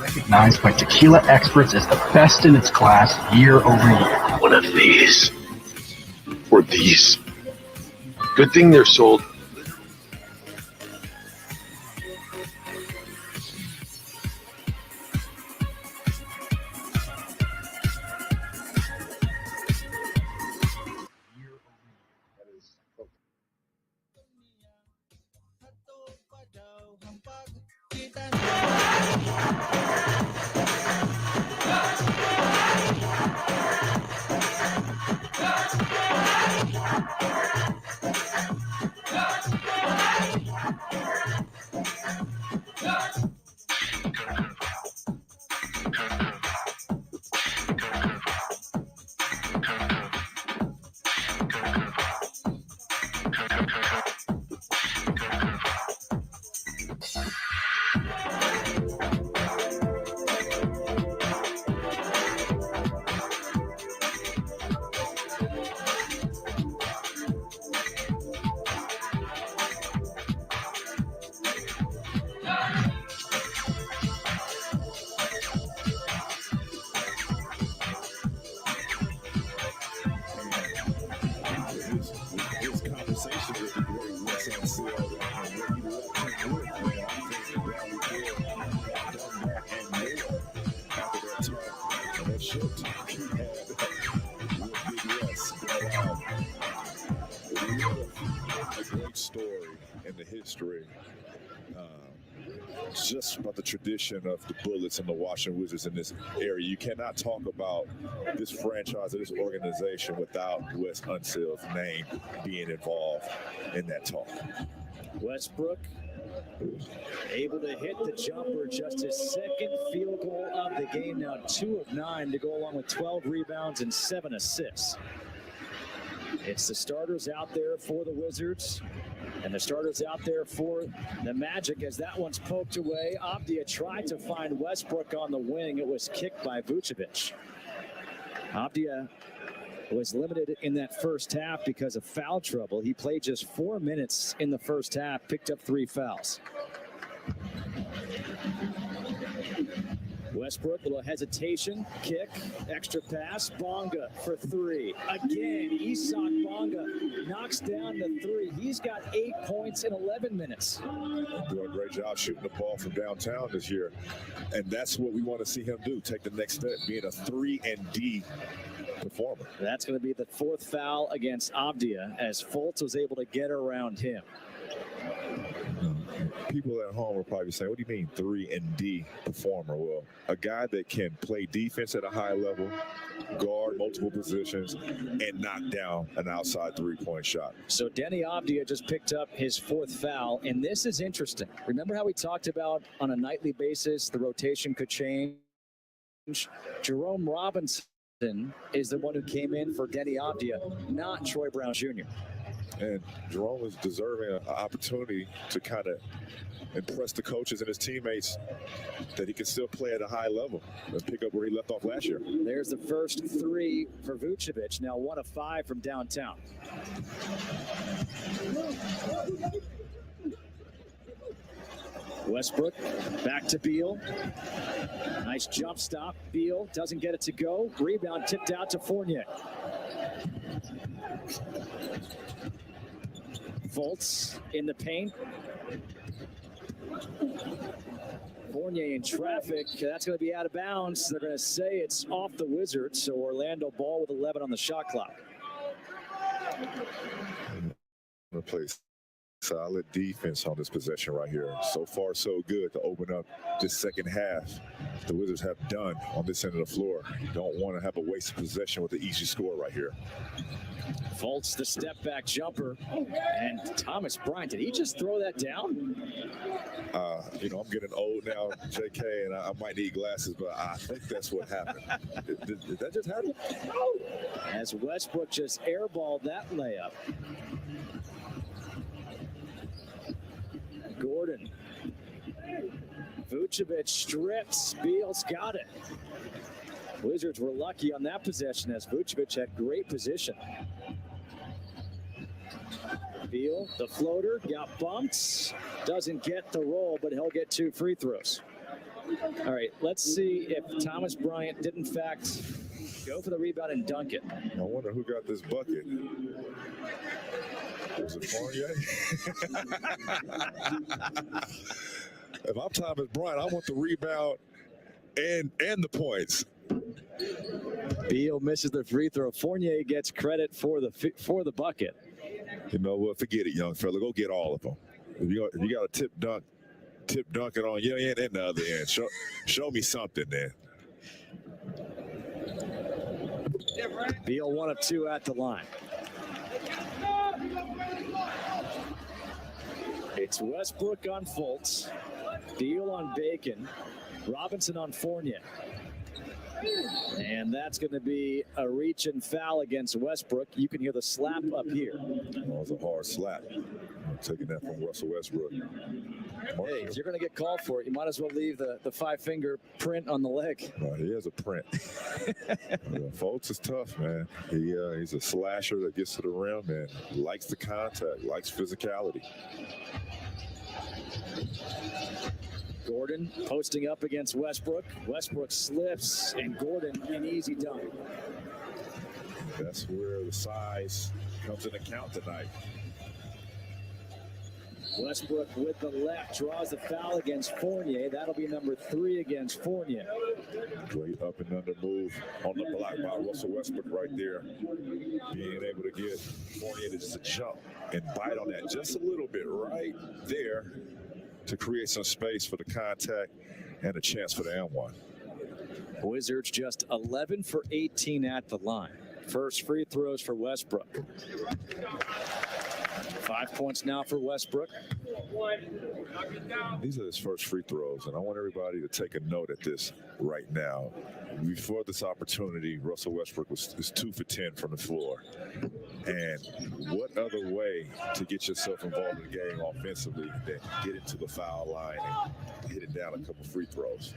Recognized by tequila experts as the best in its class year over year. One of these. Or these. Good thing they're sold. just about the tradition of the Bullets and the Washington Wizards in this area. You cannot talk about this franchise or this organization without Wes Unseld's name being involved in that talk. Westbrook able to hit the jumper, just his second field goal of the game. Now 2 of 9 to go along with 12 rebounds and 7 assists. It's the starters out there for the Wizards and the starters out there for the Magic as that one's poked away. Avdia tried to find Westbrook on the wing. It was kicked by Vucevic. Avdia was limited in that first half because of foul trouble. He played just 4 minutes in the first half, picked up 3 fouls. Westbrook, little hesitation, kick, extra pass, Bonga for 3. Again, Isak Bonga knocks down the 3. He's got 8 points in 11 minutes. Doing a great job shooting the ball from downtown this year. And that's what we want to see him do, take the next step, being a 3-and-D performer. That's going to be the 4th foul against Avdia as Fultz was able to get around him. People at home are probably saying, what do you mean 3-and-D performer? Well, a guy that can play defense at a high level, guard multiple positions, and knock down an outside 3-point shot. So Denny Avdia just picked up his 4th foul, and this is interesting. Remember how we talked about on a nightly basis the rotation could change? Jerome Robinson is the one who came in for Denny Avdia, not Troy Brown Jr. And Jerome was deserving an opportunity to kind of impress the coaches and his teammates that he can still play at a high level and pick up where he left off last year. There's the first 3 for Vucevic, now 1 of 5 from downtown. Westbrook back to Beal. Nice jump stop. Beal doesn't get it to go. Rebound tipped out to Fournier. Fultz in the paint. Fournier in traffic. That's going to be out of bounds. They're going to say it's off the Wizards. So Orlando ball with 11 on the shot clock. Place solid defense on this possession right here. So far, so good to open up this second half. The Wizards have done on this end of the floor. You don't want to have a wasted possession with the easy score right here. Fultz, the step back jumper. And Thomas Bryant, did he just throw that down? You know, I'm getting old now, JK, and I might need glasses, but I think that's what happened. Did that just happen? As Westbrook just airballed that layup. Gordon. Vucevic strips. Beal's got it. Wizards were lucky on that possession as Vucevic had great position. Beal, the floater, got bumped. Doesn't get the roll, but he'll get 2 free throws. All right, let's see if Thomas Bryant did in fact go for the rebound and dunk it. I wonder who got this bucket. Was it Fournier? If I'm Thomas Bryant, I want the rebound and the points. Beal misses the free throw. Fournier gets credit for the bucket. You know what? Forget it, young fella. Go get all of them. If you got a tip dunk it on your end and the other end. Show me something, then. Beal 1 of 2 at the line. It's Westbrook on Fultz, Beal on Bacon, Robinson on Fournier. And that's going to be a reach and foul against Westbrook. You can hear the slap up here. That was a hard slap. I'm taking that from Russell Westbrook. Hey, if you're going to get called for it, you might as well leave the 5-finger print on the leg. He has a print. Fultz is tough, man. He's a slasher that gets to the rim and likes the contact, likes physicality. Gordon posting up against Westbrook. Westbrook slips, and Gordon an easy dunk. That's where the size comes into account tonight. Westbrook with the left draws the foul against Fournier. That'll be number 3 against Fournier. Great up and under move on the block by Russell Westbrook right there. Being able to get Fournier to just jump and bite on that just a little bit right there. to create some space for the contact and a chance for the M1. Wizards just 11 for 18 at the line. First free throws for Westbrook. 5 points now for Westbrook. These are his first free throws, and I want everybody to take a note at this right now. Before this opportunity, Russell Westbrook is 2 for 10 from the floor. And what other way to get yourself involved in the game offensively than get into the foul line and hit it down a couple free throws?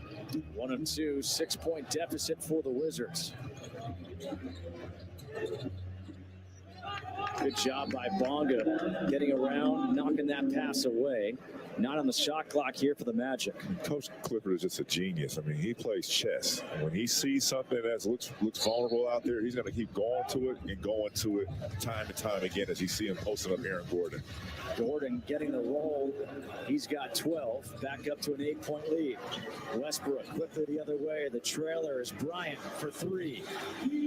1 of 2, 6-point deficit for the Wizards. Good job by Bonga getting around, knocking that pass away. Not on the shot clock here for the Magic. Coach Clifford is just a genius. I mean, he plays chess. When he sees something that looks vulnerable out there, he's going to keep going to it and going to it time and time again as you see him posting up Aaron Gordon. Gordon getting the roll. He's got 12, back up to an 8-point lead. Westbrook quickly the other way. The trailer is Bryant for 3.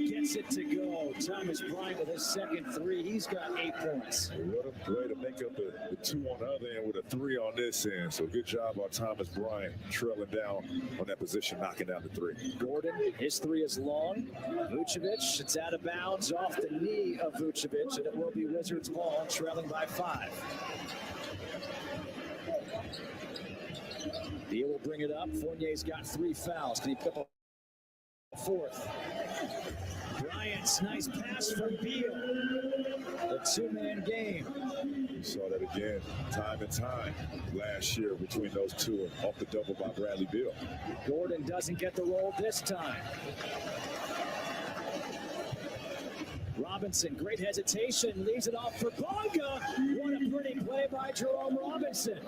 Gets it to go. Thomas Bryant with his second 3. He's got 8 points. What a way to make up the 2 on the other end with a 3 on this end. So good job by Thomas Bryant trailing down on that position, knocking down the 3. Gordon, his 3 is long. Vucevic, it's out of bounds off the knee of Vucevic, and it will be Wizards ball, trailing by 5. Beal will bring it up. Fournier's got 3 fouls. Can he pick up a 4th? Bryant's nice pass from Beal. The 2-man game. We saw that again, time and time last year between those two, off the double by Bradley Beal. Gordon doesn't get the roll this time. Robinson, great hesitation, leaves it off for Bonga. What a pretty play by Jerome Robinson.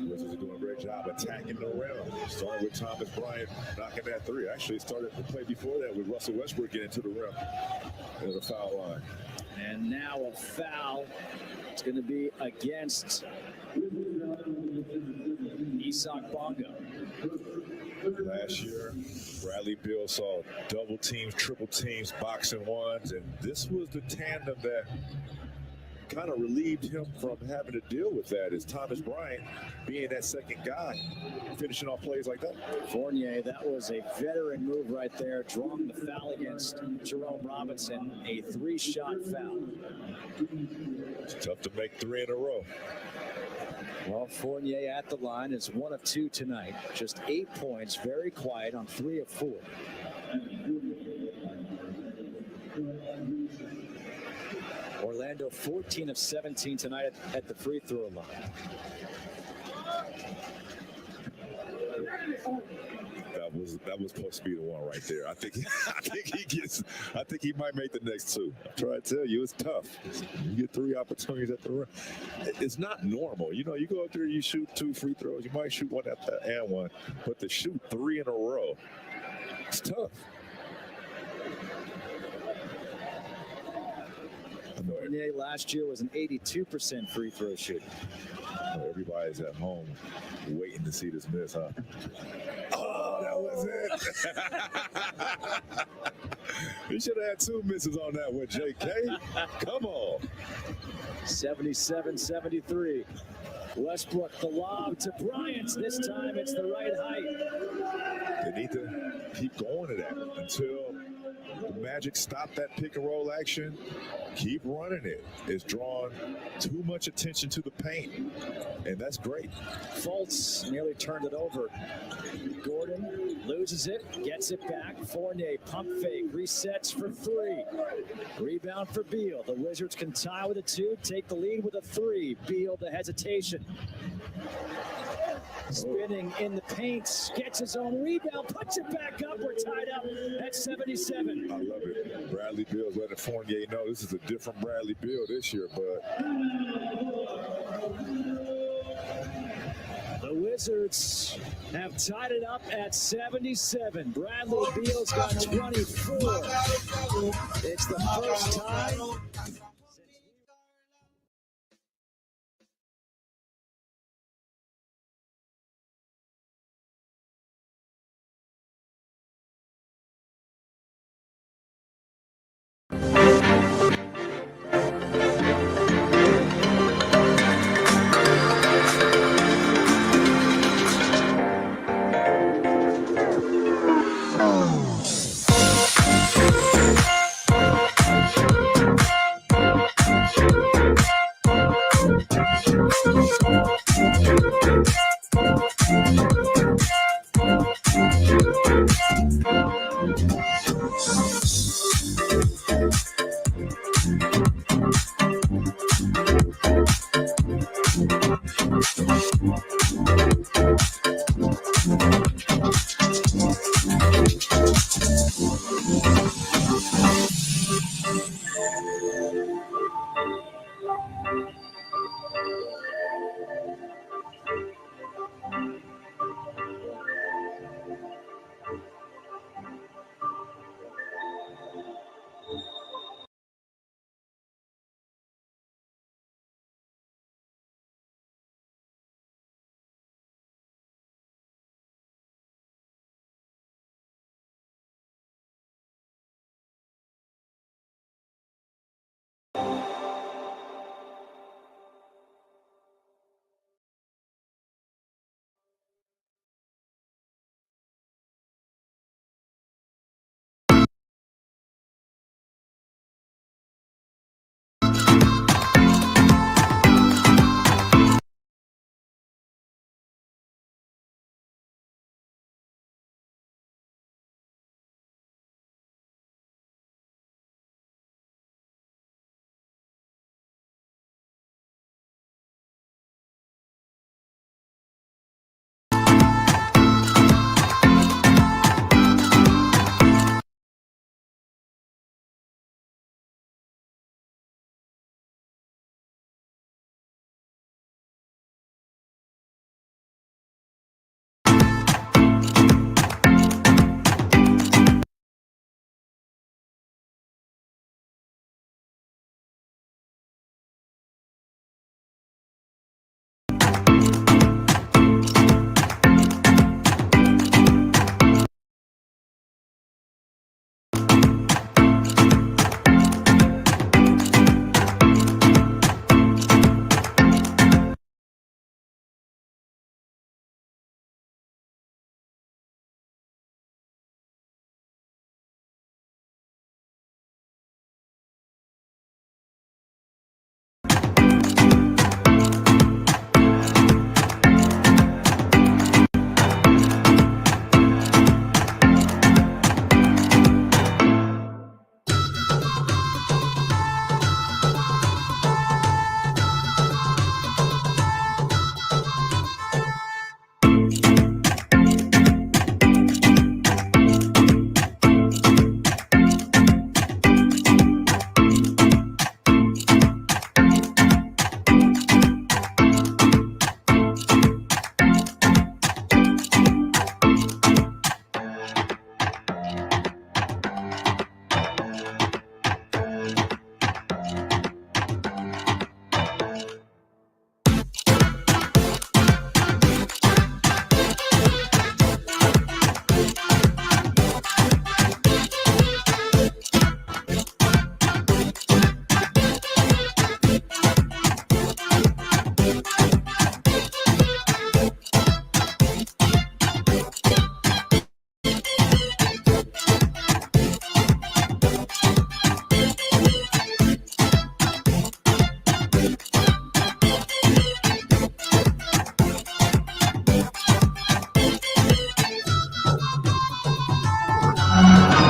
Wizards are doing a great job attacking the rim. Started with Thomas Bryant knocking that 3. Actually, it started the play before that with Russell Westbrook getting to the rim. There's a foul line. And now a foul. It's going to be against Isak Bonga. Last year, Bradley Beal saw double teams, triple teams, boxing ones, and this was the tandem that kind of relieved him from having to deal with that, is Thomas Bryant being that second guy, finishing off plays like that. Fournier, that was a veteran move right there, drawing the foul against Jerome Robinson, a 3-shot foul. It's tough to make 3 in a row. Well, Fournier at the line is 1 of 2 tonight. Just 8 points, very quiet on 3 of 4. Orlando 14 of 17 tonight at the free throw line. That was supposed to be the one right there. I think he might make the next 2. I'm trying to tell you, it's tough. You get 3 opportunities at the rim. It's not normal. You know, you go out there, you shoot 2 free throws. You might shoot 1 at the and 1, but to shoot 3 in a row, it's tough. Fournier last year was an 82% free throw shooter. Everybody's at home waiting to see this miss, huh? Oh, that was it. You should have had 2 misses on that one, JK. Come on. 77-73. Westbrook, the lob to Bryant. This time it's the right height. They need to keep going to that until the Magic stop that pick and roll action. Keep running it. It's drawn too much attention to the paint, and that's great. Fultz nearly turned it over. Gordon loses it, gets it back. Fournier pump fake, resets for 3. Rebound for Beal. The Wizards can tie with a 2, take the lead with a 3. Beal, the hesitation. Spinning in the paint, gets his own rebound, puts it back up. We're tied up at 77. I love it. Bradley Beal's letting Fournier know this is a different Bradley Beal this year, but the Wizards have tied it up at 77. Bradley Beal's got 24. It's the first time.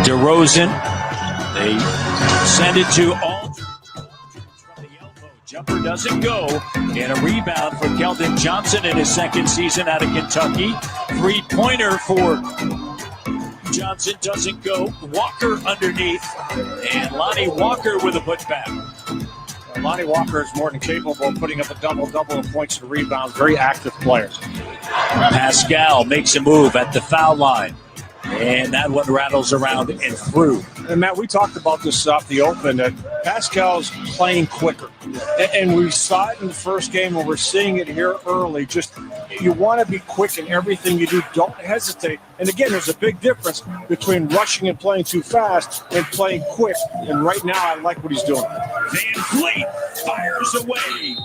DeRozan. They send it to Aldridge. From the elbow. Jumper doesn't go. And a rebound for Keldon Johnson in his second season out of Kentucky. Three-pointer for Johnson doesn't go. Walker underneath. And Lonnie Walker with a putback. Lonnie Walker is more than capable of putting up a double-double in points and rebounds. Very active player. Pascal makes a move at the foul line. And that one rattles around and through. And Matt, we talked about this off the open, that Pascal's playing quicker. And we saw it in the first game, and we're seeing it here early. Just, you want to be quick in everything you do. Don't hesitate. And again, there's a big difference between rushing and playing too fast and playing quick. And right now, I like what he's doing. Van Fleet fires away,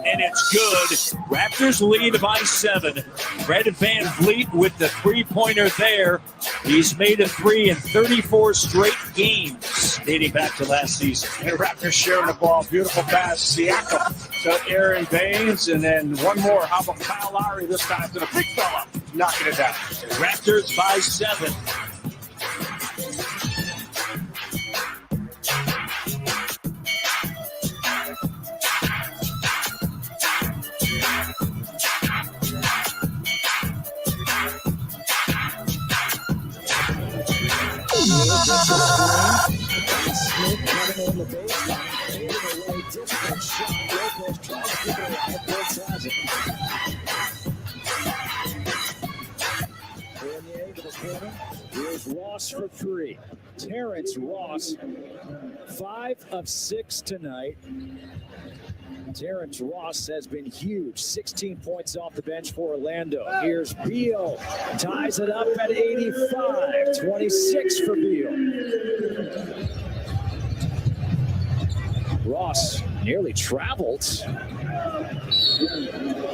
and it's good. Raptors lead by 7. Fred Van Vliet with the three-pointer there. He's made a 3 in 34 straight games dating back to last season. And Raptors sharing the ball. Beautiful pass. Siakam to Aaron Baines. And then one more. How about Kyle Lowry this time to the big fella? Knocking it down. Raptors by 7. Smith coming on the baseline, fading away, difficult shot. Lopez tries to keep it alive, Brooks has it. Fournier to the corner. Here's Ross for 3. Terrence Ross, 5 of 6 tonight. Terrence Ross has been huge. 16 points off the bench for Orlando. Here's Beal. Ties it up at 85. 26 for Beal. Ross nearly traveled.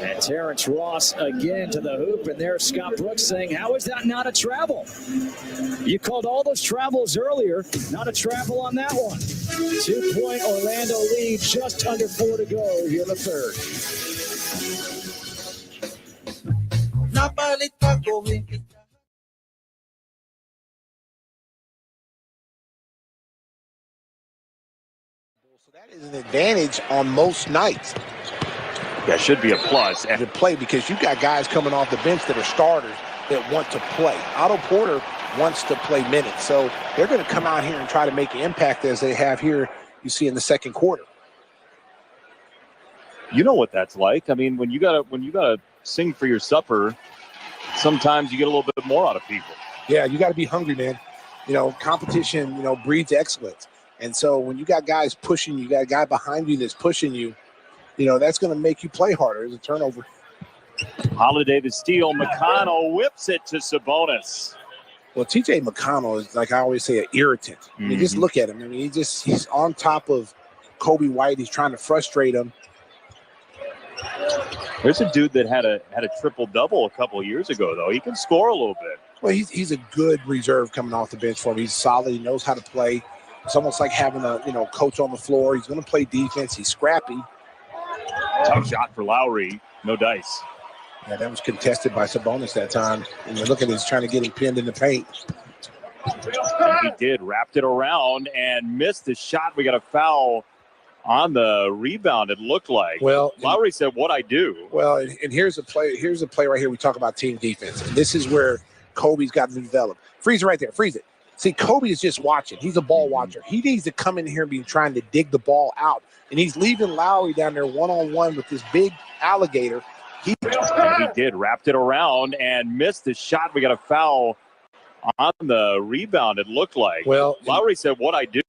And Terrence Ross again to the hoop. And there's Scott Brooks saying, how is that not a travel? You called all those travels earlier. Not a travel on that one. 2-point Orlando lead, just under 4 to go here in the third. So that is an advantage on most nights. That should be a plus. And to play because you got guys coming off the bench that are starters that want to play. Otto Porter wants to play minutes. So they're going to come out here and try to make an impact as they have here, you see in the second quarter. You know what that's like. I mean, when you gotta sing for your supper, sometimes you get a little bit more out of people. Yeah, you got to be hungry, man. You know, competition, you know, breeds excellence. And so when you got guys pushing you, got a guy behind you that's pushing you, you know, that's going to make you play harder. There's a turnover. Holiday the steal. McConnell whips it to Sabonis. Well, TJ McConnell is, like I always say, an irritant. I mean, just look at him. I mean, he's on top of Kobe White. He's trying to frustrate him. There's a dude that had a triple-double a couple of years ago, though. He can score a little bit. Well, he's a good reserve coming off the bench for him. He's solid. He knows how to play. It's almost like having a coach on the floor. He's going to play defense. He's scrappy. Tough shot for Lowry. No dice. Yeah, that was contested by Sabonis that time. And you look at he's trying to get him pinned in the paint. And he did. Wrapped it around and missed the shot. We got a foul on the rebound, it looked like. Well, Lowry said, "What I do?" Well, and here's a play. Here's a play right here. We talk about team defense. And this is where Kobe's got to develop. Freeze it right there. Freeze it. See, Kobe is just watching. He's a ball watcher. He needs to come in here and be trying to dig the ball out. And he's leaving Lowry down there one-on-one with this big alligator. And he did. Wrapped it around and missed the shot. We got a foul on the rebound, it looked like. Well, Lowry said, "What I do?"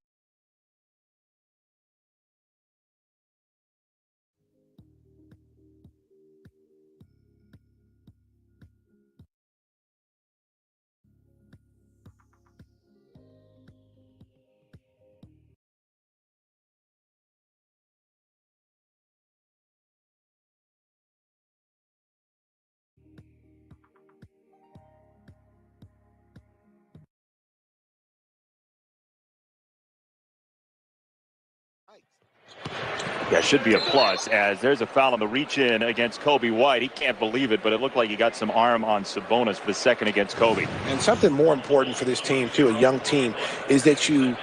Yeah, should be a plus, as there's a foul on the reach-in against Kobe White. He can't believe it, but it looked like he got some arm on Sabonis for the second against Kobe. And something more important for this team, too, a young team, is that you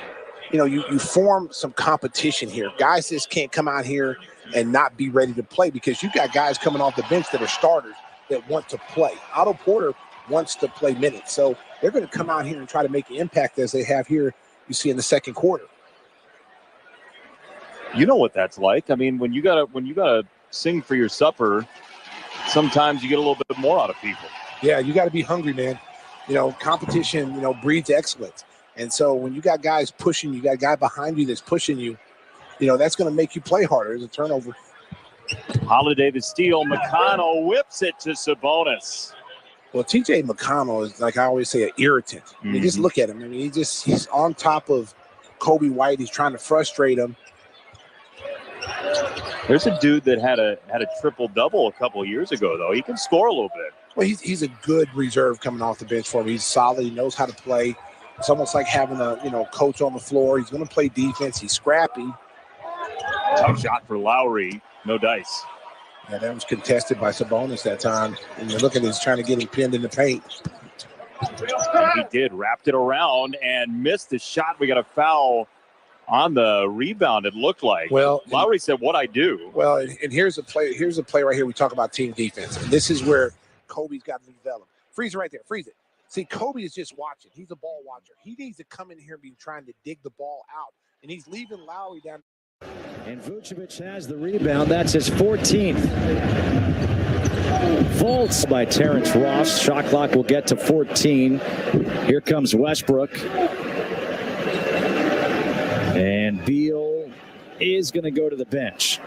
form some competition here. Guys just can't come out here and not be ready to play because you got guys coming off the bench that are starters that want to play. Otto Porter wants to play minutes. So they're going to come out here and try to make an impact as they have here, you see in the second quarter. You know what that's like. I mean, when you gotta sing for your supper, sometimes you get a little bit more out of people. Yeah, you got to be hungry, man. You know, competition, breeds excellence. And so when you got guys pushing you, got a guy behind you that's pushing you, that's going to make you play harder. There's a turnover. Holiday the steal. McConnell whips it to Sabonis. Well, TJ McConnell is, like I always say, an irritant. I mean, just look at him. I mean, he's on top of Kobe White. He's trying to frustrate him. There's a dude that had a triple-double a couple of years ago, though. He can score a little bit. Well, he's a good reserve coming off the bench for him. He's solid. He knows how to play. It's almost like having a coach on the floor. He's going to play defense. He's scrappy. Tough shot for Lowry. No dice. Yeah, that was contested by Sabonis that time. And you look at it, he's trying to get him pinned in the paint. And he did. Wrapped it around and missed the shot. We got a foul on the rebound, it looked like. Well, Lowry said, "What I do?" Well, and here's a play. Here's a play right here. We talk about team defense, and this is where Kobe's got to develop. Freeze it right there. Freeze it. See, Kobe is just watching. He's a ball watcher. He needs to come in here and be trying to dig the ball out, and he's leaving Lowry down. And Vucevic has the rebound. That's his 14th. Volts by Terrence Ross. Shot clock will get to 14. Here comes Westbrook. And Beal is going to go to the bench.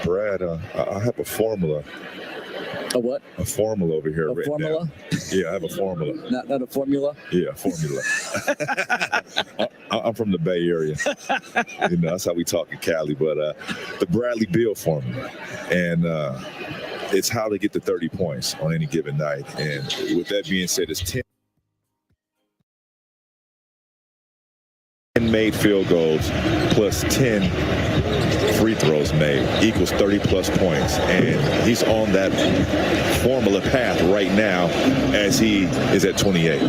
Brad, I have a formula. A what? A formula over here. A formula? Down. Yeah, I have a formula. Not a formula? Yeah, formula. I'm from the Bay Area. That's how we talk in Cali. But the Bradley Beal formula. And it's how to get to 30 points on any given night. And with that being said, it's 10 made field goals plus 10 free throws made equals 30-plus points. And he's on that formula path right now as he is at 28.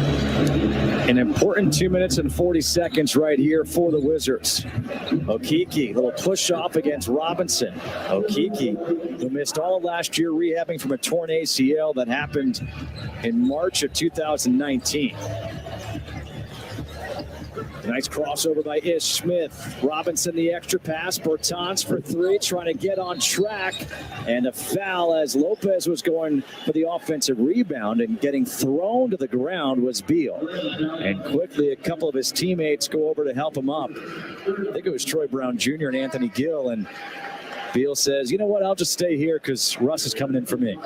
An important 2 minutes and 40 seconds right here for the Wizards. Okeke, little push off against Robinson. Okeke, who missed all of last year rehabbing from a torn ACL that happened in March of 2019. Nice crossover by Ish Smith. Robinson the extra pass. Bertans for three, trying to get on track. And a foul as Lopez was going for the offensive rebound, and getting thrown to the ground was Beal. And quickly a couple of his teammates go over to help him up. I think it was Troy Brown Jr. and Anthony Gill. And Beal says, you know what, I'll just stay here because Russ is coming in for me.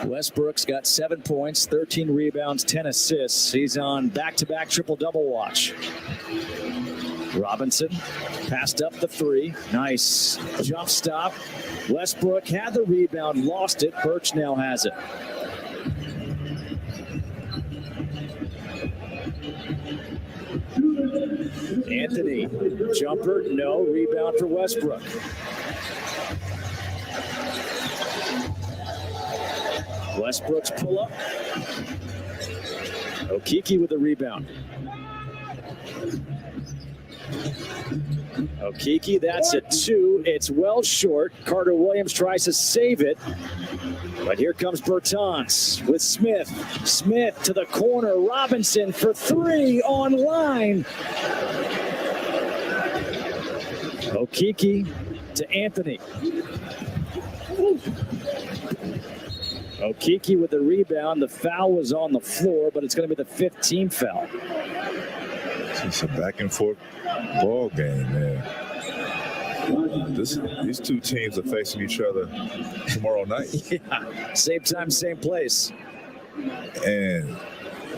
Westbrook's got 7 points, 13 rebounds, 10 assists. He's on back-to-back triple-double watch. Robinson passed up the three. Nice jump stop. Westbrook had the rebound, lost it. Birch now has it. Anthony, jumper, no. Rebound for Westbrook. Westbrook's pull-up. Okeke with the rebound. Okeke, that's a two. It's well short. Carter Williams tries to save it. But here comes Bertans with Smith. Smith to the corner. Robinson for three online. Okeke to Anthony. Okeke with the rebound. The foul was on the floor, but it's going to be the 15th foul. It's a back and forth ball game, man. These two teams are facing each other tomorrow night. Yeah, same time, same place. And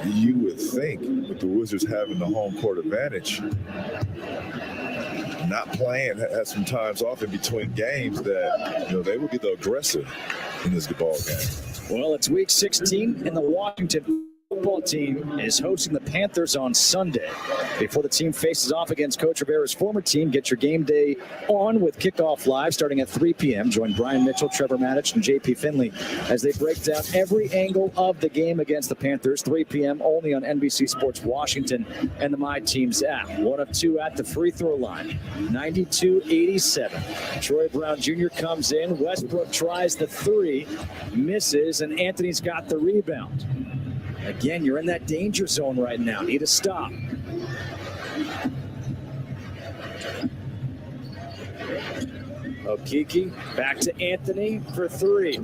you would think with the Wizards having the home court advantage, not playing, had some times off in between games, that they would get the aggressive in this ball game. Well, it's week 16, and the Washington football team is hosting the Panthers on Sunday. Before the team faces off against Coach Rivera's former team, get your game day on with Kickoff Live starting at 3 p.m. Join Brian Mitchell, Trevor Maddich, and JP Finley as they break down every angle of the game against the Panthers. 3 p.m. only on NBC Sports Washington and the My Teams app. 1 of 2 at the free throw line. 92-87. Troy Brown Jr. comes in. Westbrook tries the three, misses, and Anthony's got the rebound. Again, you're in that danger zone right now. Need a stop. Okeke back to Anthony for three.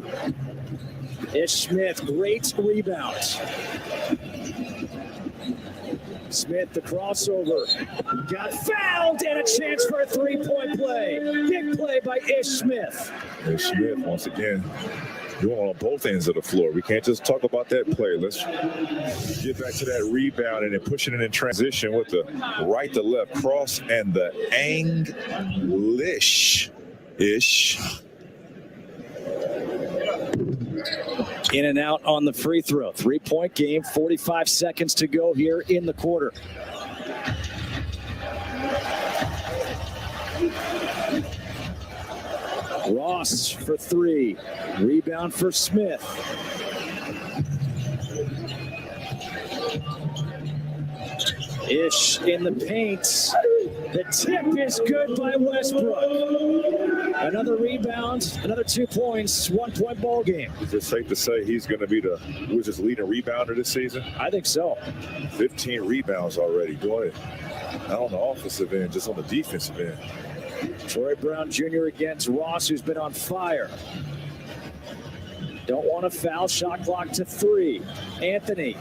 Ish Smith, great rebound. Smith, the crossover. Got fouled and a chance for a three-point play. Big play by Ish Smith. Ish Smith, once again, doing on both ends of the floor. We can't just talk about that play. Let's get back to that rebound and then pushing it in transition with the right to left cross and the English-ish. In and out on the free throw. 3-point game, 45 seconds to go here in the quarter. Ross for three. Rebound for Smith. Ish in the paint. The tip is good by Westbrook. Another rebound, another 2 points, 1-point ball game. Is it safe to say he's going to be the Wizards' leading rebounder this season? I think so. 15 rebounds already. Doing it not on the offensive end, just on the defensive end. Troy Brown Jr. against Ross, who's been on fire. Don't want to foul. Shot clock to 3. Anthony.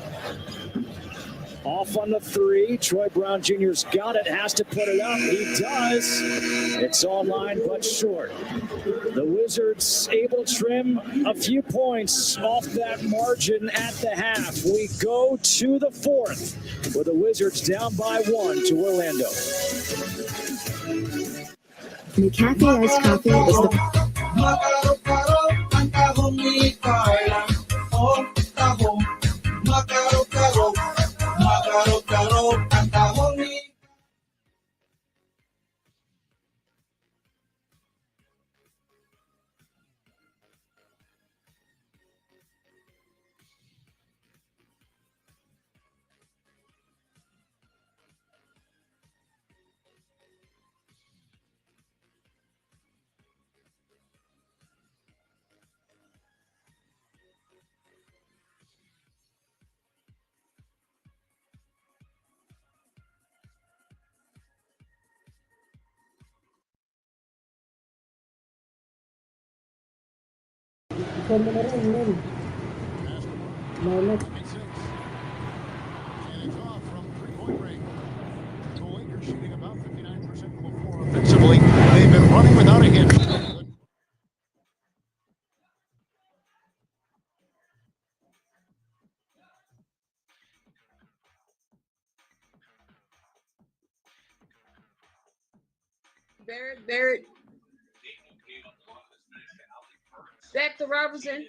Off on the 3. Troy Brown Jr.'s got it. Has to put it up. He does. It's online, but short. The Wizards able to trim a few points off that margin at the half. We go to the fourth, with the Wizards down by 1 to Orlando. McCafe iced coffee is the Offensively, they've been running without a hit. Barrett. Back to Robinson.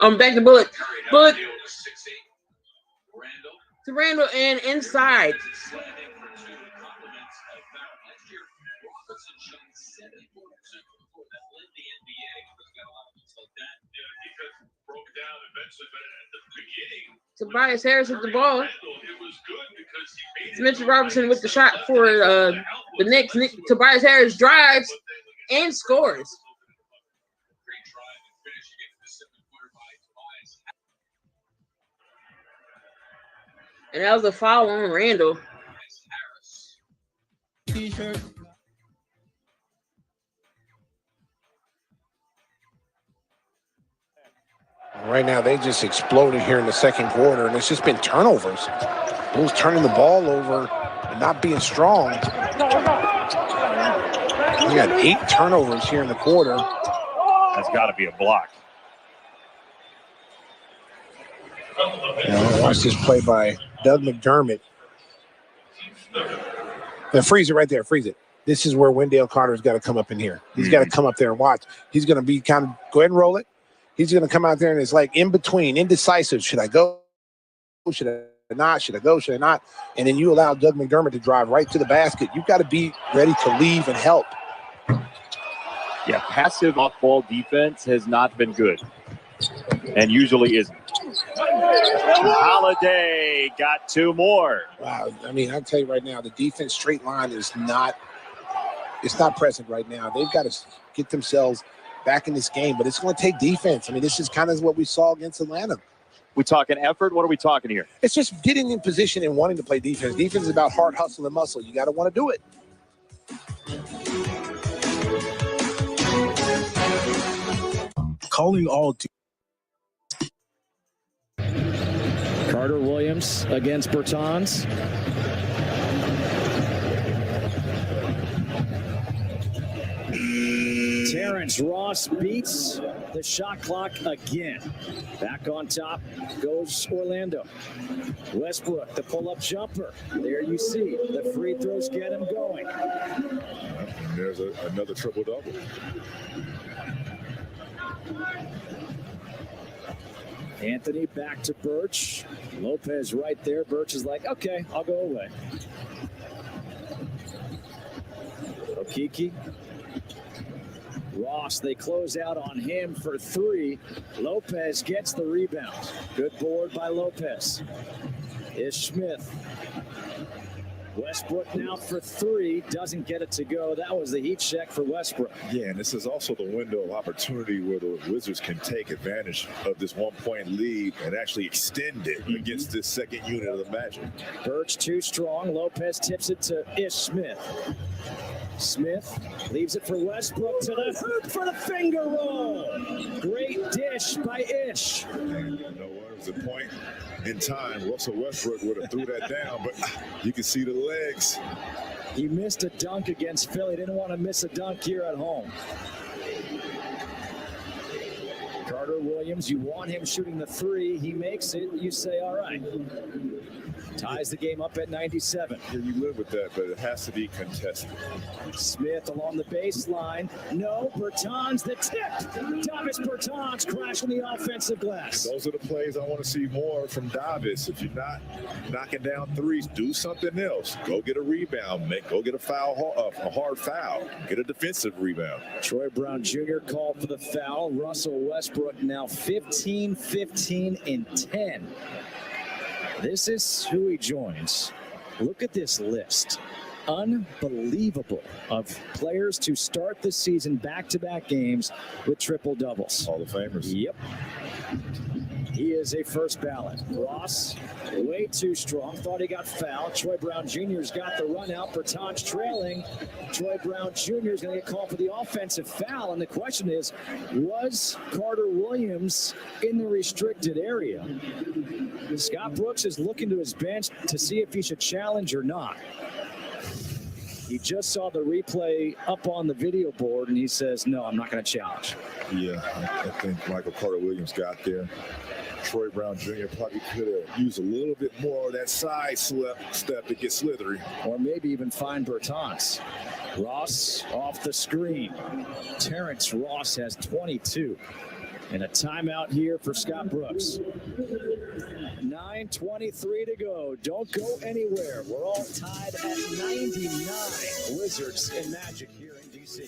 Back to Bullock. Bullock to Randall and inside. Tobias Harris with the ball. It's Mitchell Robinson with the shot for the Knicks. Tobias Harris drives and scores. And that was a foul on Randall. T-shirt. Right now, they just exploded here in the second quarter, and it's just been turnovers. Bulls turning the ball over and not being strong. We got 8 turnovers here in the quarter. That's got to be a block. Now, watch this play by Doug McDermott. Now, freeze it right there. Freeze it. This is where Wendell Carter's got to come up in here. He's got to come up there and watch. He's going to be kind of go ahead and roll it. He's going to come out there and it's like in between, indecisive. Should I go? Should I not? Should I go? Should I not? And then you allow Doug McDermott to drive right to the basket. You've got to be ready to leave and help. Yeah, passive off-ball defense has not been good, and usually isn't. Holiday got 2 more. Wow, I mean, I'll tell you right now, the defense straight line is not present right now. They've got to get themselves back in this game, but it's going to take defense. I mean, this is kind of what we saw against Atlanta. We talking effort? What are we talking here? It's just getting in position and wanting to play defense. Defense is about hard hustle and muscle. You got to want to do it. Calling all Carter Williams against Bertans. Terrence Ross beats the shot clock again. Back on top goes Orlando. Westbrook, the pull-up jumper. There you see the free throws get him going. And there's another triple-double. Anthony back to Birch. Lopez right there. Birch is like, okay, I'll go away. Okiki. Ross, they close out on him for three. Lopez gets the rebound. Good board by Lopez. Ish Smith. Westbrook now for three. Doesn't get it to go. That was the heat check for Westbrook. Yeah, and this is also the window of opportunity where the Wizards can take advantage of this 1-point lead and actually extend it against this second unit of the Magic. Birch too strong. Lopez tips it to Ish Smith. Smith leaves it for Westbrook to the hoop for the finger roll. Great dish by Ish. You know what? It was a point in time. Russell Westbrook would have threw that down, but you can see the legs. He missed a dunk against Philly. Didn't want to miss a dunk here at home. Carter Williams, you want him shooting the three. He makes it. You say, all right. Ties the game up at 97. Yeah, you live with that, but it has to be contested. Smith along the baseline. No, Bertans the tip. Davis Bertans crashing the offensive glass. Those are the plays I want to see more from Davis. If you're not knocking down threes, do something else. Go get a rebound. Go get a foul, a hard foul. Get a defensive rebound. Troy Brown Jr. called for the foul. Russell Westbrook now 15, 15, and 10. This is who he joins. Look at this list. Unbelievable of players to start the season back-to-back games with triple doubles. Hall of Famers. Yep. He is a first ballot. Ross, way too strong. Thought he got fouled. Troy Brown Jr.'s got the run out. Bertans trailing. Troy Brown Jr. is going to get called for the offensive foul. And the question is, was Carter Williams in the restricted area? Scott Brooks is looking to his bench to see if he should challenge or not. He just saw the replay up on the video board, and he says, no, I'm not going to challenge. Yeah, I think Michael Carter Williams got there. Troy Brown Jr. probably could have used a little bit more of that side step to get slithery. Or maybe even find Bertans. Ross off the screen. Terrence Ross has 22. And a timeout here for Scott Brooks. 9:23 to go. Don't go anywhere. We're all tied at 99. Wizards and Magic here in D.C.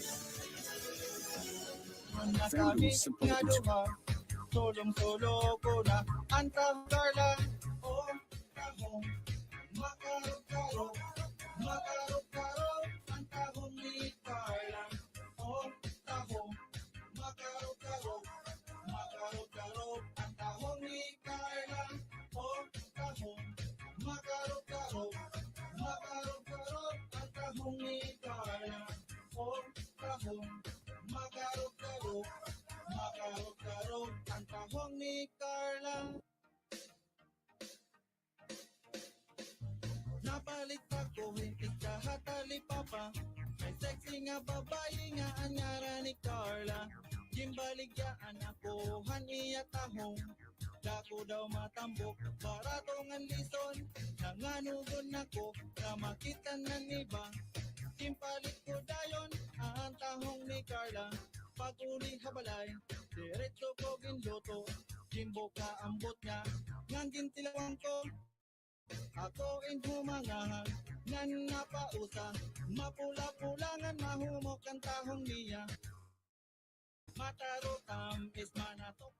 Napalit ako, hindi ka hatali papa. May sexy nga babae nga anyara ni Carla. Gimbaligyan ako, haniya tahong. Dako daw matambok, barato ngan lison. Nanganugon ako, na makita ng iba. Kimpalit ko dayon, ang tahong ni Carla. Paguli habalay, diretso ko ginloto. Jimbo ka ambot niya, ngan gintilawang ko. Ako in humangahan, ngan napausa. Mapula-pulangan, mahumok ang tahong niya. Matarotam is manatok.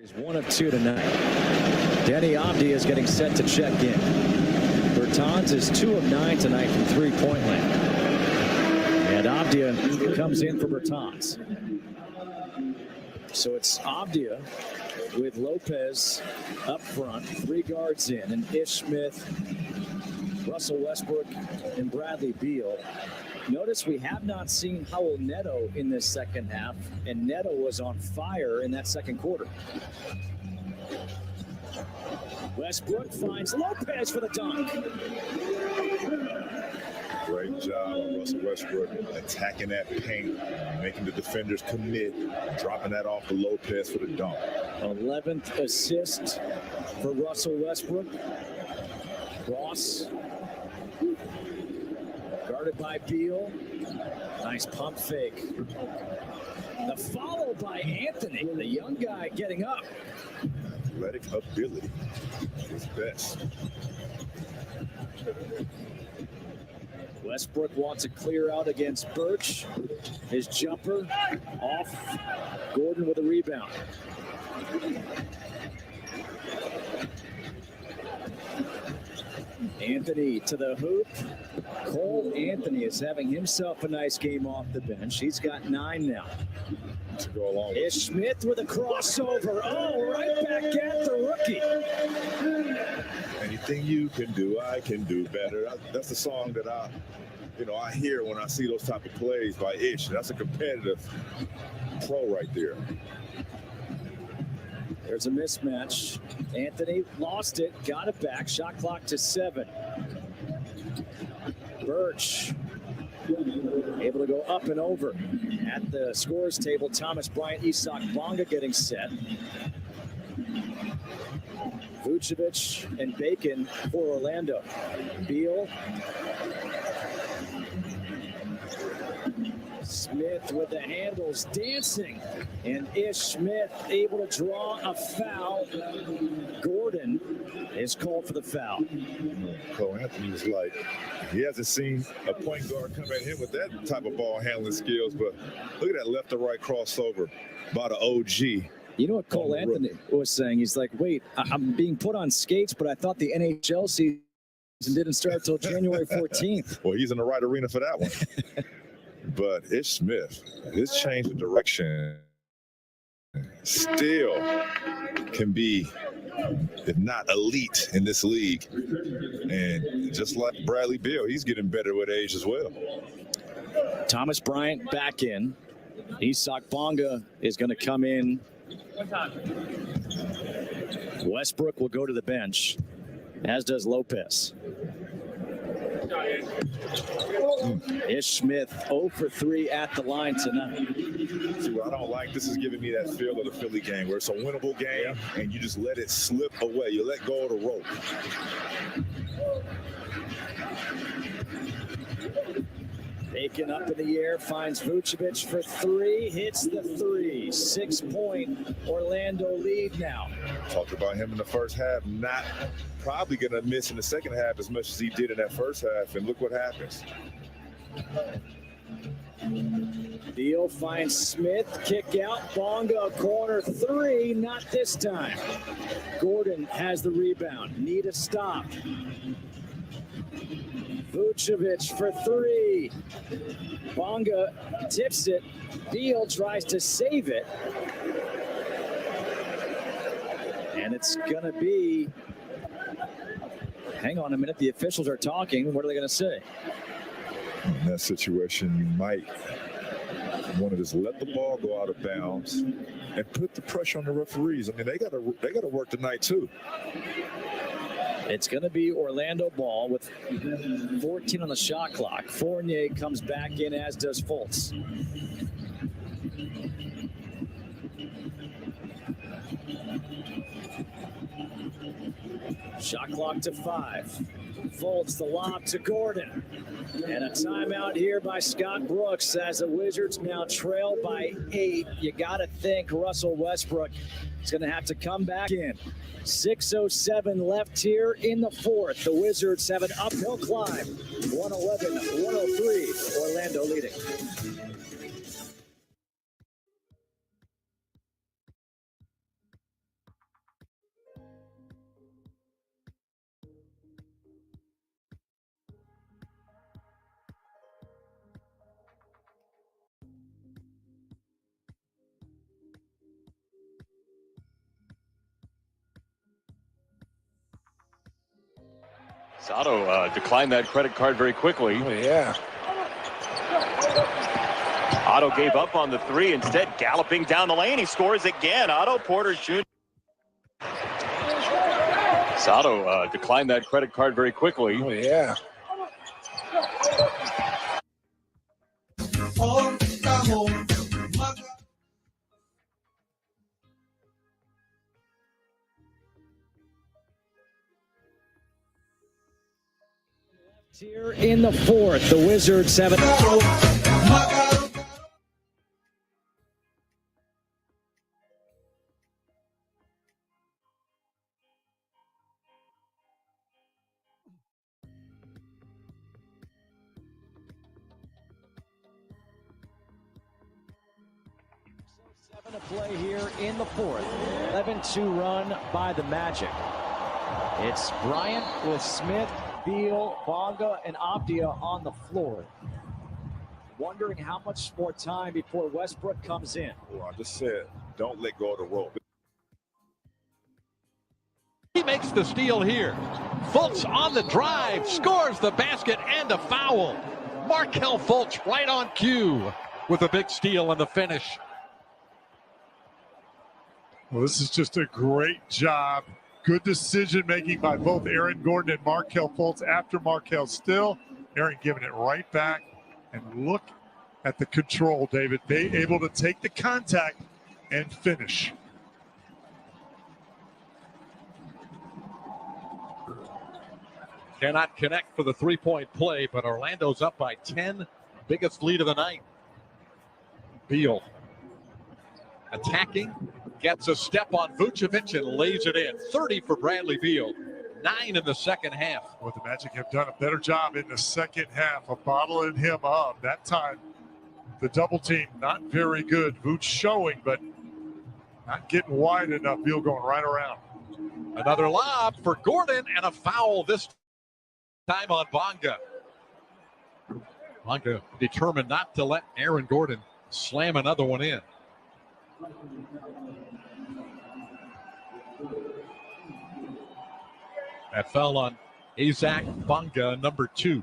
He's 1 of 2 tonight. Danny Abdi is getting set to check in. Bertans is 2 of 9 tonight from three-point land. And Abdia comes in for Bertans. So it's Abdia with Lopez up front, 3 guards in, and Ish Smith, Russell Westbrook, and Bradley Beal. Notice we have not seen Howell Neto in this second half, and Neto was on fire in that second quarter. Westbrook finds Lopez for the dunk. Great job on Russell Westbrook attacking that paint, making the defenders commit, dropping that off to Lopez for the dunk. 11th assist for Russell Westbrook. Ross guarded by Beal. Nice pump fake. The follow by Anthony, the young guy getting up. Athletic ability is best. Westbrook wants to clear out against Birch. His jumper off. Gordon with a rebound. Anthony to the hoop. Cole Anthony is having himself a nice game off the bench. He's got 9 now. To go along with. Ish Smith with a crossover. Oh, right back at the rookie. Anything you can do, I can do better. That's the song that I hear when I see those type of plays by Ish. That's a competitive pro right there. There's a mismatch. Anthony lost it, got it back. Shot clock to 7. Birch able to go up and over. At the scores table, Thomas Bryant, Isak Bonga getting set. Vucevic and Bacon for Orlando. Beal. Smith with the handles dancing, and Ish Smith able to draw a foul. Gordon is called for the foul. Cole Anthony was like, he hasn't seen a point guard come at him with that type of ball handling skills, but look at that left to right crossover by the OG. You know what Cole Anthony was saying? He's like, wait, I'm being put on skates, but I thought the NHL season didn't start until January 14th. Well, he's in the right arena for that one. But Ish Smith, his change of direction still can be, if not elite, in this league. And just like Bradley Beal, he's getting better with age as well. Thomas Bryant back in. Isak Bonga is going to come in. Westbrook will go to the bench, as does Lopez. Ish Smith 0 for 3 at the line tonight. See, what I don't like, this is giving me that feel of the Philly game where it's a winnable game and you just let it slip away. You let go of the rope. Aiken up in the air, finds Vucevic for three, hits the three. 6-point Orlando lead now. Talked about him in the first half, not probably going to miss in the second half as much as he did in that first half, and look what happens. Beal finds Smith, kick out, Bonga, corner three, not this time. Gordon has the rebound, need a stop. Vucevic for three. Bonga tips it. Beal tries to save it. And it's going to be... Hang on a minute. The officials are talking. What are they going to say? In that situation, you might want to just let the ball go out of bounds and put the pressure on the referees. I mean, they got to work tonight, too. It's going to be Orlando ball with 14 on the shot clock. Fournier comes back in, as does Fultz. Shot clock to 5. Fultz, the lob to Gordon. And a timeout here by Scott Brooks as the Wizards now trail by 8. You got to think Russell Westbrook is going to have to come back in. 6:07 left here in the fourth. The Wizards have an uphill climb. 111-103, Orlando leading. Sato declined that credit card very quickly. Oh, yeah. Otto gave up on the three, instead galloping down the lane. He scores again. Otto Porter Jr. Sato declined that credit card very quickly. Oh, yeah. Here in the fourth, the Wizards have it. 7 to play here in the fourth. 11-2 run by the Magic. It's Bryant with Smith, Beal, Bonga, and Abdia on the floor. Wondering how much more time before Westbrook comes in. Well, I just said, don't let go of the rope. He makes the steal here. Fultz on the drive, scores the basket and a foul. Markelle Fultz right on cue with a big steal and the finish. Well, this is just a great job. Good decision-making by both Aaron Gordon and Markelle Fultz after Markelle still. Aaron giving it right back. And look at the control, David. They able to take the contact and finish. Cannot connect for the three-point play, but Orlando's up by 10. Biggest lead of the night. Beal attacking, gets a step on Vucevic and lays it in. 30 for Bradley Beal. 9 in the second half. Well, the Magic have done a better job in the second half of bottling him up. That time, the double team not very good. Vooch showing, but not getting wide enough. Beal going right around. Another lob for Gordon and a foul this time on Bonga. Bonga determined not to let Aaron Gordon slam another one in. That fell on Isaac Bonga, number 2.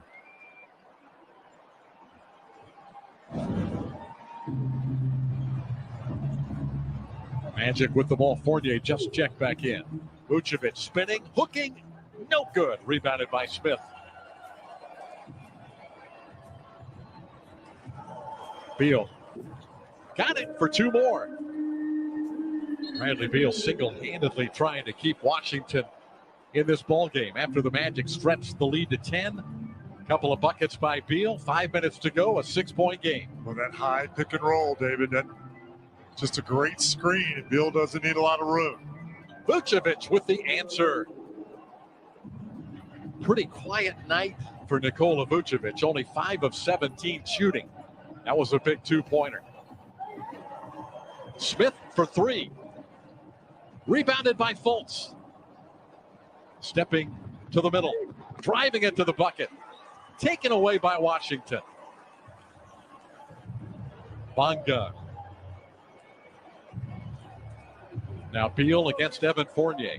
Magic with the ball. Fournier just checked back in. Vucevic spinning, hooking, no good. Rebounded by Smith. Beal got it for 2 more. Bradley Beal single-handedly trying to keep Washington in this ball game after the Magic stretched the lead to 10. Couple of buckets by Beal. 5 minutes to go. A 6-point game. Well, that high pick and roll, David, that just a great screen, and Beal doesn't need a lot of room. Vucevic with the answer. Pretty quiet night for Nikola Vucevic. Only 5 of 17 shooting. That was a big 2-pointer. Smith for 3. Rebounded by Fultz. Stepping to the middle. Driving it to the bucket. Taken away by Washington. Bonga. Now Beal against Evan Fournier.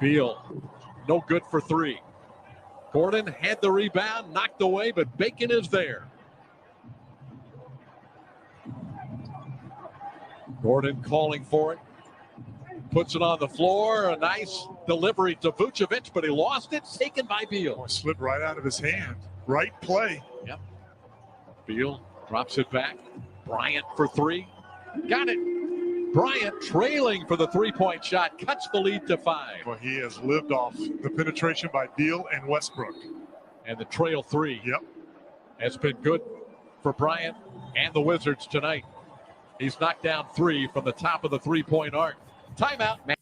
Beal, no good for 3. Gordon had the rebound, knocked away, but Bacon is there. Gordon calling for it. Puts it on the floor. A nice delivery to Vucevic, but he lost it. Taken by Beal. Slipped right out of his hand. Right play. Yep. Beal drops it back. Bryant for 3. Got it. Bryant trailing for the 3-point shot. Cuts the lead to 5. Well, he has lived off the penetration by Beal and Westbrook. And the trail 3. Yep. Has been good for Bryant and the Wizards tonight. He's knocked down 3 from the top of the 3-point arc. Timeout. That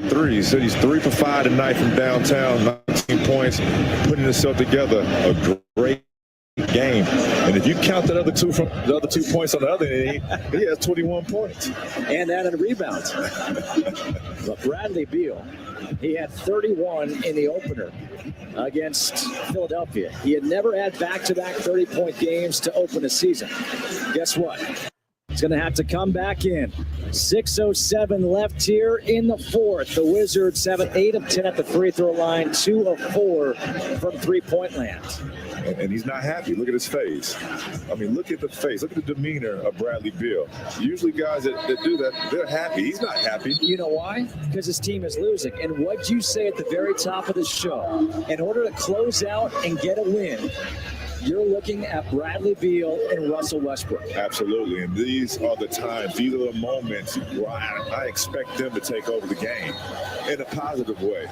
3. He said he's 3 for 5 tonight from downtown, 19 points, putting himself together. A great game. And if you count the other 2 points on the other end, he has 21 points. And added rebounds. But Bradley Beal, he had 31 in the opener against Philadelphia. He had never had back-to-back 30-point games to open a season. Guess what? He's going to have to come back in. 6:07 left here in the fourth. The Wizards have an 8 of 10 at the free throw line, 2 of 4 from three-point land. And he's not happy. Look at his face. I mean, look at the face. Look at the demeanor of Bradley Beal. Usually guys that do that, they're happy. He's not happy. You know why? Because his team is losing. And what'd you say at the very top of the show? In order to close out and get a win, you're looking at Bradley Beal and Russell Westbrook. Absolutely. And these are the times, these are the moments where I expect them to take over the game in a positive way.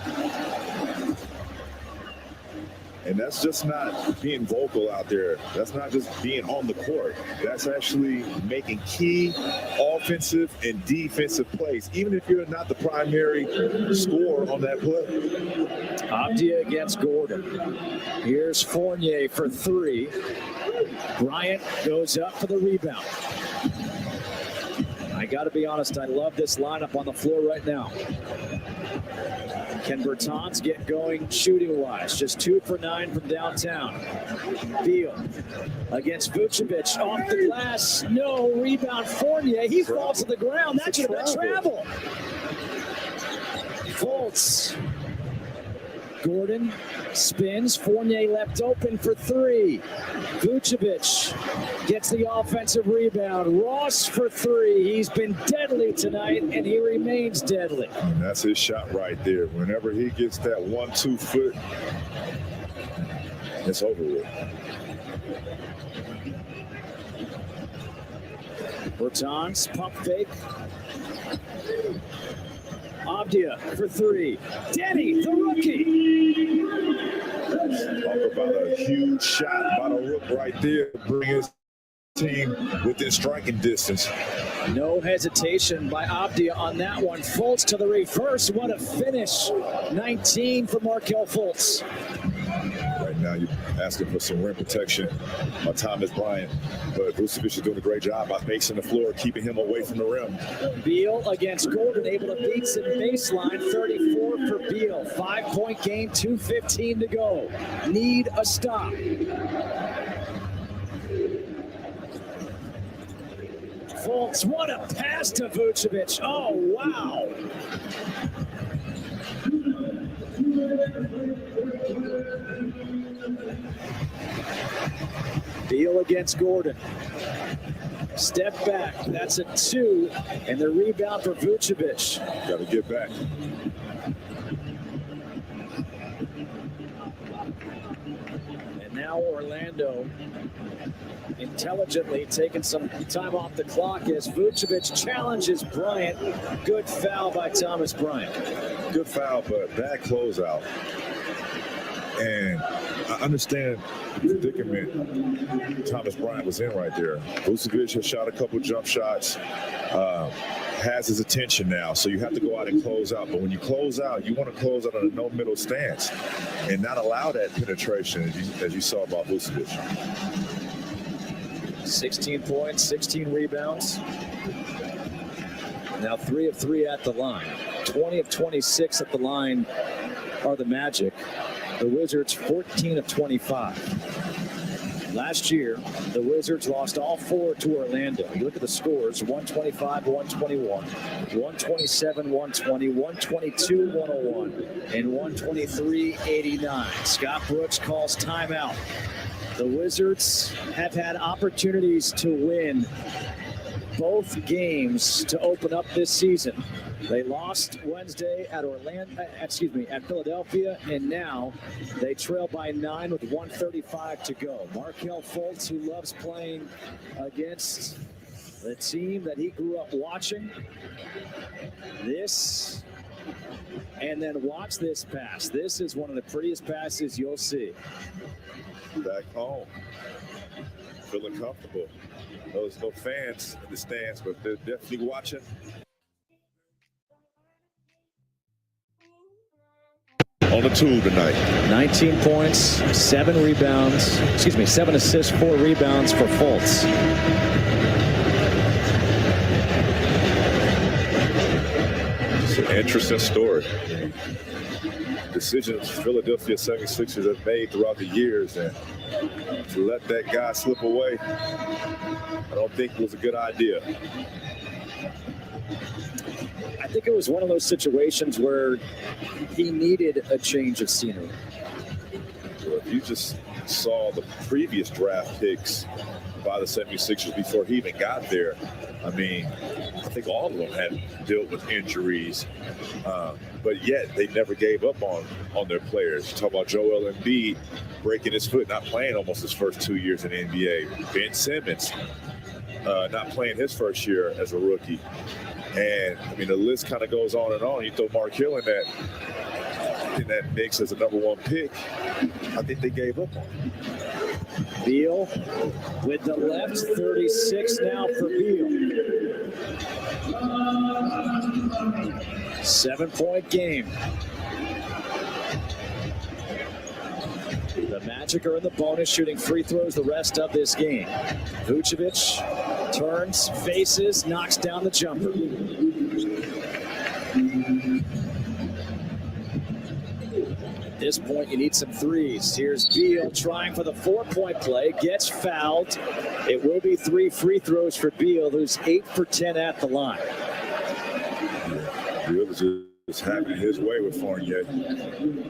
And that's just not being vocal out there. That's not just being on the court. That's actually making key offensive and defensive plays, even if you're not the primary scorer on that play. Abdia against Gordon. Here's Fournier for 3. Bryant goes up for the rebound. I got to be honest, I love this lineup on the floor right now. Can Bertans get going shooting-wise? Just 2 for 9 from downtown. Beal against Vucevic off the glass. No rebound. Fournier. He falls to the ground. That should have been travel. Fultz Gordon spins. Fournier left open for three. Vucevic gets the offensive rebound. Ross for three. He's been deadly tonight, and he remains deadly. And that's his shot right there. Whenever he gets that 1-2 foot, it's over with. Bertans, pump fake. Abdia for three. Denny, the rookie. Talk about a huge shot by the Rook right there. Bring his team within striking distance. No hesitation by Abdia on that one. Fultz to the reverse. What a finish. 19 for Markelle Fultz. Right now, you're asking for some rim protection by Thomas Bryant. But Vucevic is doing a great job by pacing the floor, keeping him away from the rim. Beal against Gordon, able to beat some baseline. 34 for Beal. 5-point game, 2:15 to go. Need a stop. Fultz, what a pass to Vucevic. Oh, wow. Beal against Gordon. Step back. That's a 2. And the rebound for Vucevic. Got to get back. And now Orlando intelligently taking some time off the clock as Vucevic challenges Bryant. Good foul by Thomas Bryant. Good foul, but bad closeout. And I understand the predicament Thomas Bryant was in right there. Vucevic has shot a couple jump shots, has his attention now, so you have to go out and close out. But when you close out, you want to close out on a no-middle stance and not allow that penetration as you saw about Vucevic. 16 points, 16 rebounds. Now 3 of 3 at the line. 20 of 26 at the line are the Magic. The Wizards 14 of 25. Last year, the Wizards lost all 4 to Orlando. You look at the scores, 125, 121, 127, 120, 122, 101, and 123, 89. Scott Brooks calls timeout. The Wizards have had opportunities to win both games to open up this season. They lost Wednesday at Philadelphia, and now they trail by 9 with 1:35 to go. Markelle Fultz, who loves playing against the team that he grew up watching. This, and then watch this pass. This is one of the prettiest passes you'll see. Back home, feeling comfortable. There's no fans in the stands, but they're definitely watching. On the tool tonight. 19 points, 7 assists, 4 rebounds for Fultz. It's an interesting story. Decisions Philadelphia 76ers have made throughout the years, and to let that guy slip away, I don't think was a good idea. I think it was one of those situations where he needed a change of scenery. Well, if you just saw the previous draft picks by the 76ers before he even got there, I mean, I think all of them had dealt with injuries, but yet they never gave up on their players. You talk about Joel Embiid breaking his foot, not playing almost his first 2 years in the NBA. Ben Simmons not playing his first year as a rookie. And, I mean, the list kind of goes on and on. You throw Markelle in that mix as a #1 pick, I think they gave up on him. Beal with the left, 36 now for Beal. 7-point game. The Magic are in the bonus, shooting free throws the rest of this game. Vucevic turns, faces, knocks down the jumper. At this point, you need some threes. Here's Beal trying for the 4-point play, gets fouled. It will be 3 free throws for Beal, who's 8 for 10 at the line. Beal is It's happening his way with Fournier.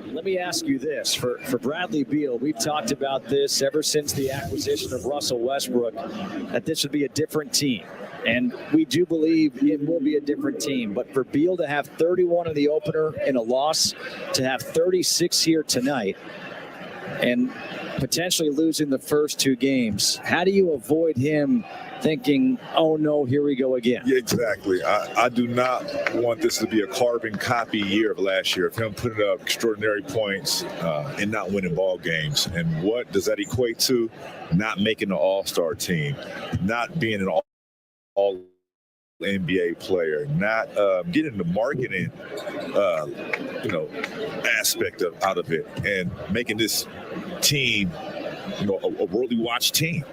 Let me ask you this. For Bradley Beal, we've talked about this ever since the acquisition of Russell Westbrook, that this would be a different team. And we do believe it will be a different team. But for Beal to have 31 in the opener in a loss, to have 36 here tonight, and potentially losing the first two games, how do you avoid him thinking, oh no, here we go again? Yeah, exactly. I do not want this to be a carbon copy year of last year of him putting up extraordinary points and not winning ball games. And what does that equate to? Not making the all-star team, not being an all NBA player, not getting the marketing, aspect out of it, and making this team, a worldly watched team.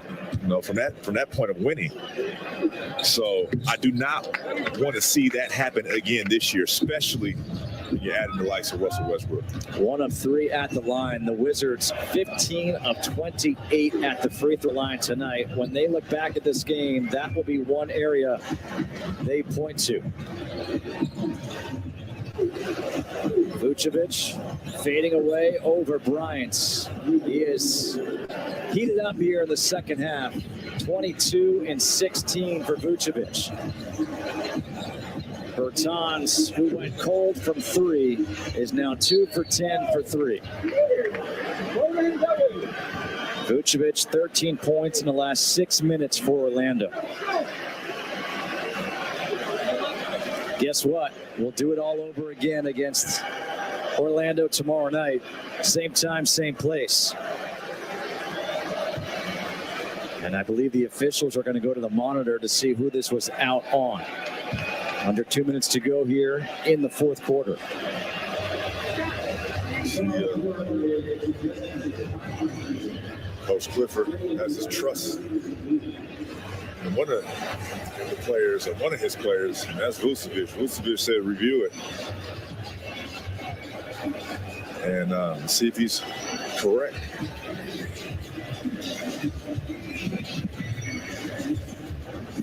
From that point of winning. So I do not want to see that happen again this year, especially when you add in the likes of Russell Westbrook. 1 of 3 at the line. The Wizards 15 of 28 at the free throw line tonight. When they look back at this game, that will be one area they point to. Vucevic fading away over Bryant. He is heated up here in the second half. 22 and 16 for Vucevic. Bertans, who went cold from 3, is now 2 for 10 for 3. Vucevic, 13 points in the last 6 minutes for Orlando. Guess what? We'll do it all over again against Orlando tomorrow night. Same time, same place. And I believe the officials are going to go to the monitor to see who this was out on. Under 2 minutes to go here in the fourth quarter. Coach Clifford has his trust. And one of his players, and that's Vucevic. Vucevic said review it and see if he's correct.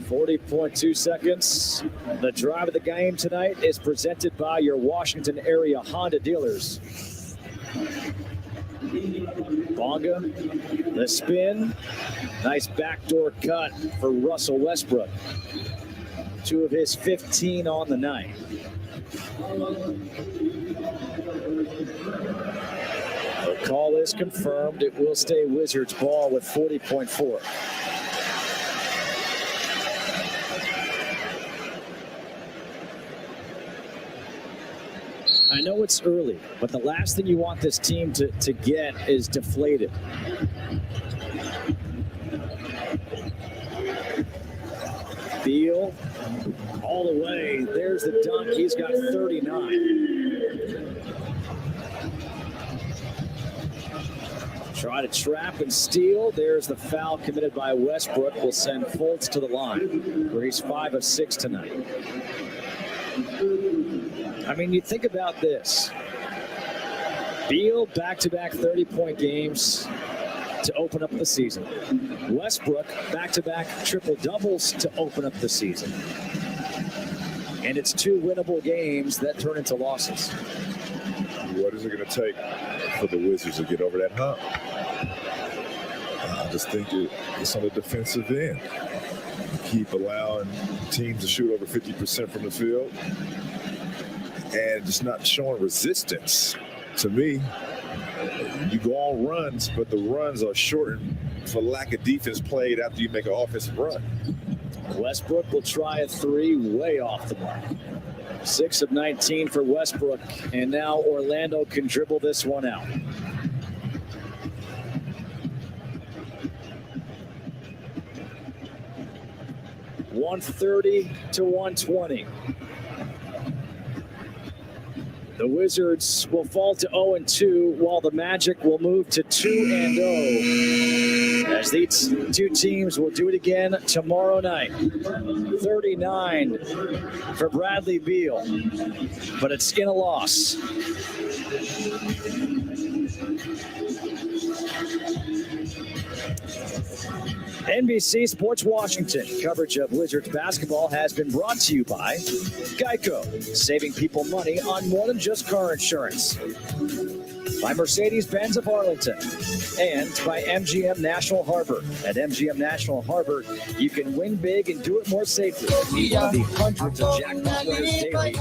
.2 seconds. The drive of the game tonight is presented by your Washington area Honda dealers. Bonga, the spin. Nice backdoor cut for Russell Westbrook. 2 of his 15 on the night. The call is confirmed. It will stay Wizards ball with 40.4. I know it's early, but the last thing you want this team to get is deflated. Beal all the way. There's the dunk. He's got 39. Try to trap and steal. There's the foul committed by Westbrook. Will send Fultz to the line, where he's 5 of 6 tonight. I mean, you think about this. Beal, back-to-back 30-point games to open up the season. Westbrook, back-to-back triple-doubles to open up the season. And it's 2 winnable games that turn into losses. What is it going to take for the Wizards to get over that hump? I just think it's on the defensive end. Keep allowing teams to shoot over 50% from the field and just not showing resistance. To me, you go on runs, but the runs are shortened for lack of defense played after you make an offensive run. Westbrook will try a 3 way off the mark. 6 of 19 for Westbrook, and now Orlando can dribble this one out. .130 to 120. The Wizards will fall to 0-2, while the Magic will move to 2-0. As these two teams will do it again tomorrow night. 39 for Bradley Beal, but it's in a loss. NBC Sports Washington coverage of Wizards basketball has been brought to you by Geico, saving people money on more than just car insurance. By Mercedes-Benz of Arlington, and by MGM National Harbor. At MGM National Harbor, you can win big and do it more safely. Be one of the hundreds of jackpot winners daily.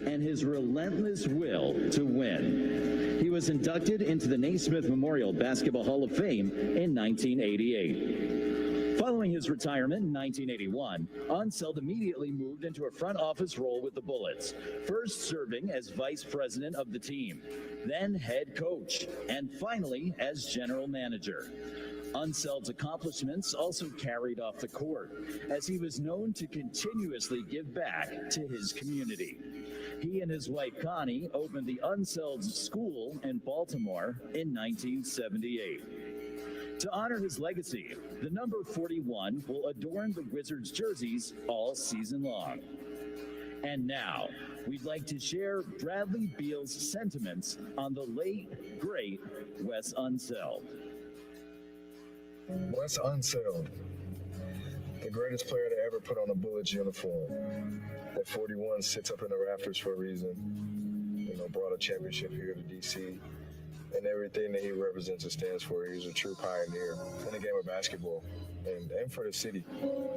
and his relentless will to win. He was inducted into the Naismith Memorial Basketball Hall of Fame in 1988. Following his retirement in 1981, Unseld immediately moved into a front office role with the Bullets, first serving as vice president of the team, then head coach, and finally as general manager. Unseld's accomplishments also carried off the court, as he was known to continuously give back to his community. He and his wife Connie opened the Unseld's School in Baltimore in 1978. To honor his legacy, the number 41 will adorn the Wizards' jerseys all season long. And now, we'd like to share Bradley Beal's sentiments on the late, great Wes Unseld. Wes Unseld, the greatest player to ever put on a Bullets uniform. That 41 sits up in the rafters for a reason. You know, brought a championship here to DC. And everything that he represents and stands for, he's a true pioneer in the game of basketball and for the city.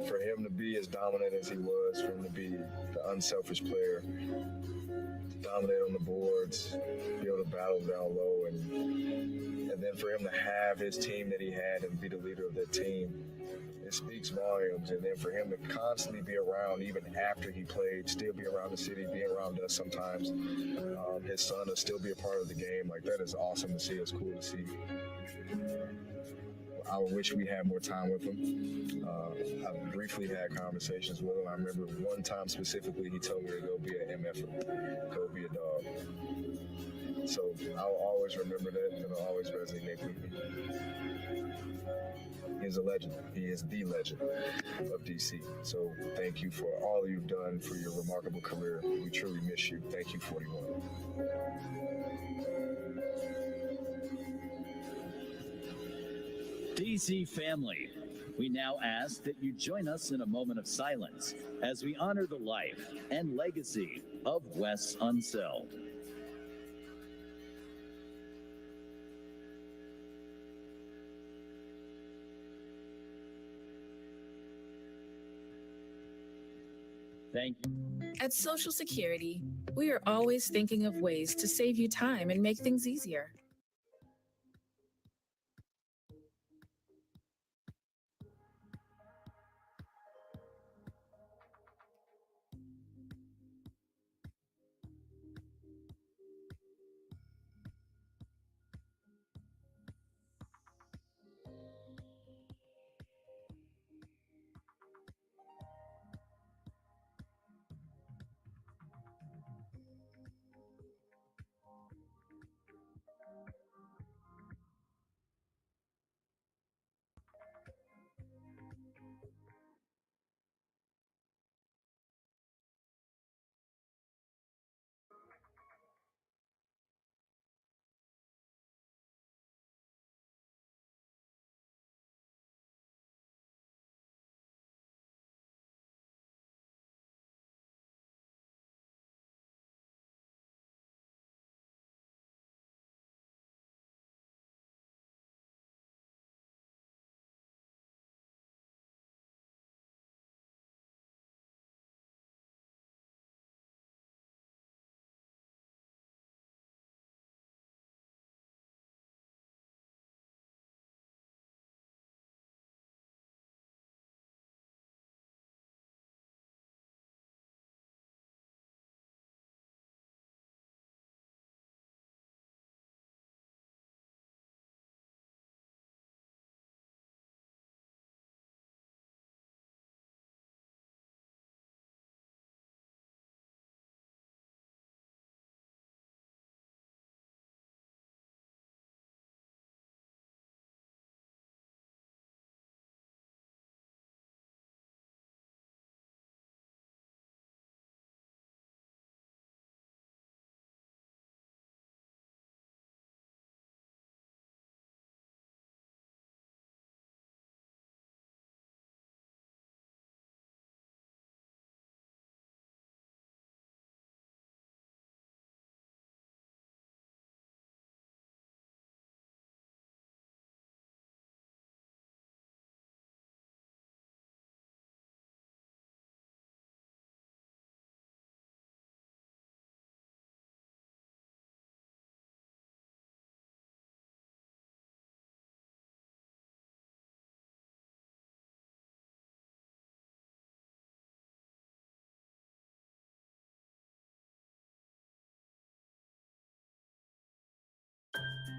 For him to be as dominant as he was, for him to be the unselfish player, to dominate on the boards, be able to battle down low, and then for him to have his team that he had and be the leader of that team, it speaks volumes. And then for him to constantly be around, even after he played, still be around the city, be around us sometimes. His son will still be a part of the game. Like, that is awesome to see. It's cool to see. I wish we had more time with him. I briefly had conversations with him. I remember one time specifically, he told me to go be an MF, go be a dog. So I'll always remember that, and it'll always resonate with me. He is a legend. He is the legend of DC. So thank you for all you've done for your remarkable career. We truly miss you. Thank you, 41. DC family, we now ask that you join us in a moment of silence as we honor the life and legacy of Wes Unseld. Thank you. At Social Security, we are always thinking of ways to save you time and make things easier.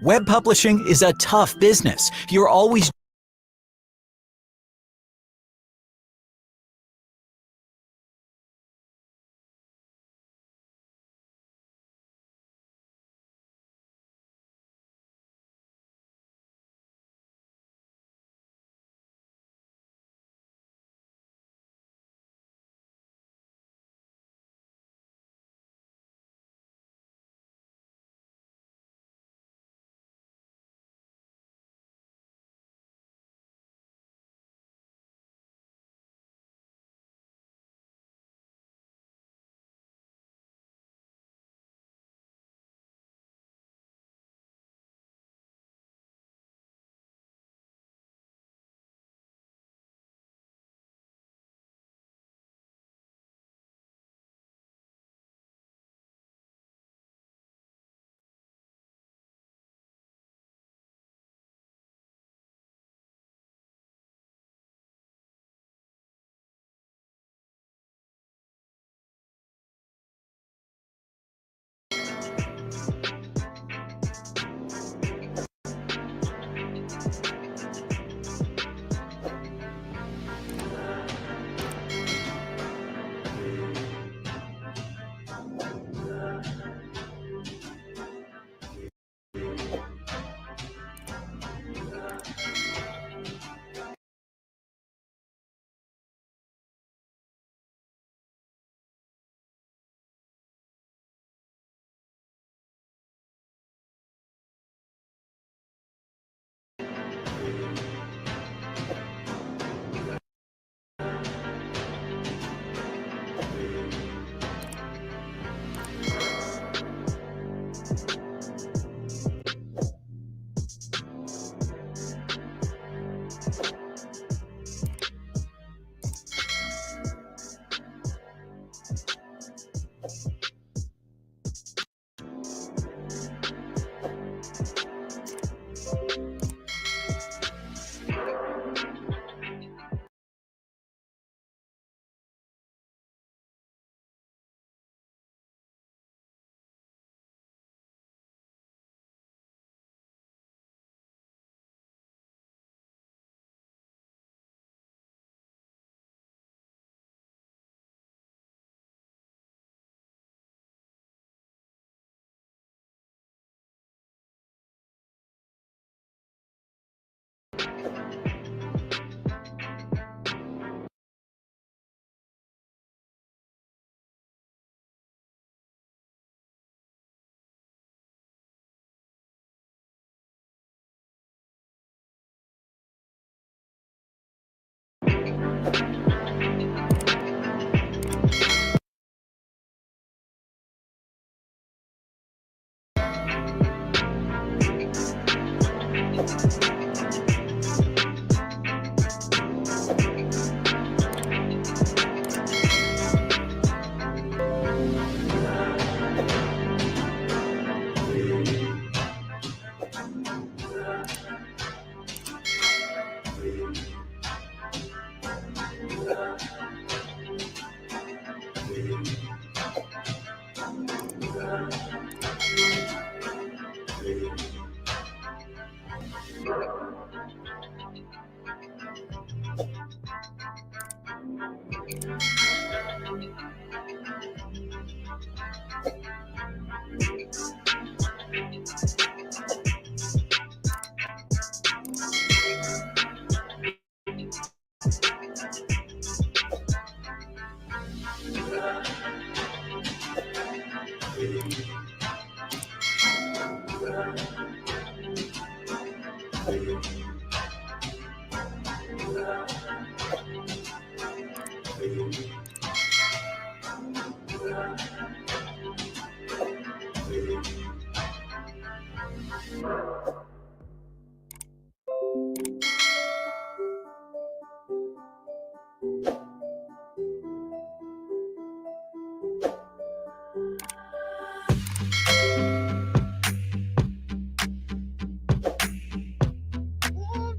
Web publishing is a tough business. You're always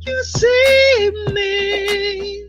you see me.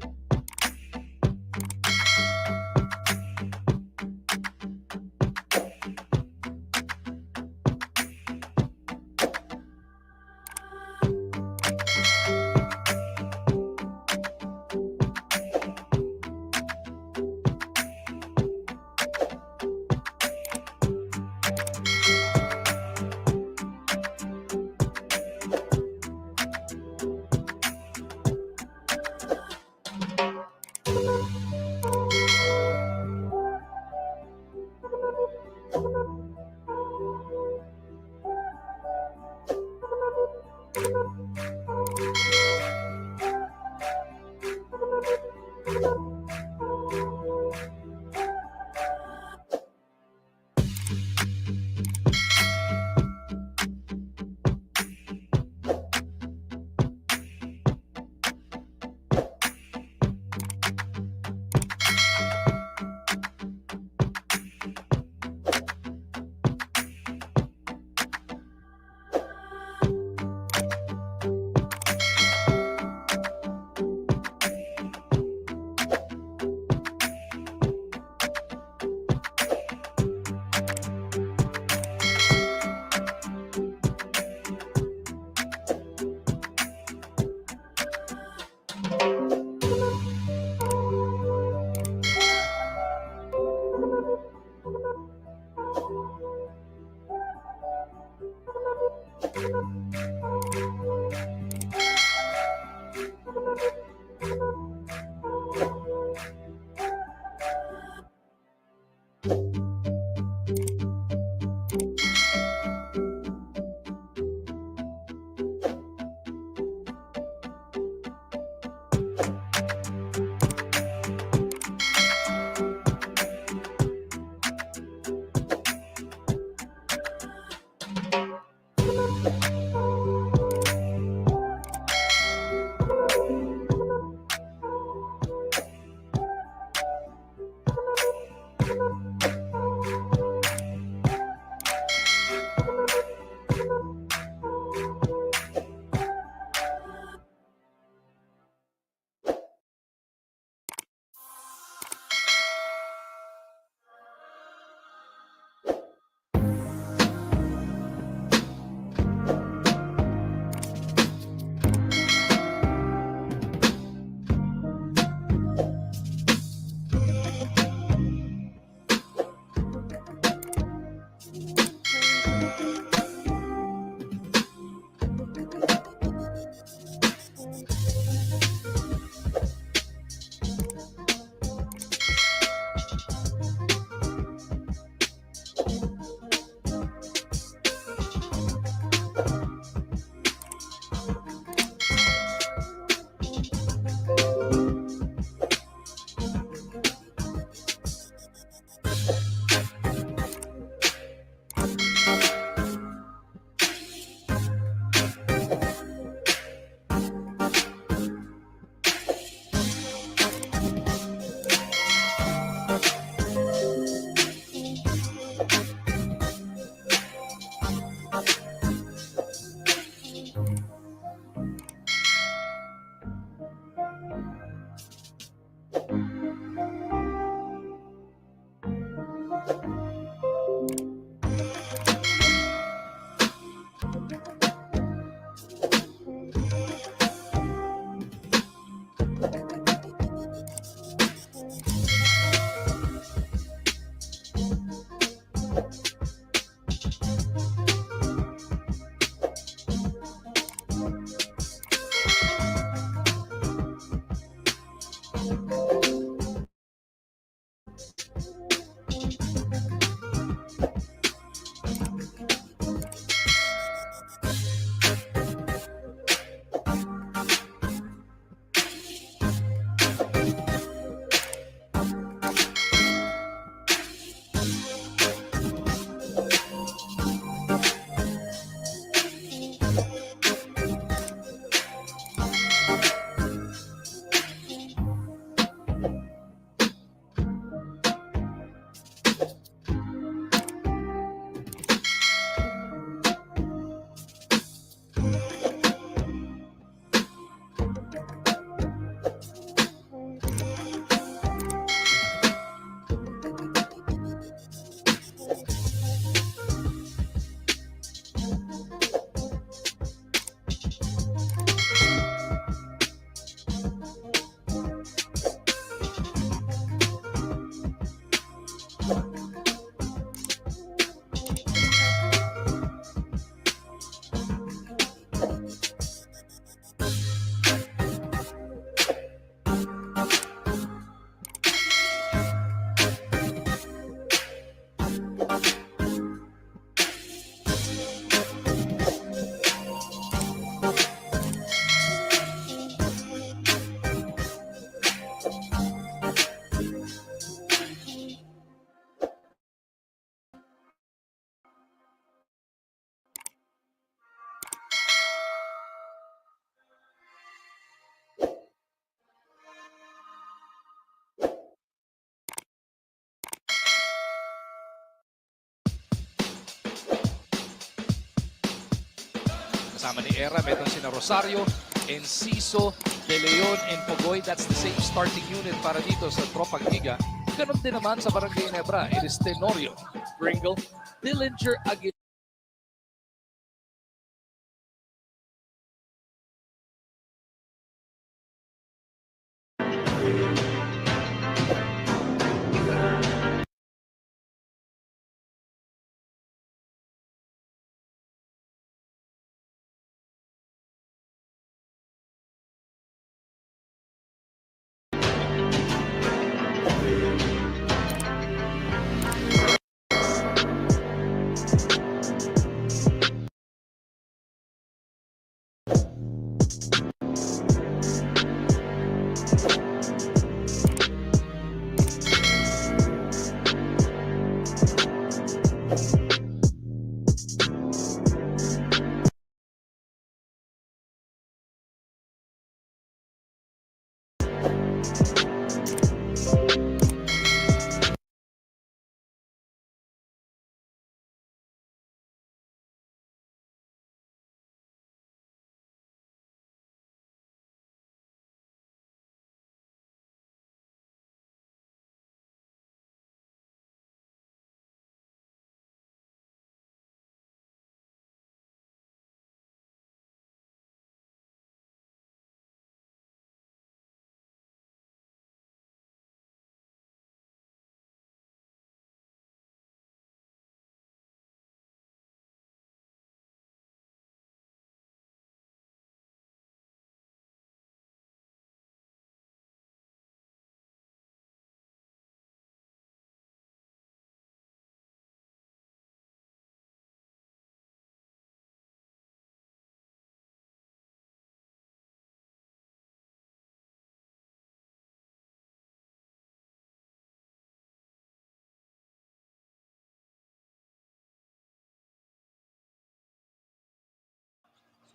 Kasama ni Era, meron sina Rosario, Enciso, De Leon, and Pogoy. That's the same starting unit para dito sa Tropang Liga. Ganon din naman sa Barangay Nebra. It is Tenorio, Pringle, Dillinger, Aguilar.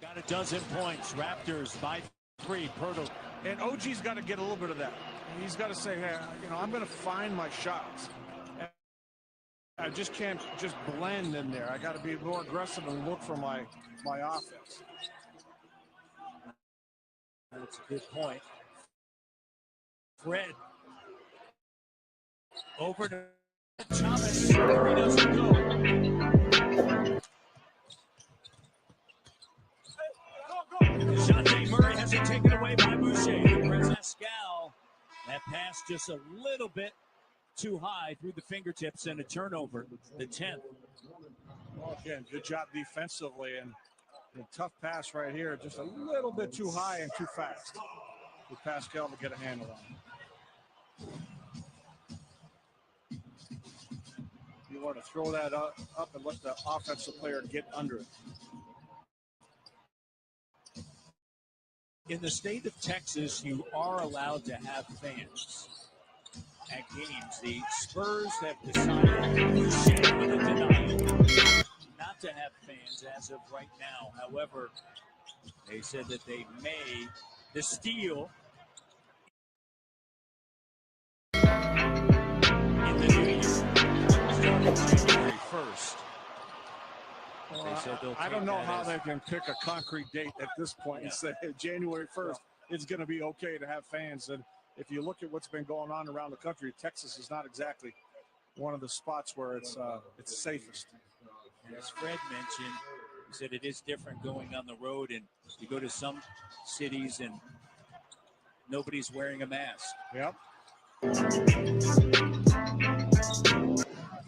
Got a dozen points. Raptors by 3. Pirtle. And OG's got to get a little bit of that. He's got to say, hey, I'm going to find my shots. I just can't just blend in there. I got to be more aggressive and look for my offense. That's a good point. Fred over to Thomas. He doesn't go. Dejounte Murray has it taken away by Boucher. Pascal. That pass just a little bit too high through the fingertips and a turnover. The 10th. Well, again, good job defensively, and a tough pass right here, just a little bit too high and too fast for Pascal to get a handle on. You want to throw that up and let the offensive player get under it. In the state of Texas, you are allowed to have fans at games. The Spurs have decided with a denial not to have fans as of right now. However, they said that they may. The steal in the new year starting January 1st. Well, I don't know how they can pick a concrete date at this point and say January 1st it's going to be okay to have fans. And if you look at what's been going on around the country, Texas is not exactly one of the spots where it's safest. As Fred mentioned, he said it is different going on the road, and you go to some cities and nobody's wearing a mask. Yep.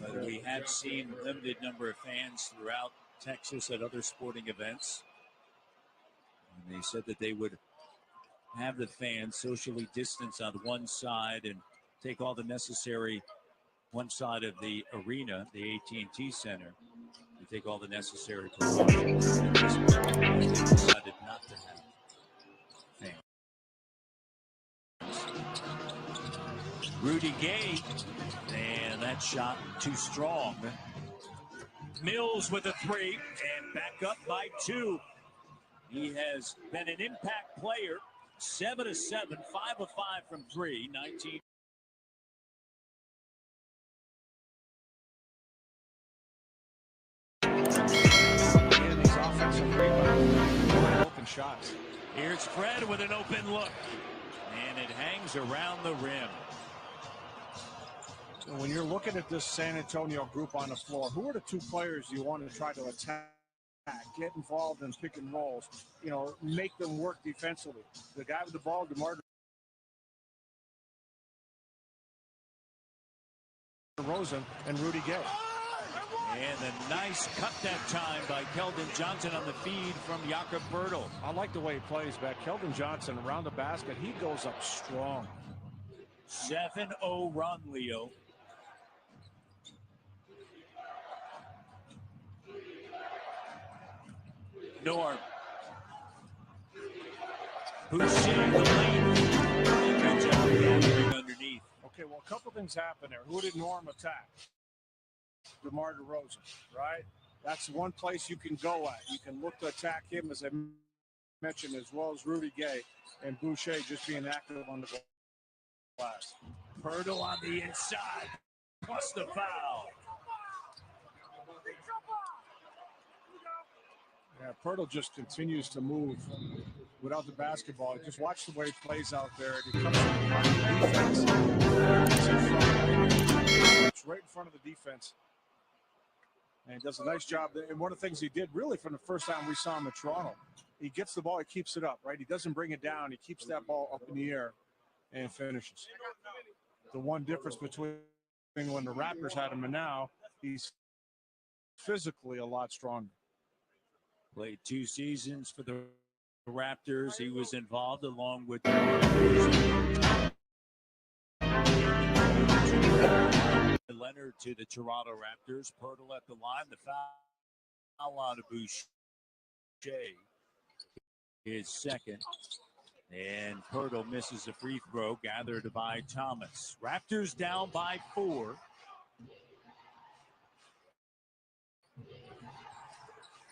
But we have seen a limited number of fans throughout Texas at other sporting events. And they said that they would have the fans socially distance on one side and take all the necessary one side of the arena, the AT&T Center, to take all the necessary precautions. They decided not to have fans. Rudy Gay, and that shot too strong. Mills with a 3 and back up by 2. He has been an impact player. 7 of 7, 5 of 5 from 3, 19. Again, these offensive rebounds, open shots. Here's Fred with an open look, and it hangs around the rim. When you're looking at this San Antonio group on the floor, who are the two players you want to try to attack? Get involved in pick and rolls, make them work defensively. The guy with the ball, DeMar DeRozan and Rudy Gay. And a nice cut that time by Keldon Johnson on the feed from Jakob Poeltl. I like the way he plays back. Keldon Johnson around the basket, he goes up strong. 7-0 run, Leo. Norm. Boucher, the lane. Good job gathering underneath. Okay, well, a couple things happen there. Who did Norm attack? DeMar DeRozan, right? That's one place you can go at. You can look to attack him, as I mentioned, as well as Rudy Gay and Boucher just being active on the glass. Poeltl on the inside, plus the foul. Yeah, Poeltl just continues to move without the basketball. Just watch the way he plays out there. He comes in front of the defense. It's right in front of the defense. And he does a nice job. And one of the things he did really from the first time we saw him in Toronto, he gets the ball, he keeps it up, right? He doesn't bring it down. He keeps that ball up in the air and finishes. The one difference between when the Raptors had him and now, he's physically a lot stronger. Played 2 seasons for the Raptors. He was involved along with Leonard to the Toronto Raptors. Poeltl at the line. The foul out of Boucher is second. And Poeltl misses a free throw, gathered by Thomas. Raptors down by 4.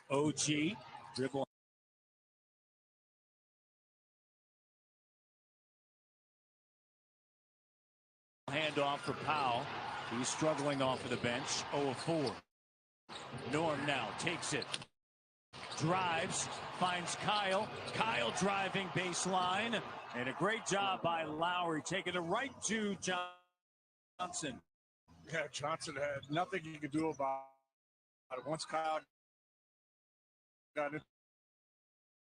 OG dribble subbed off for Powell. He's struggling off of the bench, 0 of 4. Norm now takes it. Drives, finds Kyle. Kyle driving baseline. And a great job by Lowry, taking it right to Johnson. Yeah, Johnson had nothing he could do about it. Once Kyle got into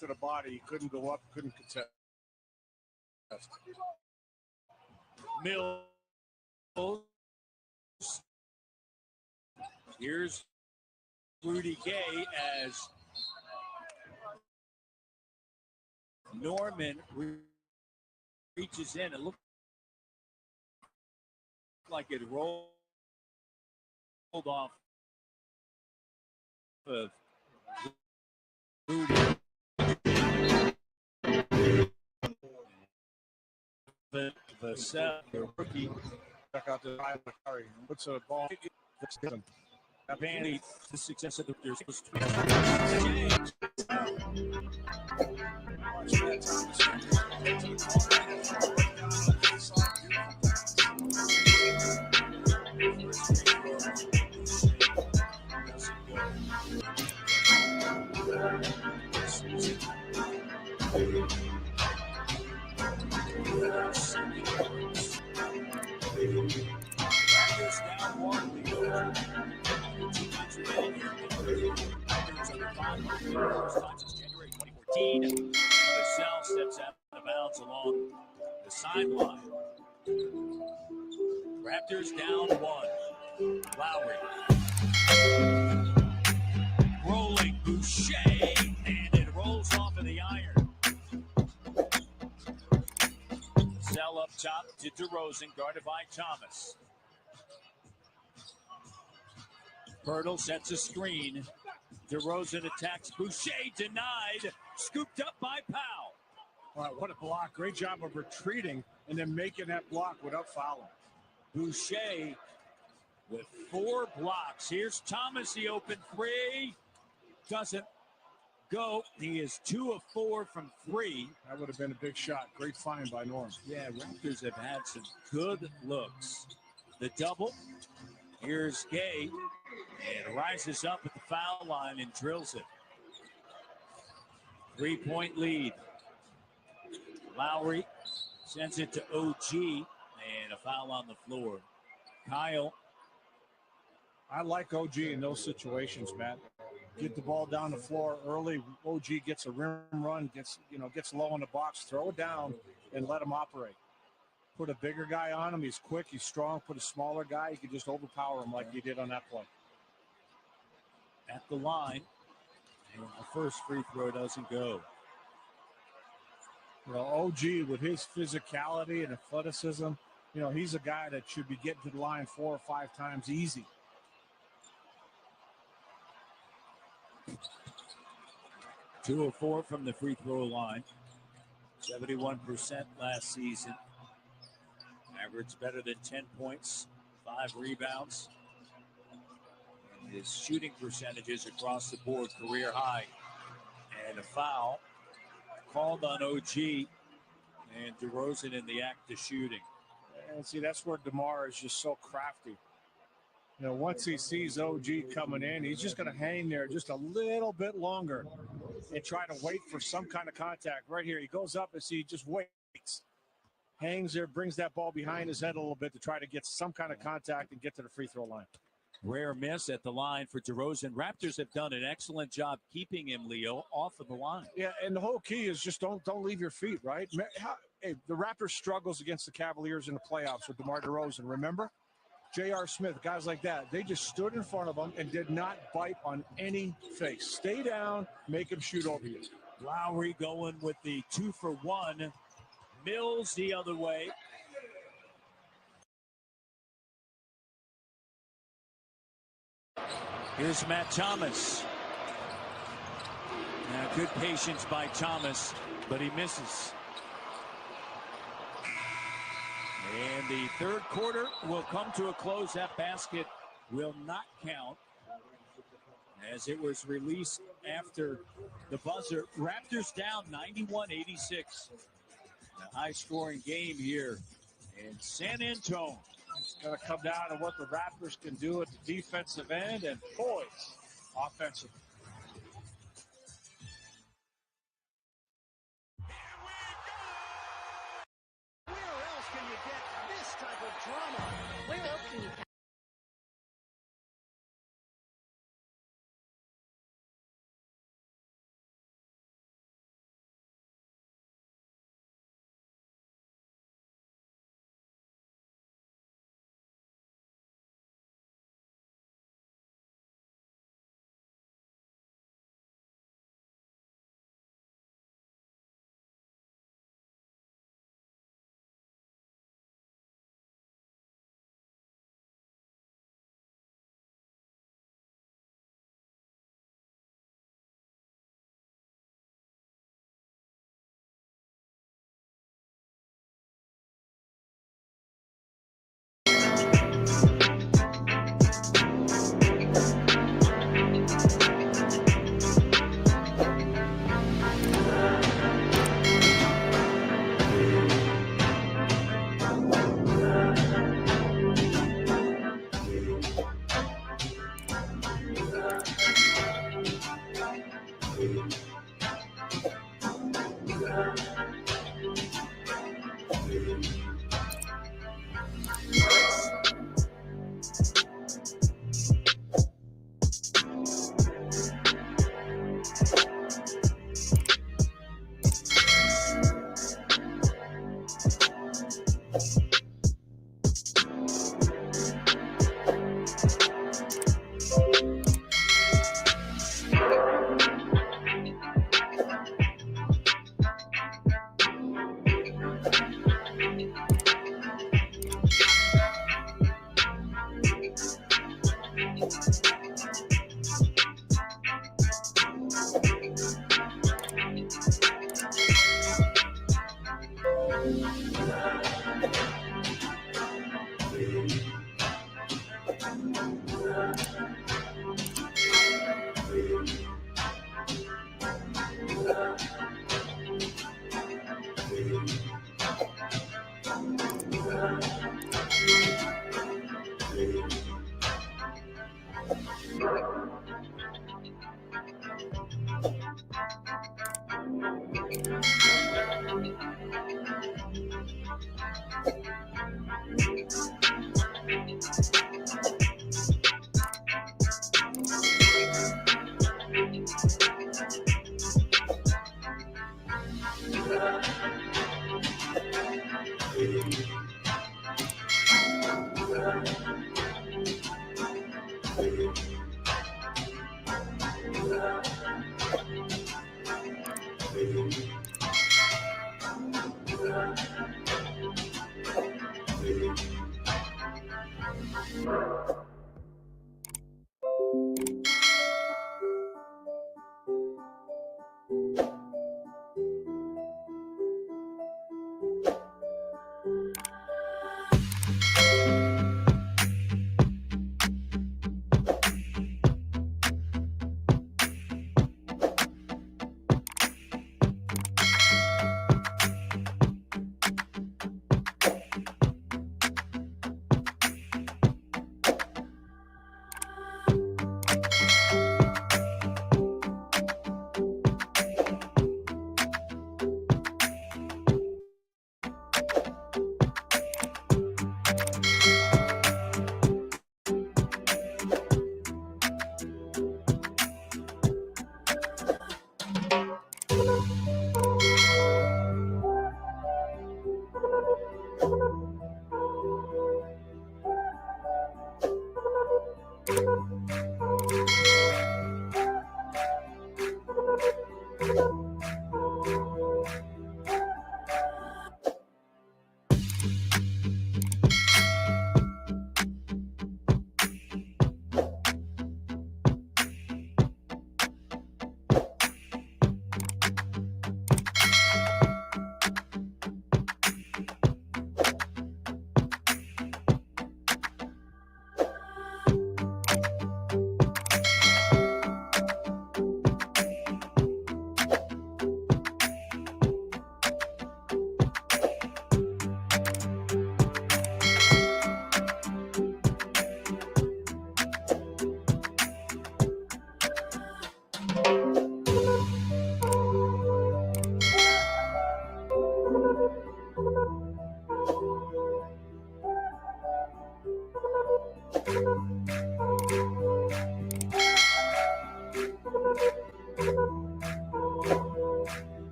the body, he couldn't go up, couldn't contest. Mills. Here's Rudy Gay as Norman reaches in. It looked like it rolled off of Rudy. The rookie Check out the Lowry. Puts a ball. Vandy, the success of the January 2014. Vassell steps out of bounds along the sideline. Raptors down 1. Lowry. Rolling Boucher, and it rolls off of the iron. Vassell up top to DeRozan, guarded by Thomas. Pirtle sets a screen. DeRozan attacks Boucher, denied, scooped up by Powell. All right, what a block. Great job of retreating and then making that block without fouling. Boucher with 4 blocks. Here's Thomas, the open 3. Doesn't go. He is 2 of 4 from 3. That would have been a big shot. Great find by Norm. Yeah, Raptors have had some good looks. The double. Here's Gay. And rises up at the foul line and drills it. 3-point lead. Lowry sends it to OG. And a foul on the floor. Kyle. I like OG in those situations, Matt. Get the ball down the floor early. OG gets a rim run, gets low in the box, throw it down, and let him operate. Put a bigger guy on him. He's quick, he's strong. Put a smaller guy, he can just overpower him like he did on that play. At the line, and the first free throw doesn't go. Well, OG with his physicality and athleticism, he's a guy that should be getting to the line 4 or 5 times easy. Two of 4 from the free throw line. 71% last season. Average better than 10 points, 5 rebounds. And his shooting percentages across the board, career high. And a foul called on OG, and DeRozan in the act of shooting. And see, that's where DeMar is just so crafty. Once he sees OG coming in, he's just going to hang there just a little bit longer and try to wait for some kind of contact. Right here, he goes up and he just waits. Hangs there, brings that ball behind his head a little bit to try to get some kind of contact and get to the free throw line. Rare miss at the line for DeRozan. Raptors have done an excellent job keeping him, Leo, off of the line. Yeah, and the whole key is just don't leave your feet, right? Hey, the Raptors struggles against the Cavaliers in the playoffs with DeMar DeRozan, remember? J.R. Smith, guys like that, they just stood in front of him and did not bite on any face. Stay down, make him shoot over you. Lowry going with the 2 for 1. Mills the other way. Here's Matt Thomas. Now, good patience by Thomas, but he misses. And the third quarter will come to a close. That basket will not count as it was released after the buzzer. Raptors down 91-86. A high-scoring game here in San Antonio. It's going to come down to what the Raptors can do at the defensive end and poise offensively. Where else can you get this type of drama? Where else can you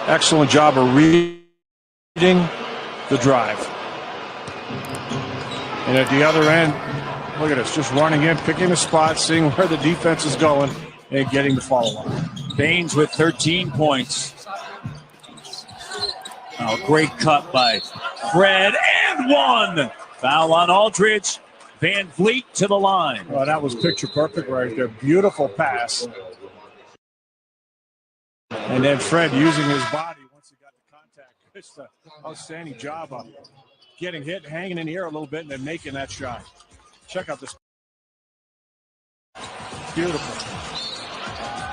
Excellent job of reading the drive. And at the other end, look at us, just running in, picking a spot, seeing where the defense is going, and getting the follow-up. Baines with 13 points. Oh, great cut by Fred, and one. Foul on Aldridge. Van Vliet to the line. Well, that was picture perfect right there. Beautiful pass. And then Fred using his body once he got the contact. Just an outstanding job of getting hit, hanging in the air a little bit, and then making that shot. Check out this. Beautiful.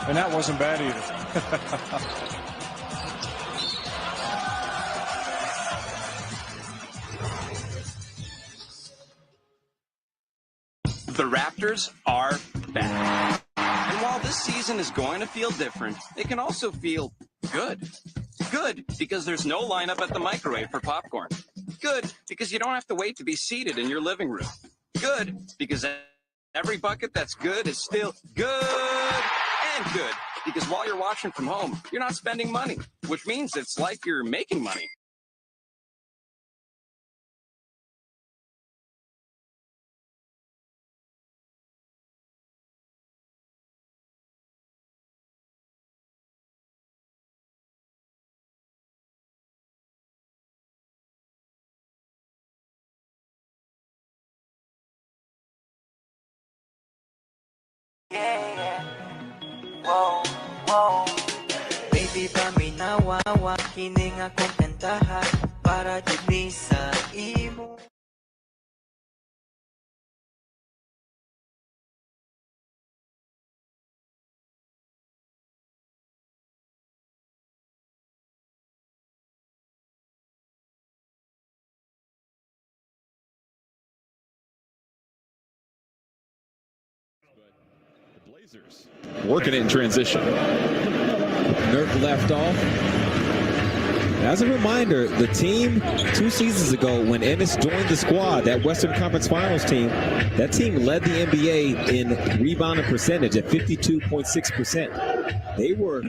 And that wasn't bad either. The Raptors are back. And while this season is going to feel different, it can also feel good. Good because there's no lineup at the microwave for popcorn. Good because you don't have to wait to be seated in your living room. Good because every bucket that's good is still good. And good because while you're watching from home, you're not spending money, which means it's like you're making money. Wow, wow. Baby ba may nawawa kining akong kantahan para jud sa imo. Blazers working it in transition. Nurk left off. As a reminder, the team 2 seasons ago when Ennis joined the squad, that Western Conference Finals team, that team led the NBA in rebounding percentage at 52.6%. They were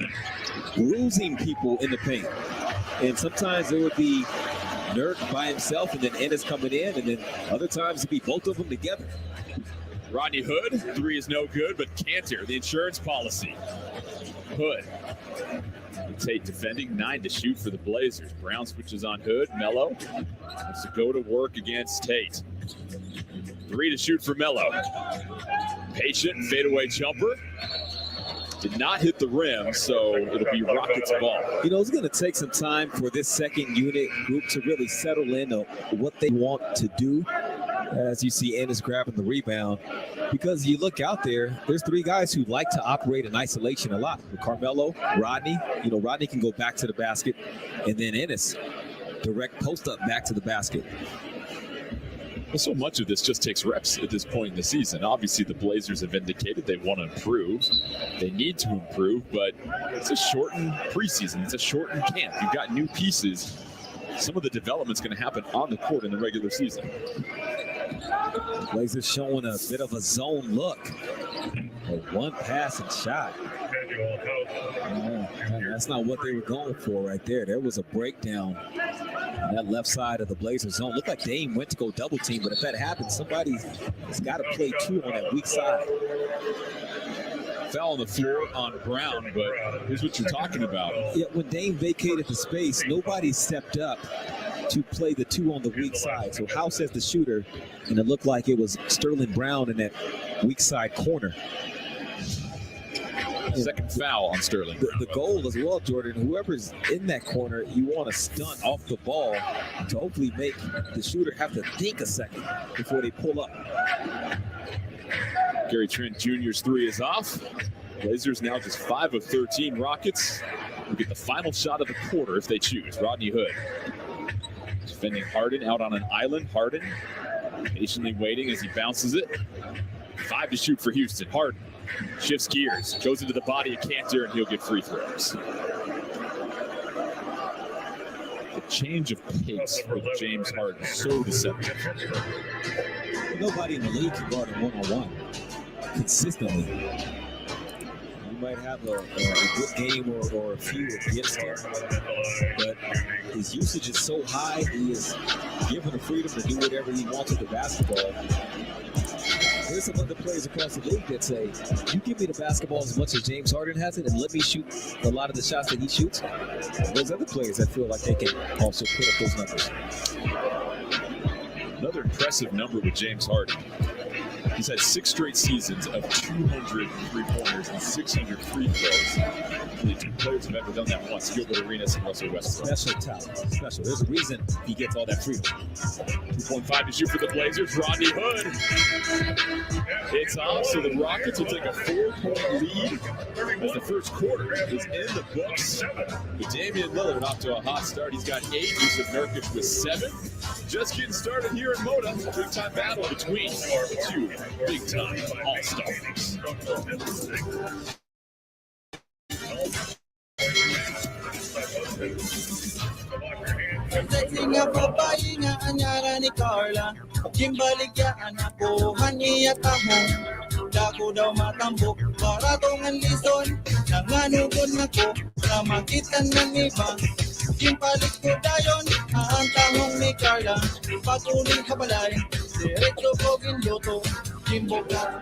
bruising people in the paint. And sometimes it would be Nurk by himself and then Ennis coming in, and then other times it'd be both of them together. Rodney Hood, 3 is no good, but Cantor, the insurance policy. Hood. Tate defending, 9 to shoot for the Blazers. Brown switches on Hood. Melo wants to go to work against Tate. 3 to shoot for Melo. Patient fadeaway jumper. Did not hit the rim, so it'll be Rockets ball. You know, it's going to take some time for this second unit group to really settle into what they want to do. As you see Ennis grabbing the rebound, because you look out there, there's 3 guys who like to operate in isolation a lot. Carmelo, Rodney, you know, Rodney can go back to the basket, and then Ennis, direct post up back to the basket. Well, so much of this just takes reps at this point in the season. Obviously, the Blazers have indicated they want to improve. They need to improve, but it's a shortened preseason. It's a shortened camp. You've got new pieces. Some of the development's going to happen on the court in the regular season. Blazers showing a bit of a zone look. A one passing shot. That's not what they were going for right there. There was a breakdown on that left side of the Blazers zone. Looked like Dame went to go double team, but if that happens, somebody's got to play 2 on that weak side. Fell on the floor on Brown, but here's what you're talking about. Yeah, when Dame vacated the space, nobody stepped up to play the 2 on the weak side. So House has the shooter, and it looked like it was Sterling Brown in that weak side corner. Second foul on Sterling. The goal as well, Jordan, whoever's in that corner, you want to stunt off the ball to hopefully make the shooter have to think a second before they pull up. Gary Trent Jr.'s 3 is off. Blazers now just 5 of 13. Rockets will get the final shot of the quarter if they choose. Rodney Hood defending Harden out on an island. Harden patiently waiting as he bounces it. 5 to shoot for Houston. Harden shifts gears, goes into the body of Cantor, and he'll get free throws. The change of pace for James Harden, so deceptive. Nobody in the league can guard him one-on-one consistently. You might have a good game or a few against him, but his usage is so high, he is given the freedom to do whatever he wants with the basketball. There's some other players across the league that say, you give me the basketball as much as James Harden has it and let me shoot a lot of the shots that he shoots. There's other players that feel like they can also put up those numbers. Another impressive number with James Harden. He's had 6 straight seasons of 200 3-pointers and 600 free throws. only two players have ever done that once, Gilbert Arenas and Russell Westbrook. Special talent. Special. There's a reason he gets all that freedom. 2.5 to shoot for the Blazers. Rodney Hood. It's off, so the Rockets will take a 4-point lead as the first quarter is in the books. But Damian Lillard off to a hot start. He's got 8. Yusuf Nurkic with 7. Just getting started here in Moda. Big-time battle between two big-time all-stars. Sexy nga babae nga anyara ni Carla, Kimbaligyan ako haniya tahong. Dako daw matambok, baratong ang lison. Nanganukon ako, sa makitan ng iba. Kimpalit ko dayon, ang tahong ni Carla. Patuloy kabalay, diretso ko ginluto. Kimbok na.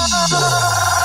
Bye.